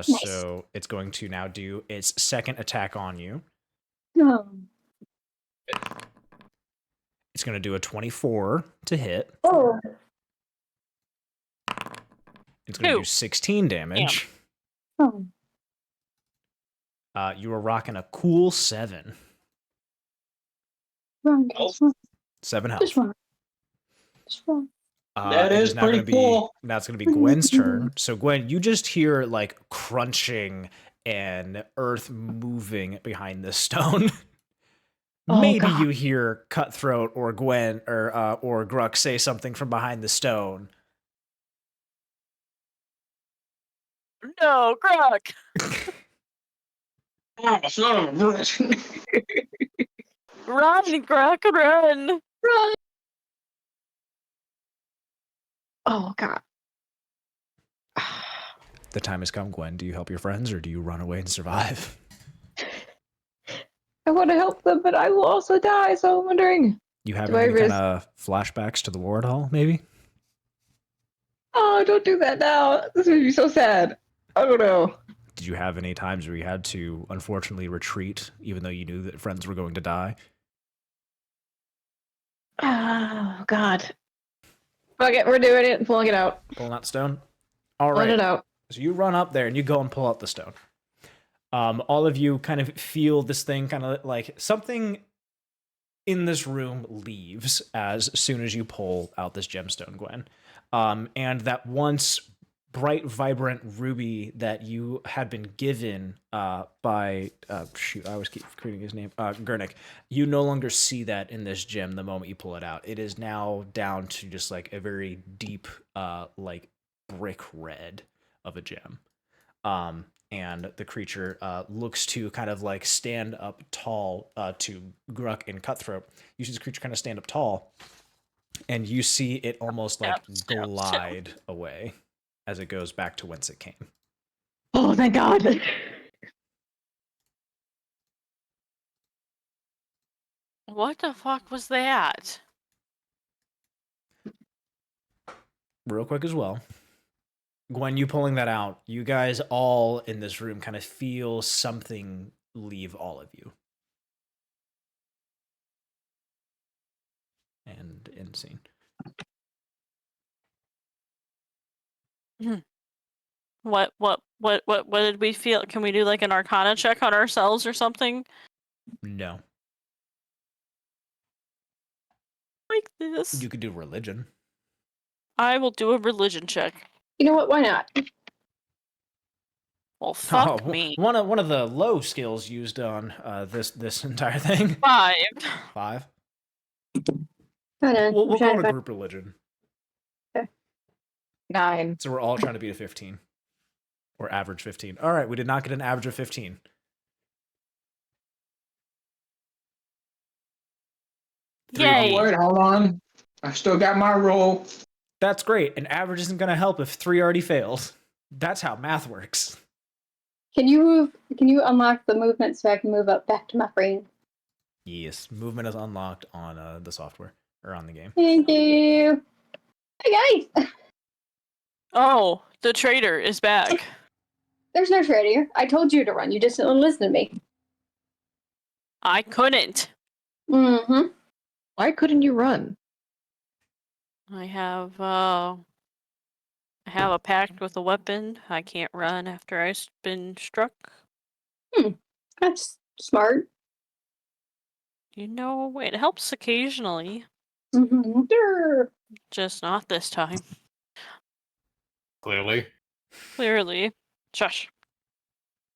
Speaker 1: So it's going to now do its second attack on you.
Speaker 3: No.
Speaker 1: It's going to do a 24 to hit.
Speaker 3: Oh.
Speaker 1: It's going to
Speaker 2: Ooh.
Speaker 1: do 16 damage.
Speaker 3: Oh.
Speaker 1: You were rocking a cool 7.
Speaker 3: Run, guys, run.
Speaker 1: 7 health.
Speaker 3: Just run. Just run.
Speaker 4: That
Speaker 1: it
Speaker 4: is
Speaker 1: now gonna
Speaker 4: pretty cool.
Speaker 1: Now it's going to be Gwen's turn. So Gwen, you just hear like crunching and earth moving behind this stone.
Speaker 5: Oh,
Speaker 1: Maybe
Speaker 5: God.
Speaker 1: you hear Cutthroat or Gwen or Gruk say something from behind the stone.
Speaker 2: No, Gruk.
Speaker 4: Oh, son of a bitch.
Speaker 2: Run, Gruk, run.
Speaker 3: Run.
Speaker 5: Oh, God.
Speaker 1: The time has come, Gwen. Do you help your friends or do you run away and survive?
Speaker 5: I want to help them, but I will also die, so I'm wondering.
Speaker 1: You have
Speaker 5: Do I
Speaker 1: any kind
Speaker 5: risk-
Speaker 1: of flashbacks to the war at all, maybe?
Speaker 5: Oh, don't do that now. This made me so sad. I don't know.
Speaker 1: Did you have any times where you had to, unfortunately, retreat, even though you knew that friends were going to die?
Speaker 5: Oh, God. Fuck it, we're doing it. Pulling it out.
Speaker 1: Pulling out the stone? All
Speaker 5: Pulling
Speaker 1: right.
Speaker 5: it out.
Speaker 1: So you run up there and you go and pull out the stone. All of you kind of feel this thing kind of like something in this room leaves as soon as you pull out this gemstone, Gwen. And that once bright, vibrant ruby that you had been given by, I always keep forgetting his name, Gurnik, you no longer see that in this gem the moment you pull it out. It is now down to just like a very deep, like brick red of a gem. And the creature looks to kind of like stand up tall to Gruk and Cutthroat. You see this creature kind of stand up tall, and you see it almost like
Speaker 2: Stab.
Speaker 1: glide away as it goes back to whence it came.
Speaker 5: Oh, thank God.
Speaker 2: What the fuck was that?
Speaker 1: Real quick as well. Gwen, you pulling that out, you guys all in this room kind of feel something leave all of you. And end scene.
Speaker 2: What did we feel? Can we do like an Arcana check on ourselves or something?
Speaker 1: No.
Speaker 2: Like this.
Speaker 1: You could do religion.
Speaker 2: I will do a religion check.
Speaker 3: You know what? Why not?
Speaker 2: Well, fuck
Speaker 1: Oh,
Speaker 2: me.
Speaker 1: one of the low skills used on this entire thing.
Speaker 2: 5.
Speaker 1: 5.
Speaker 3: Hold on.
Speaker 1: We'll
Speaker 3: I'm
Speaker 1: go
Speaker 3: trying
Speaker 1: to
Speaker 3: to find-
Speaker 1: group religion.
Speaker 5: 9.
Speaker 1: So we're all trying to beat a 15. Or average 15. All right, we did not get an average of 15.
Speaker 2: Yay!
Speaker 6: Wait, hold on. I still got my roll.
Speaker 1: That's great. An average isn't going to help if 3 already fails. That's how math works.
Speaker 3: Can you unlock the movement so I can move up back to my frame?
Speaker 1: Yes, movement is unlocked on the software or on the game.
Speaker 3: Thank you. Hey guys,
Speaker 2: Oh, the traitor is back.
Speaker 3: there's no traitor here. I told you to run. You just didn't listen to me.
Speaker 2: I couldn't.
Speaker 3: Mm-hmm.
Speaker 5: Why couldn't you run?
Speaker 2: I have a pact with a weapon. I can't run after I've been struck.
Speaker 3: That's smart.
Speaker 2: You know, it helps occasionally,
Speaker 3: Mm-hmm. Sure.
Speaker 2: just not this time.
Speaker 4: Clearly.
Speaker 2: Clearly. Shush.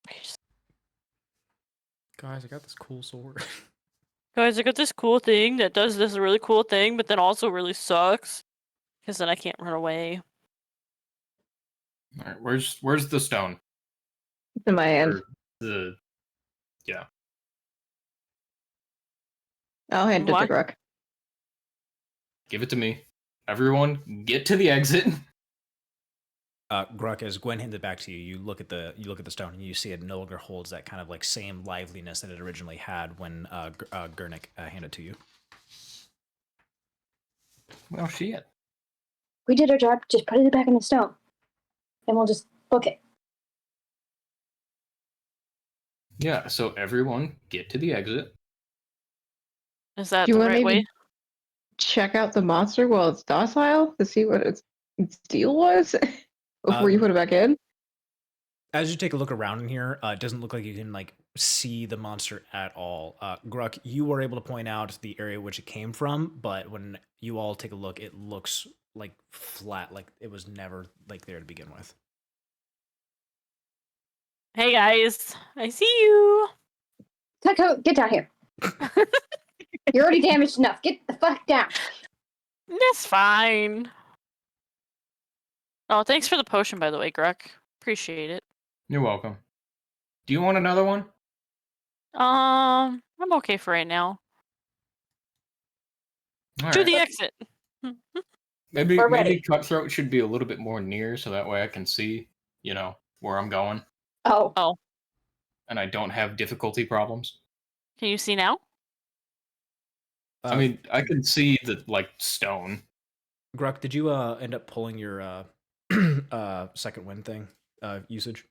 Speaker 2: Please.
Speaker 1: Guys, I got this cool sword.
Speaker 2: Guys, I got this cool thing that does this really cool thing, but then also really sucks. Because then I can't run away.
Speaker 4: All right, where's the stone?
Speaker 5: It's in my hand.
Speaker 4: Or the yeah.
Speaker 5: I'll hand it
Speaker 2: What?
Speaker 5: to Gruk.
Speaker 4: Give it to me. Everyone, get to the exit.
Speaker 1: Gruk, as Gwen handed it back to you, you look at the stone and you see it no longer holds that kind of like same liveliness that it originally had when Gurnik handed it to you.
Speaker 4: Well, shit.
Speaker 3: We did our job. Just put it back in the stone, and we'll just book it.
Speaker 4: Yeah. So everyone, get to the exit.
Speaker 2: Is that
Speaker 5: Do you
Speaker 2: the
Speaker 5: want
Speaker 2: right
Speaker 5: maybe
Speaker 2: way?
Speaker 5: check out the monster while it's docile to see what its deal was before you put it back in?
Speaker 1: As you take a look around in here, it doesn't look like you can like see the monster at all. Gruk, you were able to point out the area which it came from, but when you all take a look, it looks like flat, like it was never like there to begin with.
Speaker 2: Hey guys, I see you.
Speaker 3: Tucko, get down here. You're already damaged enough. Get the fuck down.
Speaker 2: That's fine. Oh, thanks for the potion, by the way, Gruk. Appreciate it.
Speaker 4: You're welcome. Do you want another one?
Speaker 2: I'm okay for right now.
Speaker 4: All
Speaker 2: To
Speaker 4: right.
Speaker 2: the exit.
Speaker 4: Maybe
Speaker 3: We're ready.
Speaker 4: Cutthroat should be a little bit more near, so that way I can see, where I'm going,
Speaker 3: Oh,
Speaker 4: and I don't have difficulty problems.
Speaker 2: Can you see now?
Speaker 4: I mean, I can see the stone.
Speaker 1: Gruk, did you end up pulling your second wind thing usage?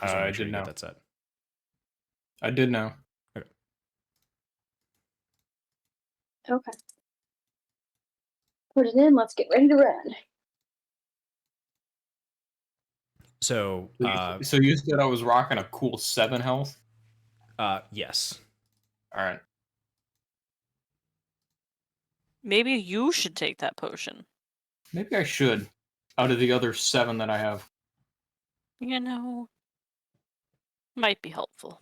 Speaker 1: Just wanna
Speaker 4: I
Speaker 1: make sure
Speaker 4: did
Speaker 1: you get
Speaker 4: know.
Speaker 1: that set.
Speaker 4: I did know.
Speaker 3: okay. Put it in. Let's get ready to run.
Speaker 1: So,
Speaker 4: So you said I was rocking a cool 7 health.
Speaker 1: yes.
Speaker 4: All right.
Speaker 2: Maybe you should take that potion.
Speaker 4: Maybe I should. Out of the other 7 that I have.
Speaker 2: You know, might be helpful.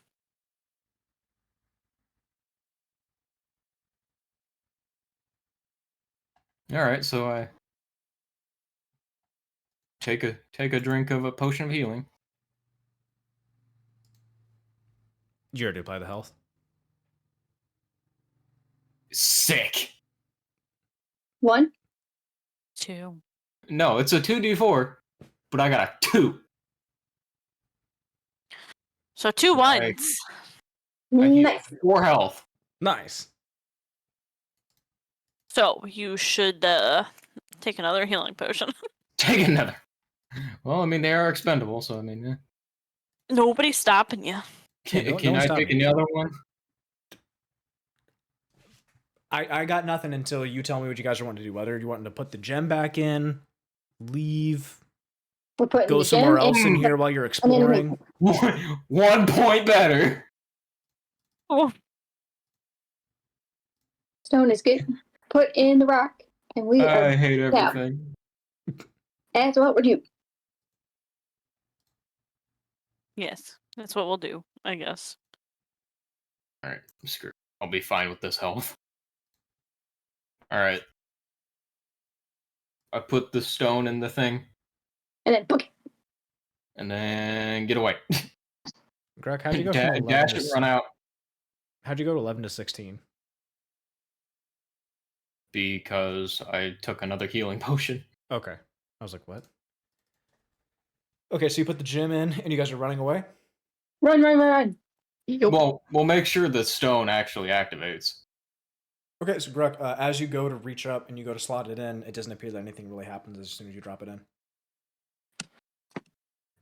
Speaker 4: All right, so I take a drink of a potion of healing.
Speaker 1: Did you already apply the health?
Speaker 4: Sick.
Speaker 3: 1.
Speaker 2: 2.
Speaker 4: No, it's a 2d4, but I got a 2.
Speaker 2: So 2
Speaker 4: Right.
Speaker 2: ones.
Speaker 4: I heal
Speaker 3: Nice.
Speaker 4: 4 health.
Speaker 1: Nice.
Speaker 2: So you should take another healing potion.
Speaker 4: Take another. Well, I mean, they are expendable, so I mean,
Speaker 2: Nobody's stopping you.
Speaker 4: can,
Speaker 1: no
Speaker 4: can
Speaker 1: one's
Speaker 4: I
Speaker 1: stopping
Speaker 4: take
Speaker 1: you.
Speaker 4: another one?
Speaker 1: I got nothing until you tell me what you guys are wanting to do. Whether you want to put the gem back in, leave,
Speaker 3: We're putting
Speaker 1: go
Speaker 3: the
Speaker 1: somewhere
Speaker 3: gem
Speaker 1: else in
Speaker 3: in
Speaker 1: here while you're
Speaker 3: and then
Speaker 1: exploring.
Speaker 4: 1 point better.
Speaker 2: Oh,
Speaker 3: stone is good. Put in the rock, and we
Speaker 4: I
Speaker 3: are.
Speaker 4: hate everything.
Speaker 3: That's what we're doing.
Speaker 2: yes, that's what we'll do, I guess.
Speaker 4: All right, screw it. I'll be fine with this health. All right. I put the stone in the thing,
Speaker 3: And then book it.
Speaker 4: and then get away.
Speaker 1: Greg, how'd you go from 11
Speaker 4: Dash
Speaker 1: to
Speaker 4: and run out.
Speaker 1: How'd you go to 11 to 16?
Speaker 4: Because I took another healing potion.
Speaker 1: Okay. I was like, what? Okay, so you put the gem in, and you guys are running away?
Speaker 3: Run, run, run, run.
Speaker 5: Yup.
Speaker 4: Well, we'll make sure the stone actually activates.
Speaker 1: Okay, so Greg, as you go to reach up and you go to slot it in, it doesn't appear that anything really happens as soon as you drop it in.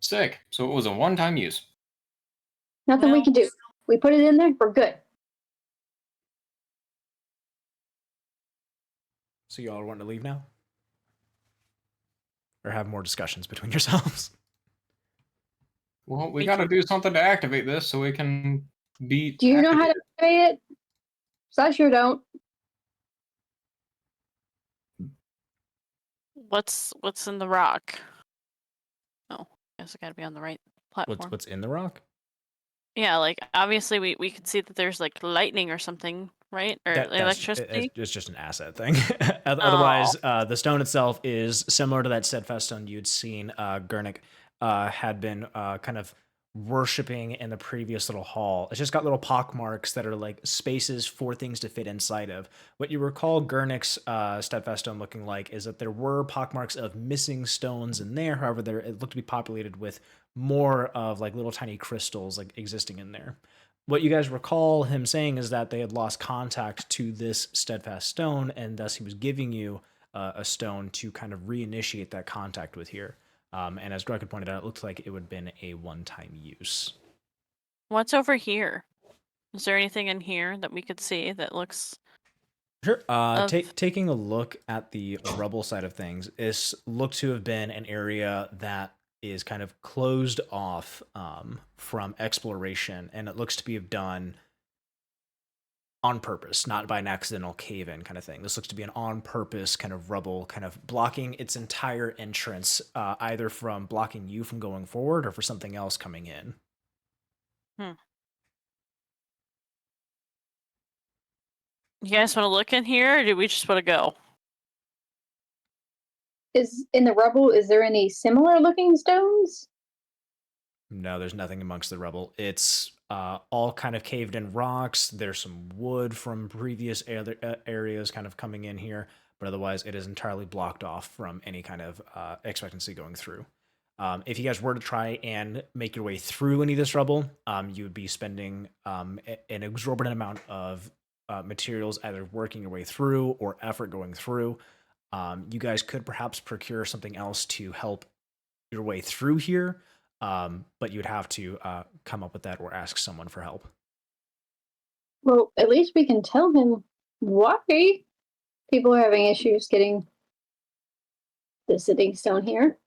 Speaker 4: Sick. So it was a one-time use.
Speaker 3: Nothing we
Speaker 2: Well-
Speaker 3: can do. We put it in there. We're good.
Speaker 1: So you all are wanting to leave now? Or have more discussions between yourselves?
Speaker 4: Well, we
Speaker 2: Me
Speaker 4: got to
Speaker 2: too.
Speaker 4: do something to activate this so we can beat.
Speaker 3: Do you know how to activate it? 'Cause I sure don't.
Speaker 2: What's in the rock? Oh, I guess I gotta be on the right platform.
Speaker 1: What's in the rock?
Speaker 2: Yeah, like obviously we could see that there's like lightning or something, right? Or electricity.
Speaker 1: It's just an asset thing. Otherwise, the stone itself is similar to that steadfast stone you'd seen Gurnik had been kind of worshipping in the previous little hall. It's just got little pock marks that are like spaces for things to fit inside of. What you recall Gurnik's steadfast stone looking like is that there were pock marks of missing stones in there. However, it looked to be populated with more of like little tiny crystals like existing in there. What you guys recall him saying is that they had lost contact to this steadfast stone, and thus he was giving you a stone to kind of reinitiate that contact with here. And as Greg had pointed out, it looks like it would have been a one-time use.
Speaker 2: What's over here? Is there anything in here that we could see that looks?
Speaker 1: Sure.
Speaker 2: Of-
Speaker 1: Taking a look at the rubble side of things, this looked to have been an area that is kind of closed off from exploration, and it looks to be done on purpose, not by an accidental cave-in kind of thing. This looks to be an on-purpose kind of rubble, kind of blocking its entire entrance, either from blocking you from going forward or for something else coming in.
Speaker 2: You guys want to look in here, or do we just want to go?
Speaker 3: Is in the rubble, is there any similar looking stones?
Speaker 1: No, there's nothing amongst the rubble. It's all kind of caved in rocks. There's some wood from previous areas kind of coming in here, but otherwise it is entirely blocked off from any kind of expectancy going through. If you guys were to try and make your way through any of this rubble, you would be spending an exorbitant amount of materials either working your way through or effort going through. You guys could perhaps procure something else to help your way through here, but you'd have to come up with that or ask someone for help.
Speaker 3: Well, at least we can tell him why people are having issues getting the sitting stone here.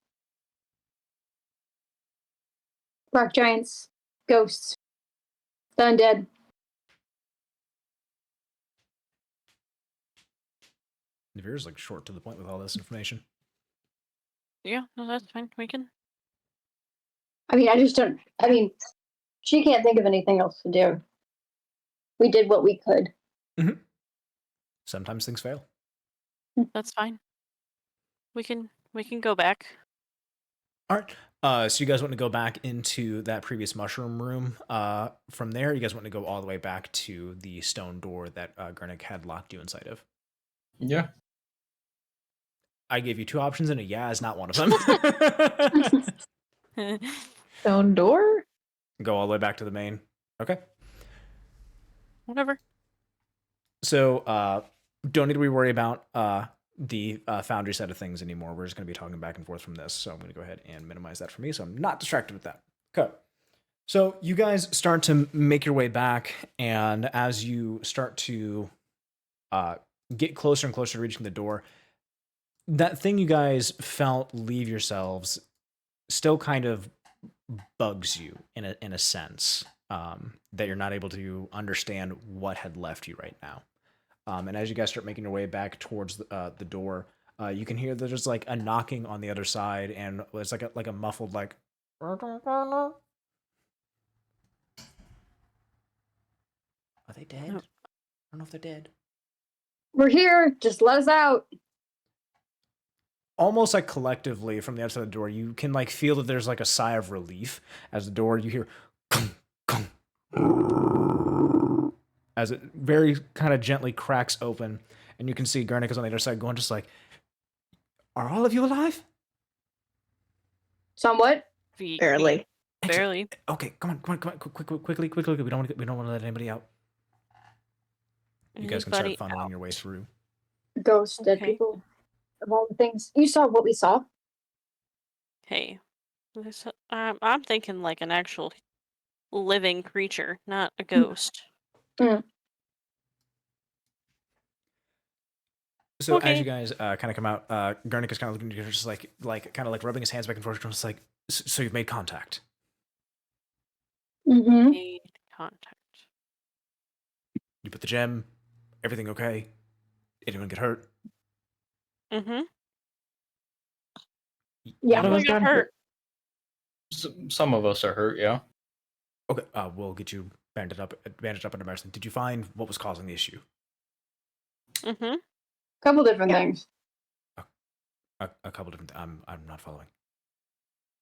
Speaker 3: Rock giants, ghosts, the undead.
Speaker 1: Nevira's like short to the point with all this information.
Speaker 2: Yeah, no, that's fine. We can.
Speaker 3: I mean, she can't think of anything else to do. We did what we could.
Speaker 1: Sometimes things fail.
Speaker 2: That's fine. We can go back.
Speaker 1: All right. So you guys want to go back into that previous mushroom room. From there, you guys want to go all the way back to the stone door that Gurnik had locked you inside of.
Speaker 4: Yeah.
Speaker 1: I gave you two options, and a yeah is not one of them.
Speaker 5: Stone door?
Speaker 1: Go all the way back to the main. Okay.
Speaker 2: Whatever.
Speaker 1: So don't need to worry about the foundry side of things anymore. We're just going to be talking back and forth from this. So I'm going to go ahead and minimize that for me, so I'm not distracted with that. Okay. So you guys start to make your way back, and as you start to get closer and closer to reaching the door, that thing you guys felt leave yourselves still kind of bugs you in a sense, that you're not able to understand what had left you right now. And as you guys start making your way back towards the door, you can hear there's like a knocking on the other side, and it's like a muffled like. Are they dead?
Speaker 2: No.
Speaker 1: I don't know if they're dead.
Speaker 3: We're here. Just let us out.
Speaker 1: Almost like collectively from the outside of the door, you can like feel that there's like a sigh of relief as the door you hear as it very kind of gently cracks open, and you can see Gurnik is on the other side going just like, "Are all of you alive?"
Speaker 3: Somewhat.
Speaker 5: Barely.
Speaker 2: Barely.
Speaker 1: Okay, come on, quickly. We don't want to let anybody out. You guys can start
Speaker 2: Anybody
Speaker 1: funneling
Speaker 2: out?
Speaker 1: your way through.
Speaker 3: Ghosts, dead
Speaker 2: Okay.
Speaker 3: people. Of all the things. You saw what we saw.
Speaker 2: Hey, I'm thinking like an actual living creature, not a ghost.
Speaker 1: So as
Speaker 2: Okay.
Speaker 1: you guys kind of come out, Gurnik is kind of looking at you, just like kind of like rubbing his hands back and forth, just like, so you've made contact.
Speaker 3: Mm-hmm.
Speaker 2: Made contact.
Speaker 1: You put the gem. Everything okay? Anyone get hurt?
Speaker 2: Mm-hmm.
Speaker 3: Yeah.
Speaker 5: None of us
Speaker 2: Definitely got
Speaker 5: got
Speaker 2: hurt.
Speaker 4: Some of us are hurt, yeah.
Speaker 1: Okay, we'll get you bandaged up under medicine. Did you find what was causing the issue?
Speaker 2: Mm-hmm.
Speaker 3: Couple different
Speaker 5: Yeah.
Speaker 3: things.
Speaker 1: A couple different. I'm not following.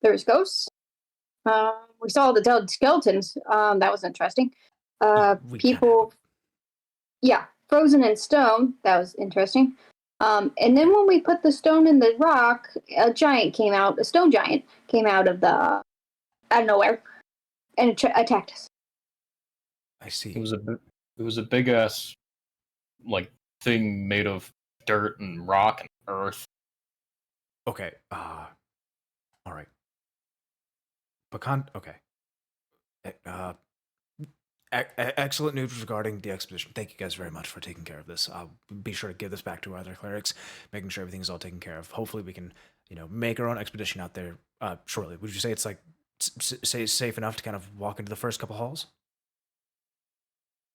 Speaker 3: There was ghosts. We saw the dead skeletons. That was interesting.
Speaker 1: We can't have
Speaker 3: People. Yeah, frozen in stone. That was interesting. And then when we put the stone in the rock, a giant came out. A stone giant came out of out of nowhere, and attacked us.
Speaker 1: I see.
Speaker 4: It was a big ass like thing made of dirt and rock and earth.
Speaker 1: Okay. All right. Okay. Excellent news regarding the expedition. Thank you guys very much for taking care of this. I'll be sure to give this back to our other clerics, making sure everything's all taken care of. Hopefully, we can, make our own expedition out there shortly. Would you say it's like safe enough to kind of walk into the first couple halls?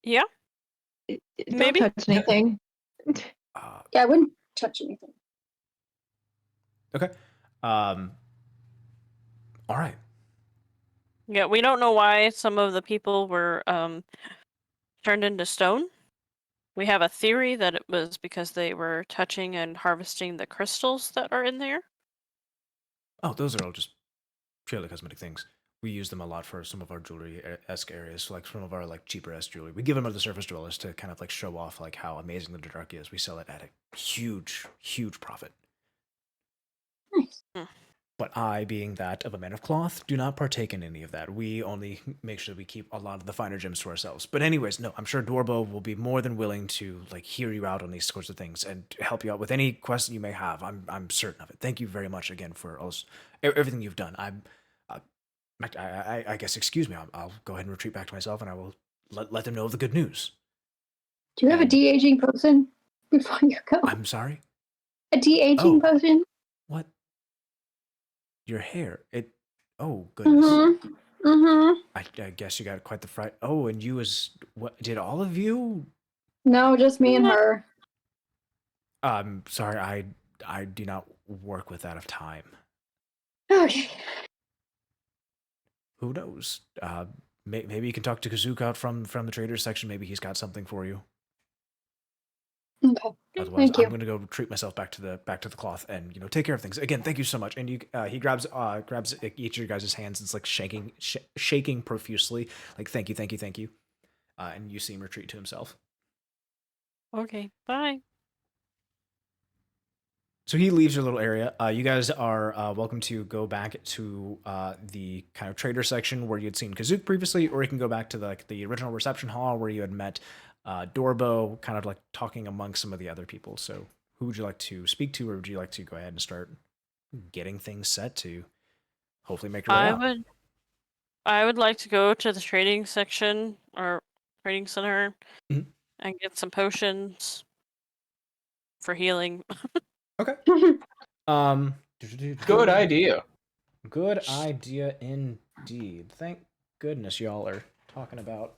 Speaker 2: Yeah.
Speaker 5: Don't
Speaker 2: Maybe.
Speaker 5: touch anything.
Speaker 3: Yeah, I wouldn't touch anything.
Speaker 1: Okay. All right.
Speaker 2: Yeah, we don't know why some of the people were turned into stone. We have a theory that it was because they were touching and harvesting the crystals that are in there.
Speaker 1: Oh, those are all just purely cosmetic things. We use them a lot for some of our jewelry-esque areas, so like some of our like cheaper-esque jewelry. We give them to the surface dwellers to kind of like show off like how amazing the Underdark is. We sell it at a huge profit.
Speaker 3: Nice.
Speaker 1: But I, being that of a man of cloth, do not partake in any of that. We only make sure that we keep a lot of the finer gems to ourselves. But anyways, no, I'm sure Dorbo will be more than willing to like hear you out on these sorts of things and help you out with any question you may have. I'm certain of it. Thank you very much again for everything you've done. I guess excuse me. I'll go ahead and retreat back to myself, and I will let them know of the good news.
Speaker 3: Do you have a
Speaker 1: And-
Speaker 3: de-aging potion before you go?
Speaker 1: I'm sorry.
Speaker 3: A de-aging
Speaker 1: Oh.
Speaker 3: potion?
Speaker 1: What? Your hair. Oh goodness.
Speaker 3: Mm-hmm. Mm-hmm.
Speaker 1: I guess you got quite the fright. Oh, and you what? Did all of you?
Speaker 3: No, just me and her.
Speaker 1: Sorry. I do not work with that of time.
Speaker 3: Okay.
Speaker 1: Who knows? Maybe you can talk to Kazuka out from the traders section. Maybe he's got something for you.
Speaker 3: Okay.
Speaker 1: Otherwise,
Speaker 3: Thank you.
Speaker 1: I'm gonna go treat myself back to the cloth and take care of things. Again, thank you so much. And he grabs each of your guys' hands. It's like shaking profusely, like thank you. And you see him retreat to himself.
Speaker 2: Okay, bye.
Speaker 1: So he leaves your little area. You guys are welcome to go back to the kind of trader section where you had seen Kazook previously, or you can go back to the original reception hall where you had met Dorbo, kind of like talking amongst some of the other people. So who would you like to speak to, or would you like to go ahead and start getting things set to hopefully make your way out?
Speaker 2: I would like to go to the trading section or trading center
Speaker 1: Mhm.
Speaker 2: and get some potions for healing.
Speaker 1: Okay.
Speaker 4: Good idea.
Speaker 1: Good idea indeed. Thank goodness y'all are talking about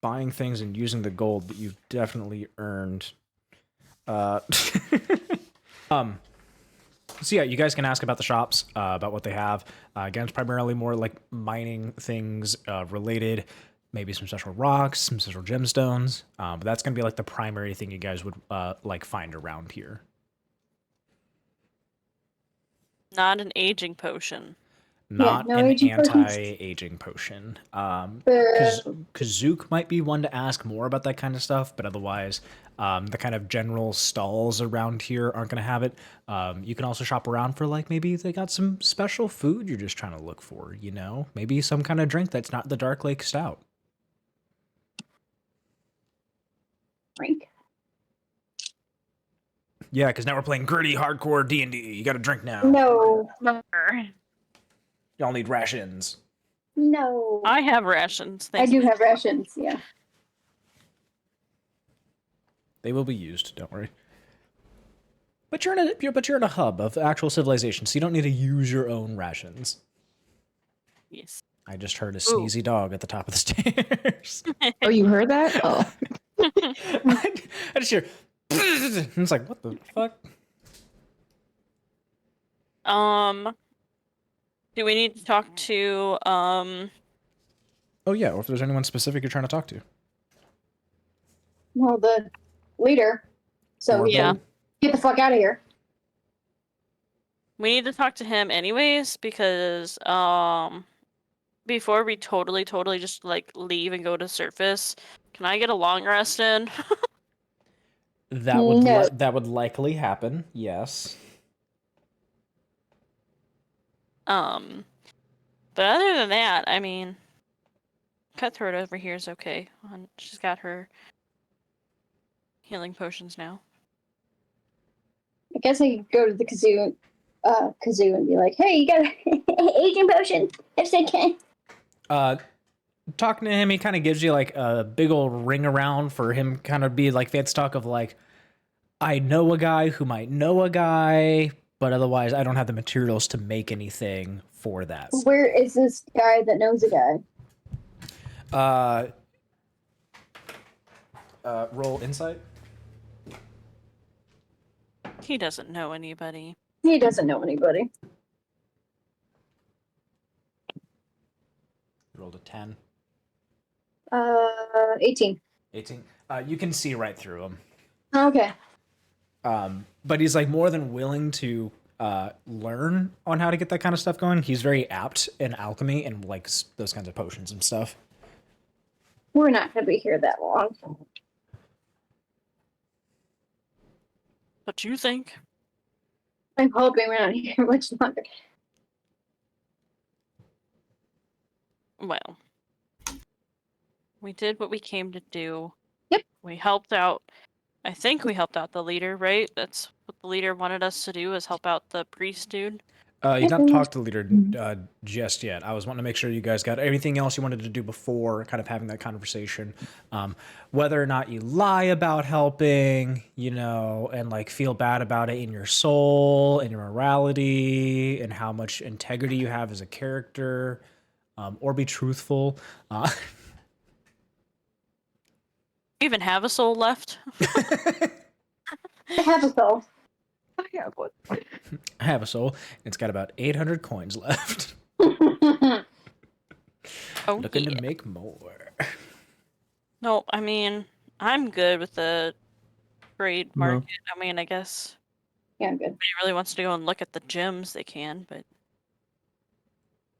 Speaker 1: buying things and using the gold that you've definitely earned. So yeah, you guys can ask about the shops, about what they have. Again, it's primarily more like mining things related, maybe some special rocks, some special gemstones. But that's gonna be like the primary thing you guys would like find around here.
Speaker 2: Not an aging potion.
Speaker 1: Not
Speaker 3: no
Speaker 1: an
Speaker 3: aging potions.
Speaker 1: anti-aging potion. Kazook might be one to ask more about that kind of stuff, but otherwise, the kind of general stalls around here aren't going to have it. You can also shop around for like maybe they got some special food you're just trying to look for, maybe some kind of drink that's not the Dark Lake Stout.
Speaker 3: Drink.
Speaker 1: Yeah, because now we're playing gritty, hardcore D&D. You got to drink now.
Speaker 3: No.
Speaker 1: Y'all need rations.
Speaker 3: No.
Speaker 2: I have rations.
Speaker 3: I
Speaker 2: Thanks.
Speaker 3: do have rations, yeah.
Speaker 1: They will be used. Don't worry. But you're in a hub of actual civilization, so you don't need to use your own rations.
Speaker 2: Yes.
Speaker 1: I just heard a sneezy dog at the top of the stairs.
Speaker 5: Oh, you heard that? Oh.
Speaker 1: I just hear. It's like, what the fuck?
Speaker 2: Do we need to talk to
Speaker 1: Oh yeah, or if there's anyone specific you're trying to talk to.
Speaker 3: Well, the leader. So
Speaker 1: Or
Speaker 2: yeah.
Speaker 3: get the fuck out of here.
Speaker 2: We need to talk to him anyways because before we totally just like leave and go to surface, can I get a long rest in?
Speaker 1: That would
Speaker 3: No.
Speaker 1: that would likely happen. Yes.
Speaker 2: But other than that, I mean, Cutthroat over here is okay. She's got her healing potions now.
Speaker 3: I guess I could go to the kazoo and be like, hey, you got an aging potion? If they can.
Speaker 1: Talking to him, he kind of gives you like a big old ring around for him kind of be like fancy talk of like, I know a guy who might know a guy, but otherwise I don't have the materials to make anything for that.
Speaker 3: Where is this guy that knows a guy?
Speaker 1: Roll insight.
Speaker 2: He doesn't know anybody.
Speaker 3: He doesn't know anybody.
Speaker 1: Rolled a 10.
Speaker 3: 18.
Speaker 1: 18. You can see right through him.
Speaker 3: Okay.
Speaker 1: But he's like more than willing to learn on how to get that kind of stuff going. He's very apt in alchemy and like those kinds of potions and stuff.
Speaker 3: We're not going to be here that long.
Speaker 2: What you think?
Speaker 3: I'm hoping we're not here much longer.
Speaker 2: Well, we did what we came to do.
Speaker 3: Yep.
Speaker 2: We helped out. I think we helped out the leader, right? That's what the leader wanted us to do, is help out the priest dude.
Speaker 1: You've not talked to the leader just yet. I was wanting to make sure you guys got everything else you wanted to do before kind of having that conversation. Whether or not you lie about helping, and like feel bad about it in your soul and your morality and how much integrity you have as a character, or be truthful.
Speaker 2: You even have a soul left?
Speaker 3: I have a soul.
Speaker 5: I have one.
Speaker 1: I have a soul. It's got about 800 coins left.
Speaker 2: Oh,
Speaker 1: Looking
Speaker 2: yeah.
Speaker 1: to make more.
Speaker 2: No, I mean, I'm good with the great
Speaker 5: No.
Speaker 2: market. I mean, I guess
Speaker 3: Yeah, I'm good.
Speaker 2: if anybody really wants to go and look at the gems, they can, but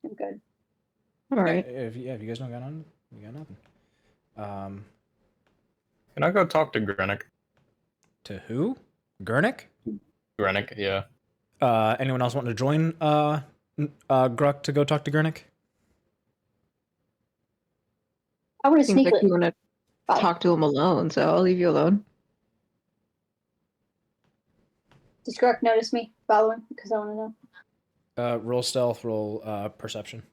Speaker 3: I'm good.
Speaker 5: All right.
Speaker 1: If you guys don't got on, you got nothing.
Speaker 4: Can I go talk to Grenick?
Speaker 1: To who? Gurnick?
Speaker 4: Grenick, yeah.
Speaker 1: Anyone else want to join Gruk to go talk to Gurnick?
Speaker 3: I want to
Speaker 5: Seems
Speaker 3: sneak
Speaker 5: like
Speaker 3: it.
Speaker 5: you want to
Speaker 3: Follow.
Speaker 5: talk to him alone, so I'll leave you alone.
Speaker 3: Does Gruk notice me following? Because I want to know.
Speaker 1: Roll stealth, roll perception.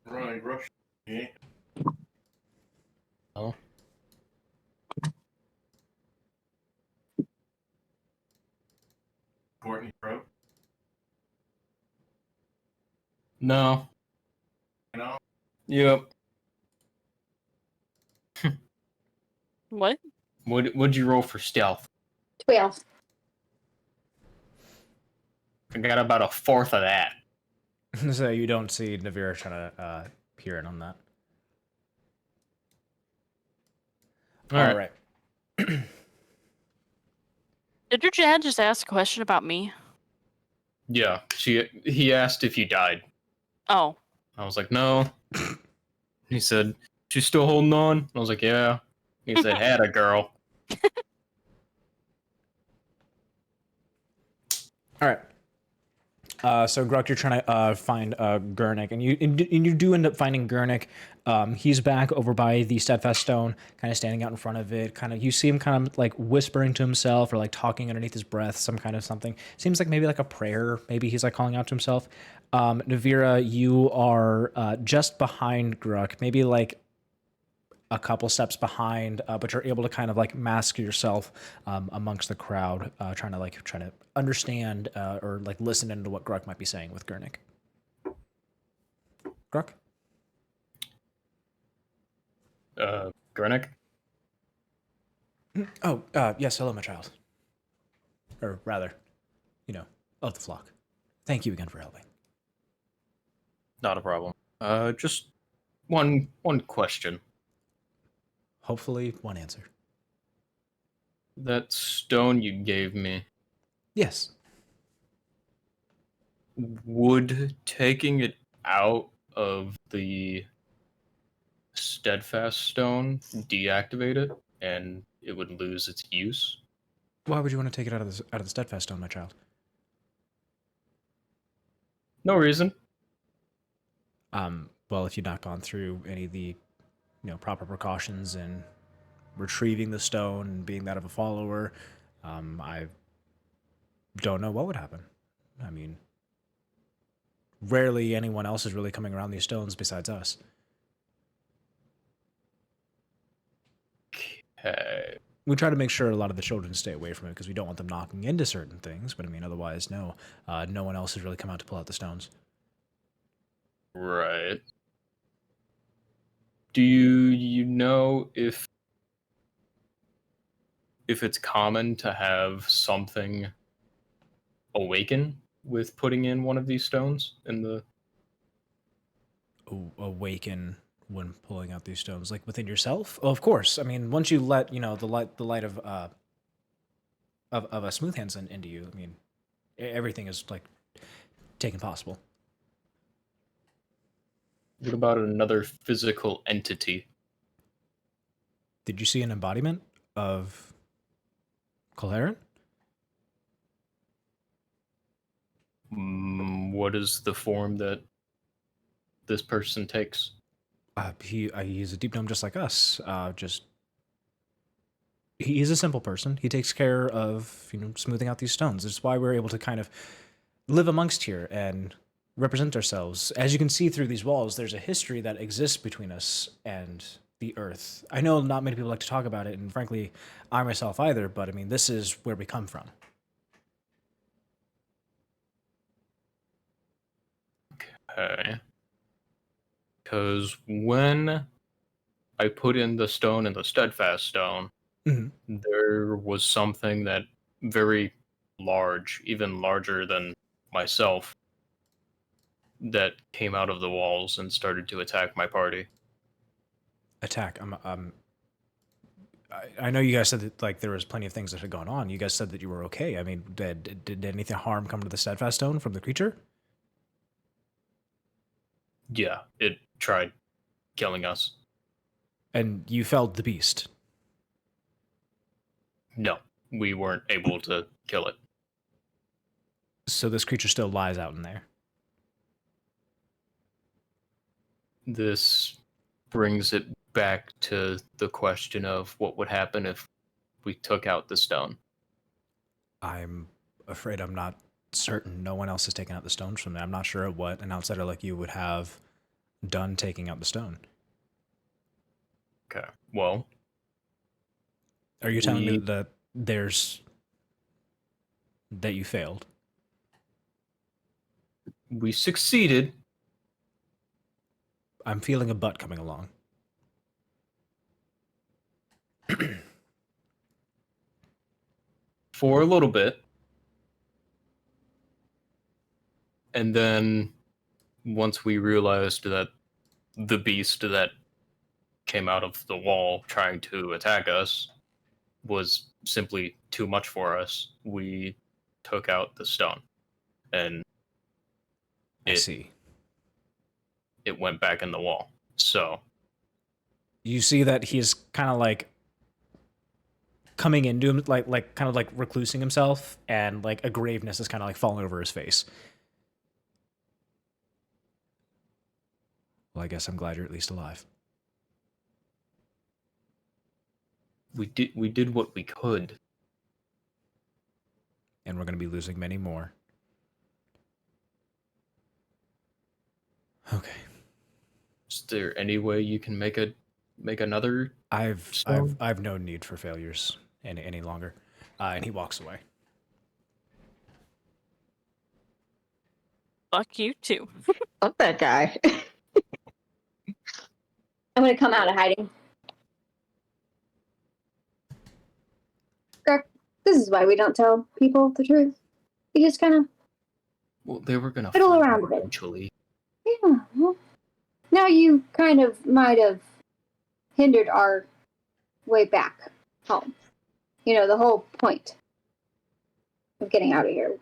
Speaker 7: Right, rush. Yeah.
Speaker 4: Oh.
Speaker 7: Courtney Pro.
Speaker 4: No.
Speaker 7: You know?
Speaker 4: Yep.
Speaker 2: what?
Speaker 4: What'd you roll for stealth?
Speaker 3: 12.
Speaker 4: I got about a fourth of that.
Speaker 1: So you don't see Nevira trying to peer in on that. All right.
Speaker 2: Did your dad just ask a question about me?
Speaker 4: Yeah. He asked if you died.
Speaker 2: Oh,
Speaker 4: I was like, no. He said, she's still holding on? I was like, yeah. He said, had a girl.
Speaker 1: All right. So Gruk, you're trying to find Gurnick, and you do end up finding Gurnick. He's back over by the steadfast stone, kind of standing out in front of it. Kind of, you see him kind of like whispering to himself or like talking underneath his breath, some kind of something. Seems like maybe like a prayer. Maybe he's like calling out to himself. Nevira, you are just behind Gruk, maybe like a couple steps behind, but you're able to kind of like mask yourself amongst the crowd, trying to understand or like listen into what Gruk might be saying with Gurnick. Gruk?
Speaker 4: Grenick?
Speaker 1: Oh, yes, hello, my child. Or rather, of the flock. Thank you again for helping.
Speaker 4: Not a problem. Just one question.
Speaker 1: Hopefully, one answer.
Speaker 4: That stone you gave me,
Speaker 1: Yes.
Speaker 4: would taking it out of the steadfast stone deactivate it and it would lose its use?
Speaker 1: Why would you want to take it out of the steadfast stone, my child?
Speaker 4: No reason.
Speaker 1: Well, if you've not gone through any of the, proper precautions in retrieving the stone and being that of a follower, I don't know what would happen. I mean, rarely anyone else is really coming around these stones besides us.
Speaker 4: Okay.
Speaker 1: We try to make sure a lot of the children stay away from it because we don't want them knocking into certain things. But I mean, otherwise, no. No one else has really come out to pull out the stones.
Speaker 4: Right. Do you know if it's common to have something awaken with putting in one of these stones in the
Speaker 1: Awaken when pulling out these stones, like within yourself. Oh, of course. I mean, once you let the light of a smooth hands into you, I mean, everything is like taken possible.
Speaker 4: What about another physical entity?
Speaker 1: Did you see an embodiment of Colherin?
Speaker 4: What is the form that this person takes?
Speaker 1: He's a deep gnome just like us. He's a simple person. He takes care of smoothing out these stones. That's why we're able to kind of live amongst here and represent ourselves. As you can see through these walls, there's a history that exists between us and the earth. I know not many people like to talk about it, and frankly, I myself either, but I mean, this is where we come from.
Speaker 4: Okay. Because when I put in the stone in the steadfast stone, there was something that very large, even larger than myself, that came out of the walls and started to attack my party.
Speaker 1: Attack. I know you guys said that like there was plenty of things that had gone on. You guys said that you were okay. I mean, did anything harm come to the steadfast stone from the creature?
Speaker 4: Yeah, it tried killing us.
Speaker 1: And you felled the beast.
Speaker 4: No, we weren't able to kill it.
Speaker 1: So this creature still lies out in there.
Speaker 4: This brings it back to the question of what would happen if we took out the stone.
Speaker 1: I'm afraid I'm not certain. No one else has taken out the stones from there. I'm not sure what an outsider like you would have done taking out the stone.
Speaker 4: Okay, well...
Speaker 1: Are you telling me that that you failed?
Speaker 4: We succeeded.
Speaker 1: I'm feeling a butt coming along.
Speaker 4: For a little bit. And then once we realized that the beast that came out of the wall trying to attack us was simply too much for us, we took out the stone. And
Speaker 1: I see.
Speaker 4: It went back in the wall. So
Speaker 1: You see that he's kind of like coming into him, like kind of like reclusing himself, and like a graveness is kind of like falling over his face. Well, I guess I'm glad you're at least alive.
Speaker 4: we did what we could.
Speaker 1: And we're going to be losing many more. Okay.
Speaker 4: Is there any way you can make another?
Speaker 1: I've no need for failures any longer. And he walks away.
Speaker 2: Fuck you too.
Speaker 5: Fuck that guy.
Speaker 3: I'm gonna come out of hiding. Gruk, this is why we don't tell people the truth. You just kind of
Speaker 4: Well, they were gonna
Speaker 3: fiddle
Speaker 4: find
Speaker 3: around
Speaker 4: out
Speaker 3: a bit.
Speaker 4: eventually.
Speaker 3: Yeah. Well, now you kind of might have hindered our way back home. You know, the whole point of getting out of here.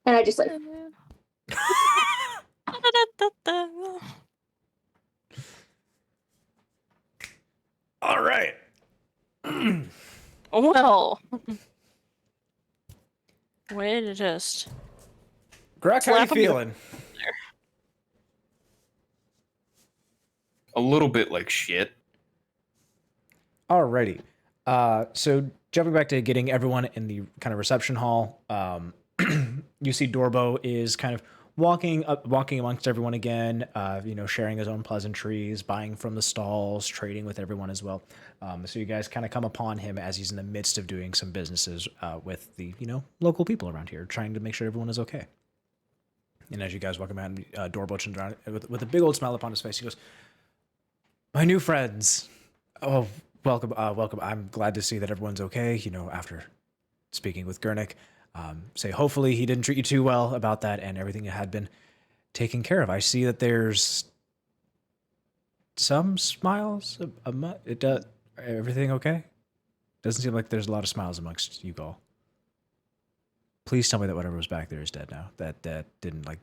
Speaker 3: And I just like,
Speaker 1: All right.
Speaker 2: Well, way to just
Speaker 1: Gruk, how you
Speaker 2: Slap him.
Speaker 1: feeling?
Speaker 4: A little bit like shit.
Speaker 1: Alrighty. So jumping back to getting everyone in the kind of reception hall, you see Dorbo is kind of walking amongst everyone again, sharing his own pleasantries, buying from the stalls, trading with everyone as well. So you guys kind of come upon him as he's in the midst of doing some businesses with the, local people around here, trying to make sure everyone is okay. And as you guys walk around, Dorbo turns around with a big old smile upon his face. He goes, "My new friends. Oh, welcome. I'm glad to see that everyone's okay, after speaking with Gurnik. Say hopefully he didn't treat you too well about that and everything had been taken care of. I see that there's some smiles. Everything okay? Doesn't seem like there's a lot of smiles amongst you all. Please tell me that whatever was back there is dead now. That didn't like...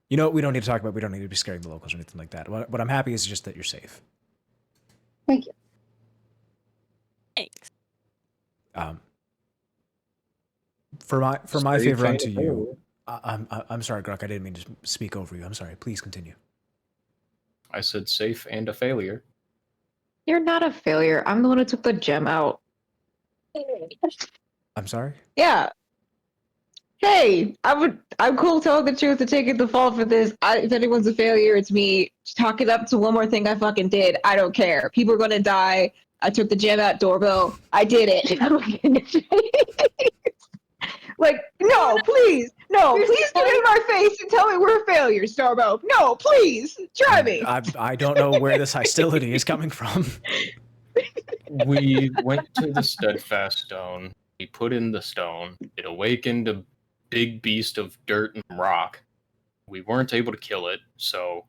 Speaker 1: we don't need to talk about, we don't need to be scaring the locals or anything like that. What I'm happy is just that you're safe."
Speaker 3: thank you.
Speaker 2: thanks.
Speaker 1: For my
Speaker 4: Safe
Speaker 1: favor
Speaker 4: and
Speaker 1: unto you,
Speaker 4: failure.
Speaker 1: I'm sorry, Gruk, I didn't mean to speak over you. I'm sorry. Please continue.
Speaker 4: I said safe and a failure.
Speaker 5: You're not a failure. I'm the one who took the gem out.
Speaker 1: I'm sorry?
Speaker 5: Yeah. Hey, I'm cool telling the truth and taking the fall for this. If anyone's a failure, it's me. Chalk it up to one more thing I fucking did. I don't care. People are gonna die. I took the gem out, doorbell. I did it. Like, no, please get in my face and tell me we're failures, Starbo. No, please, try me.
Speaker 1: I don't know where this hostility is coming from.
Speaker 4: We went to the steadfast stone. We put in the stone. It awakened a big beast of dirt and rock. we weren't able to kill it, so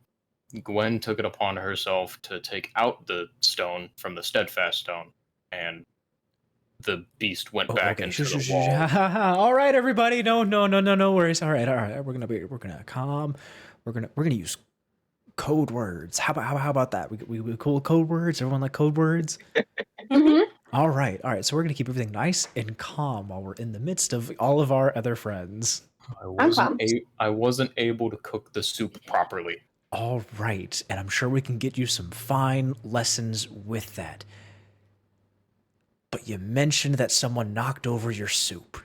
Speaker 4: Gwen took it upon herself to take out the stone from the steadfast stone, and the beast went back into the wall.
Speaker 1: All right, everybody. No worries. All right. We're gonna calm. We're gonna use code words. How about that? We cool with code words. Everyone like code words.
Speaker 3: Mm-hmm.
Speaker 1: All right. So we're gonna keep everything nice and calm while we're in the midst of all of our other friends.
Speaker 4: I wasn't able to cook the soup properly.
Speaker 1: All right, and I'm sure we can get you some fine lessons with that. But you mentioned that someone knocked over your soup.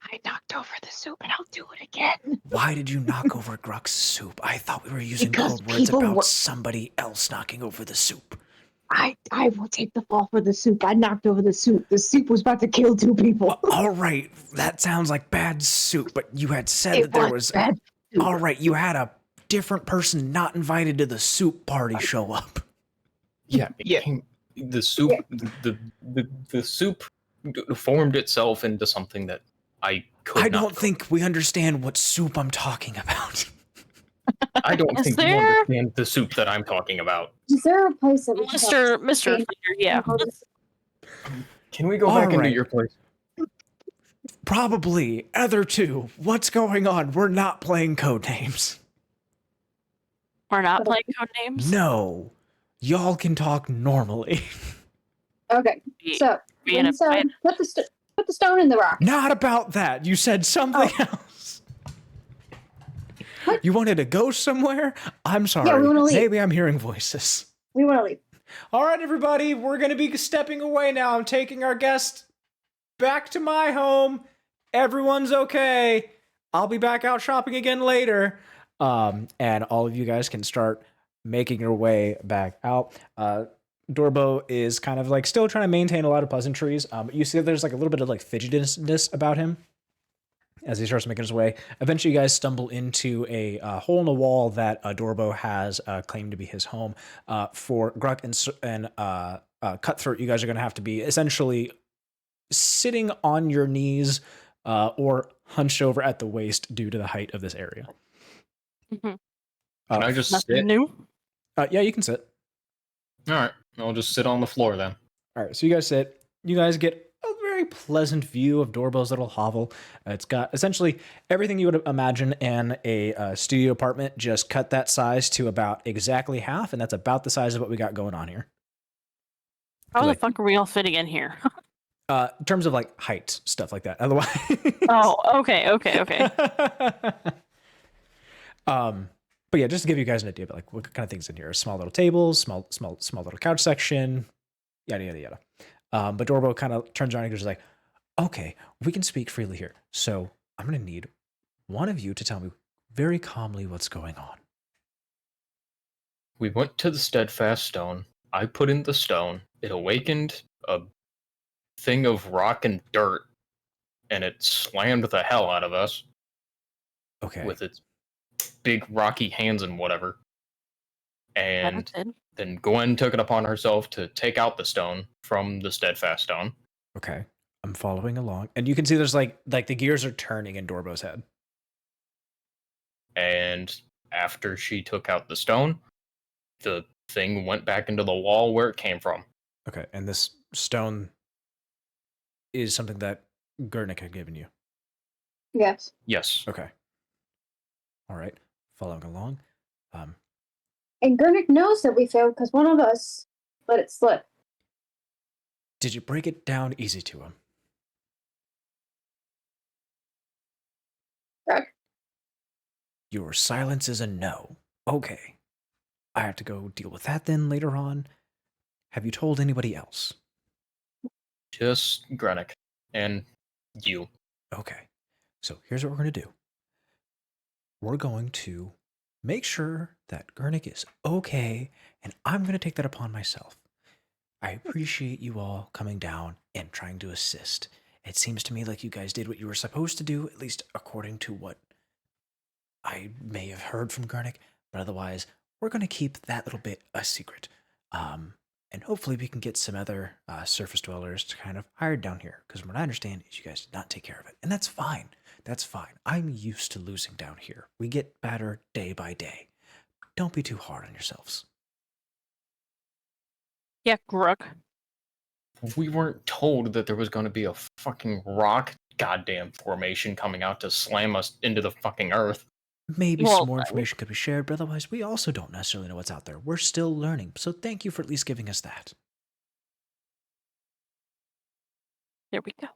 Speaker 5: I knocked over the soup and I'll do it again.
Speaker 1: Why did you knock over Gruk's soup? I thought we were using
Speaker 5: Because
Speaker 1: code words
Speaker 5: people
Speaker 1: about somebody else knocking over the soup.
Speaker 5: I will take the fall for the soup. I knocked over the soup. The soup was about to kill 2 people.
Speaker 1: All right, that sounds like bad soup, but you had said that there was
Speaker 5: bad soup.
Speaker 1: All right, you had a different person not invited to the soup party show up.
Speaker 4: Yeah. The soup, the soup formed itself into something that I could
Speaker 1: I
Speaker 4: not
Speaker 1: don't
Speaker 4: cook.
Speaker 1: think we understand what soup I'm talking about.
Speaker 4: I don't
Speaker 2: Is
Speaker 4: think you
Speaker 2: there-
Speaker 4: understand the soup that I'm talking about.
Speaker 3: Is there a place that we can
Speaker 2: Mr. Finger, yeah.
Speaker 4: Can we go
Speaker 1: All
Speaker 4: back into
Speaker 1: right.
Speaker 4: your place?
Speaker 1: Probably. Other two. What's going on? We're not playing code names.
Speaker 2: We're not playing code names?
Speaker 1: No. Y'all can talk normally.
Speaker 3: Okay,
Speaker 2: Be-
Speaker 3: so
Speaker 2: being a
Speaker 3: put the stone in the rock.
Speaker 1: Not about that. You said something else.
Speaker 3: What?
Speaker 1: You wanted to go somewhere? I'm sorry.
Speaker 3: Yeah, we wanna leave.
Speaker 1: Maybe I'm hearing voices.
Speaker 3: We want to leave.
Speaker 1: All right, everybody. We're going to be stepping away now. I'm taking our guest back to my home. Everyone's okay. I'll be back out shopping again later. And all of you guys can start making your way back out. Dorbo is kind of like still trying to maintain a lot of pleasantries. You see that there's like a little bit of like fidgetiness about him as he starts making his way. Eventually, you guys stumble into a hole in the wall that Dorbo has claimed to be his home. For Gruk and Cutthroat, you guys are going to have to be essentially sitting on your knees or hunched over at the waist due to the height of this area.
Speaker 2: Mhm.
Speaker 4: Can I just
Speaker 2: Nothing
Speaker 4: sit?
Speaker 2: new?
Speaker 1: Yeah, you can sit.
Speaker 4: All right, I'll just sit on the floor then.
Speaker 1: All right, so you guys sit. You guys get a very pleasant view of Dorbo's little hovel. It's got essentially everything you would imagine in a studio apartment, just cut that size to about exactly half, and that's about the size of what we got going on here.
Speaker 2: How
Speaker 1: Like-
Speaker 2: the fuck are we all fitting in here?
Speaker 1: In terms of like height, stuff like that. Otherwise,
Speaker 2: Oh, okay.
Speaker 1: But yeah, just to give you guys an idea of like what kind of things in here: small little tables, small little couch section, yada yada yada. But Dorbo kind of turns around and goes like, "Okay, we can speak freely here. So I'm gonna need one of you to tell me very calmly what's going on."
Speaker 4: We went to the steadfast stone. I put in the stone. It awakened a thing of rock and dirt, and it slammed the hell out of us
Speaker 1: Okay.
Speaker 4: with its big rocky hands and whatever. And
Speaker 2: That's it.
Speaker 4: then Gwen took it upon herself to take out the stone from the steadfast stone.
Speaker 1: Okay. I'm following along, and you can see there's like the gears are turning in Dorbo's head.
Speaker 4: And after she took out the stone, the thing went back into the wall where it came from.
Speaker 1: Okay, and this stone is something that Gurnik had given you.
Speaker 3: Yes.
Speaker 4: Yes.
Speaker 1: Okay. All right. Following along.
Speaker 3: And Gurnik knows that we failed because one of us let it slip.
Speaker 1: Did you break it down easy to him?
Speaker 3: Right.
Speaker 1: Your silence is a no. Okay. I have to go deal with that then later on. Have you told anybody else?
Speaker 4: Just Grenick and you.
Speaker 1: Okay. So here's what we're going to do. We're going to make sure that Gurnik is okay, and I'm going to take that upon myself. I appreciate you all coming down and trying to assist. It seems to me like you guys did what you were supposed to do, at least according to what I may have heard from Gurnik, but otherwise, we're going to keep that little bit a secret. And hopefully we can get some other surface dwellers to kind of hired down here, because from what I understand is you guys did not take care of it. And that's fine. That's fine. I'm used to losing down here. We get better day by day. Don't be too hard on yourselves.
Speaker 2: Yeah, Gruk.
Speaker 4: We weren't told that there was going to be a fucking rock goddamn formation coming out to slam us into the fucking earth.
Speaker 1: Maybe
Speaker 2: Well,
Speaker 1: some more information could be shared, but otherwise we also don't necessarily know what's out there. We're still learning, so thank you for at least giving us that.
Speaker 2: There we go.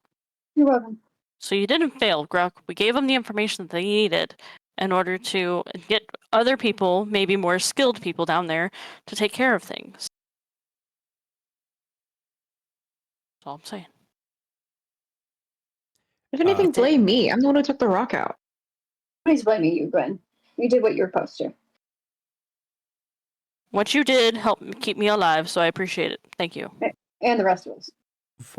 Speaker 3: You're welcome.
Speaker 2: So you didn't fail, Gruk. We gave them the information that they needed in order to get other people, maybe more skilled people down there, to take care of things. That's all I'm saying.
Speaker 5: If anything,
Speaker 2: That's it.
Speaker 5: blame me. I'm the one who took the rock out.
Speaker 3: Nobody's blaming you, Gwen. You did what you were supposed to.
Speaker 2: What you did helped keep me alive, so I appreciate it. Thank you.
Speaker 3: And the rest of us.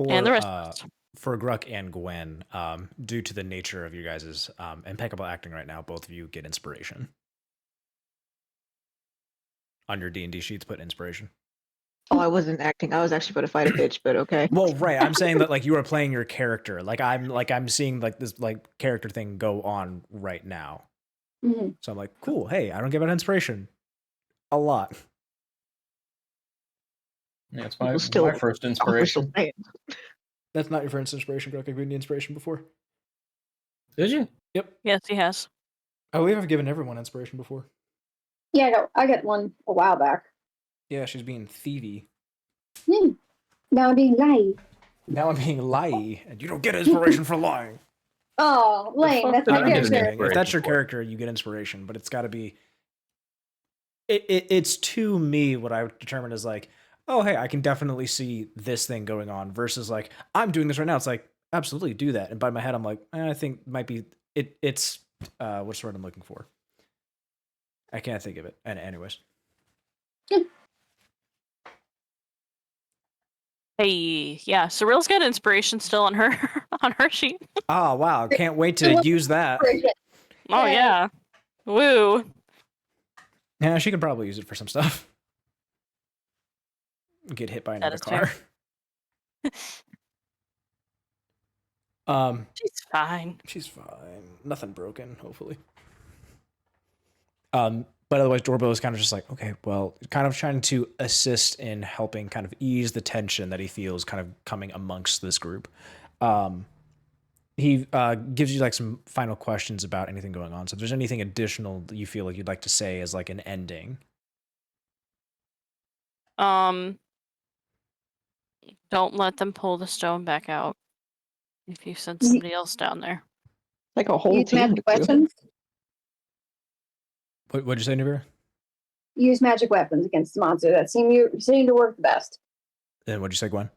Speaker 2: And the rest of us.
Speaker 1: For Gruk and Gwen, due to the nature of you guys' impeccable acting right now, both of you get inspiration. On your D&D sheets, put inspiration.
Speaker 5: Oh, I wasn't acting. I was actually about to fight a bitch, but okay.
Speaker 1: Well, right. I'm saying that like you are playing your character. I'm seeing like this like character thing go on right now.
Speaker 3: Mm-hmm.
Speaker 1: So I'm like, cool. Hey, I don't give out inspiration a lot.
Speaker 4: Yeah, it's
Speaker 5: People
Speaker 4: my
Speaker 5: still
Speaker 4: first
Speaker 5: offer
Speaker 4: inspiration.
Speaker 5: some-
Speaker 1: That's not your first inspiration, Gruk. I've given you inspiration before.
Speaker 4: Did you?
Speaker 1: Yep.
Speaker 2: Yes, he has.
Speaker 1: I believe I've given everyone inspiration before.
Speaker 3: Yeah, I got one a while back.
Speaker 1: Yeah, she's being thievy.
Speaker 3: Now I'm being light.
Speaker 1: Now I'm being lie, and you don't get inspiration for lying.
Speaker 3: Oh, lame.
Speaker 4: fuck
Speaker 3: That's
Speaker 4: did
Speaker 3: my
Speaker 4: I
Speaker 1: I'm
Speaker 4: get
Speaker 1: just
Speaker 3: character.
Speaker 1: kidding. If that's your
Speaker 4: inspiration for?
Speaker 1: character, you get inspiration, but it's got to be. It's to me what I would determine is like, oh hey, I can definitely see this thing going on versus like I'm doing this right now. It's like absolutely do that, and by my head I'm like I think might be it. It's what's the word I'm looking for? I can't think of it. And anyways,
Speaker 2: Hey, yeah, Ciril's got inspiration still on her on her sheet.
Speaker 1: oh wow, can't wait to use that.
Speaker 2: Oh yeah. Woo.
Speaker 1: Yeah, she could probably use it for some stuff. Get hit by
Speaker 2: That
Speaker 1: another
Speaker 2: is fair.
Speaker 1: car.
Speaker 2: She's fine.
Speaker 1: She's fine. Nothing broken, hopefully. But otherwise, Dorbo is kind of just like, okay, well, kind of trying to assist in helping kind of ease the tension that he feels kind of coming amongst this group. He gives you like some final questions about anything going on. So if there's anything additional that you feel like you'd like to say as like an ending.
Speaker 2: Don't let them pull the stone back out if you send somebody else down there.
Speaker 5: Like a whole
Speaker 3: Use
Speaker 5: team.
Speaker 3: magic
Speaker 5: to do it.
Speaker 3: weapons.
Speaker 1: What'd you say, Nevira?
Speaker 3: Use magic weapons against the monster. That seem to work the best.
Speaker 1: And what'd you say, Gwen?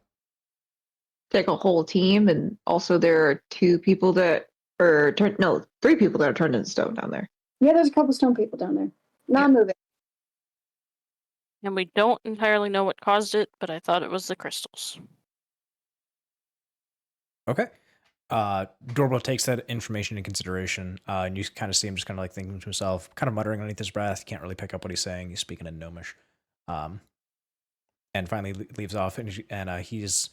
Speaker 5: Like a whole team, and also there are 2 people that are no, 3 people that are turned into stone down there.
Speaker 3: Yeah, there's a couple stone people down there. Non-moving.
Speaker 2: And we don't entirely know what caused it, but I thought it was the crystals.
Speaker 1: Okay. Dorbo takes that information into consideration, and you kind of see him just kind of like thinking to himself, kind of muttering underneath his breath. You can't really pick up what he's saying. He's speaking in Gnomish. And finally leaves off, and he's...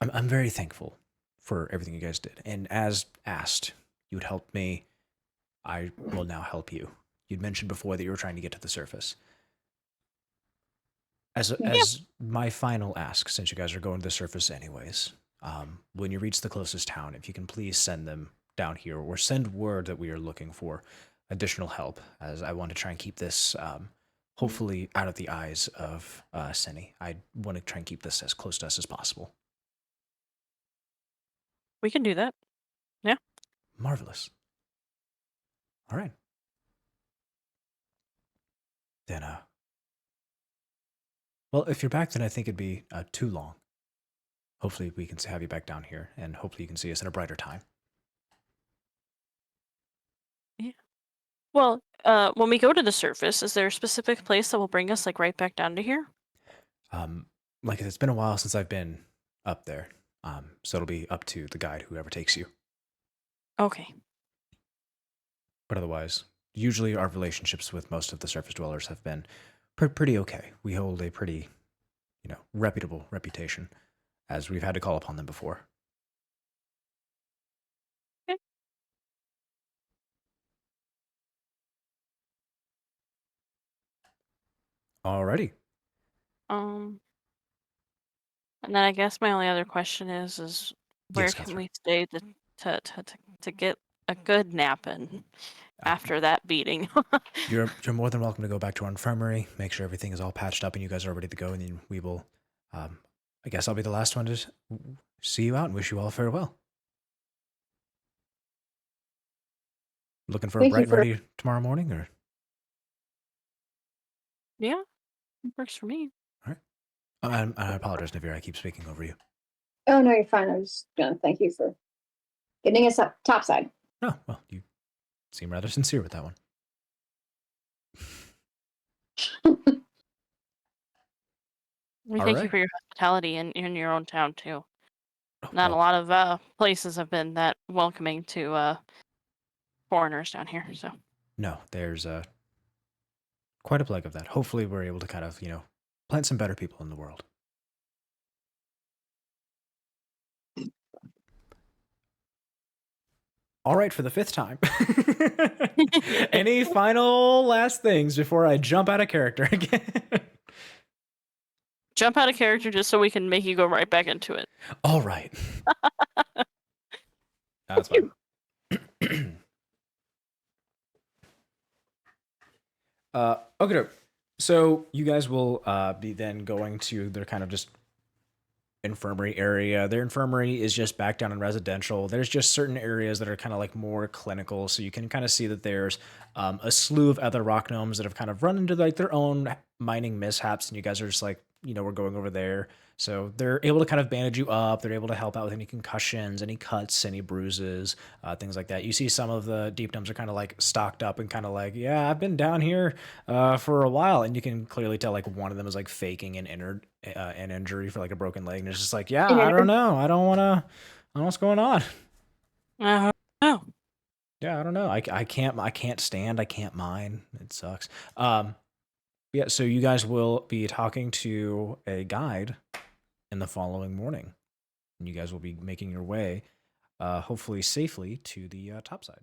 Speaker 1: I'm very thankful for everything you guys did. And as asked, you would help me. I will now help you. You'd mentioned before that you were trying to get to the surface. As my final ask, since you guys are going to the surface anyways, when you reach the closest town, if you can please send them down here or send word that we are looking for additional help, as I want to try and keep this hopefully out of the eyes of Senny. I want to try and keep this as close to us as possible.
Speaker 2: We can do that. Yeah.
Speaker 1: Marvelous. All right. Then, well, if you're back, then I think it'd be too long. Hopefully we can have you back down here, and hopefully you can see us in a brighter time.
Speaker 2: Yeah. Well, when we go to the surface, is there a specific place that will bring us like right back down to here?
Speaker 1: Like it's been a while since I've been up there. So it'll be up to the guide, whoever takes you.
Speaker 2: Okay.
Speaker 1: But otherwise, usually our relationships with most of the surface dwellers have been pretty okay. We hold a pretty, reputable reputation, as we've had to call upon them before. Alrighty.
Speaker 2: And then I guess my only other question is where
Speaker 1: Yes,
Speaker 2: can
Speaker 1: Catherine.
Speaker 2: we stay to get a good nap in after that beating?
Speaker 1: You're more than welcome to go back to our infirmary, make sure everything is all patched up and you guys are ready to go, and then we will. I guess I'll be the last one to see you out and wish you all farewell. Looking for a
Speaker 3: Thank you
Speaker 1: bright and
Speaker 3: for-
Speaker 1: ready tomorrow morning, or
Speaker 2: Yeah, it works for me.
Speaker 1: I apologize, Nevira. I keep speaking over you.
Speaker 3: Oh no, you're fine. I was gonna thank you for getting us up topside.
Speaker 1: Oh, well, you seem rather sincere with that one.
Speaker 2: We
Speaker 1: All
Speaker 2: thank you
Speaker 1: right.
Speaker 2: for your hospitality in your own town too.
Speaker 1: Oh,
Speaker 2: Not a
Speaker 1: well,
Speaker 2: lot of places have been that welcoming to foreigners down here. So
Speaker 1: no, there's quite a plague of that. Hopefully, we're able to kind of plant some better people in the world. All right, for the 5th time. Any final last things before I jump out of character again?
Speaker 2: jump out of character just so we can make you go right back into it.
Speaker 1: All right. That's fine. Okay. So you guys will be then going to their kind of just infirmary area. Their infirmary is just back down in residential. There's just certain areas that are kind of like more clinical, so you can kind of see that there's a slew of other rock gnomes that have kind of run into like their own mining mishaps, and you guys are just like, we're going over there. So they're able to kind of bandage you up. They're able to help out with any concussions, any cuts, any bruises, things like that. You see some of the deep gnomes are kind of like stocked up and kind of like, yeah, I've been down here for a while, and you can clearly tell like one of them is like faking an injury for like a broken leg, and it's just like, yeah, I don't know, I don't know what's going on.
Speaker 2: Oh.
Speaker 1: Yeah, I don't know. I can't stand. I can't mine. It sucks. Yeah. So you guys will be talking to a guide in the following morning, and you guys will be making your way, hopefully safely, to the topside.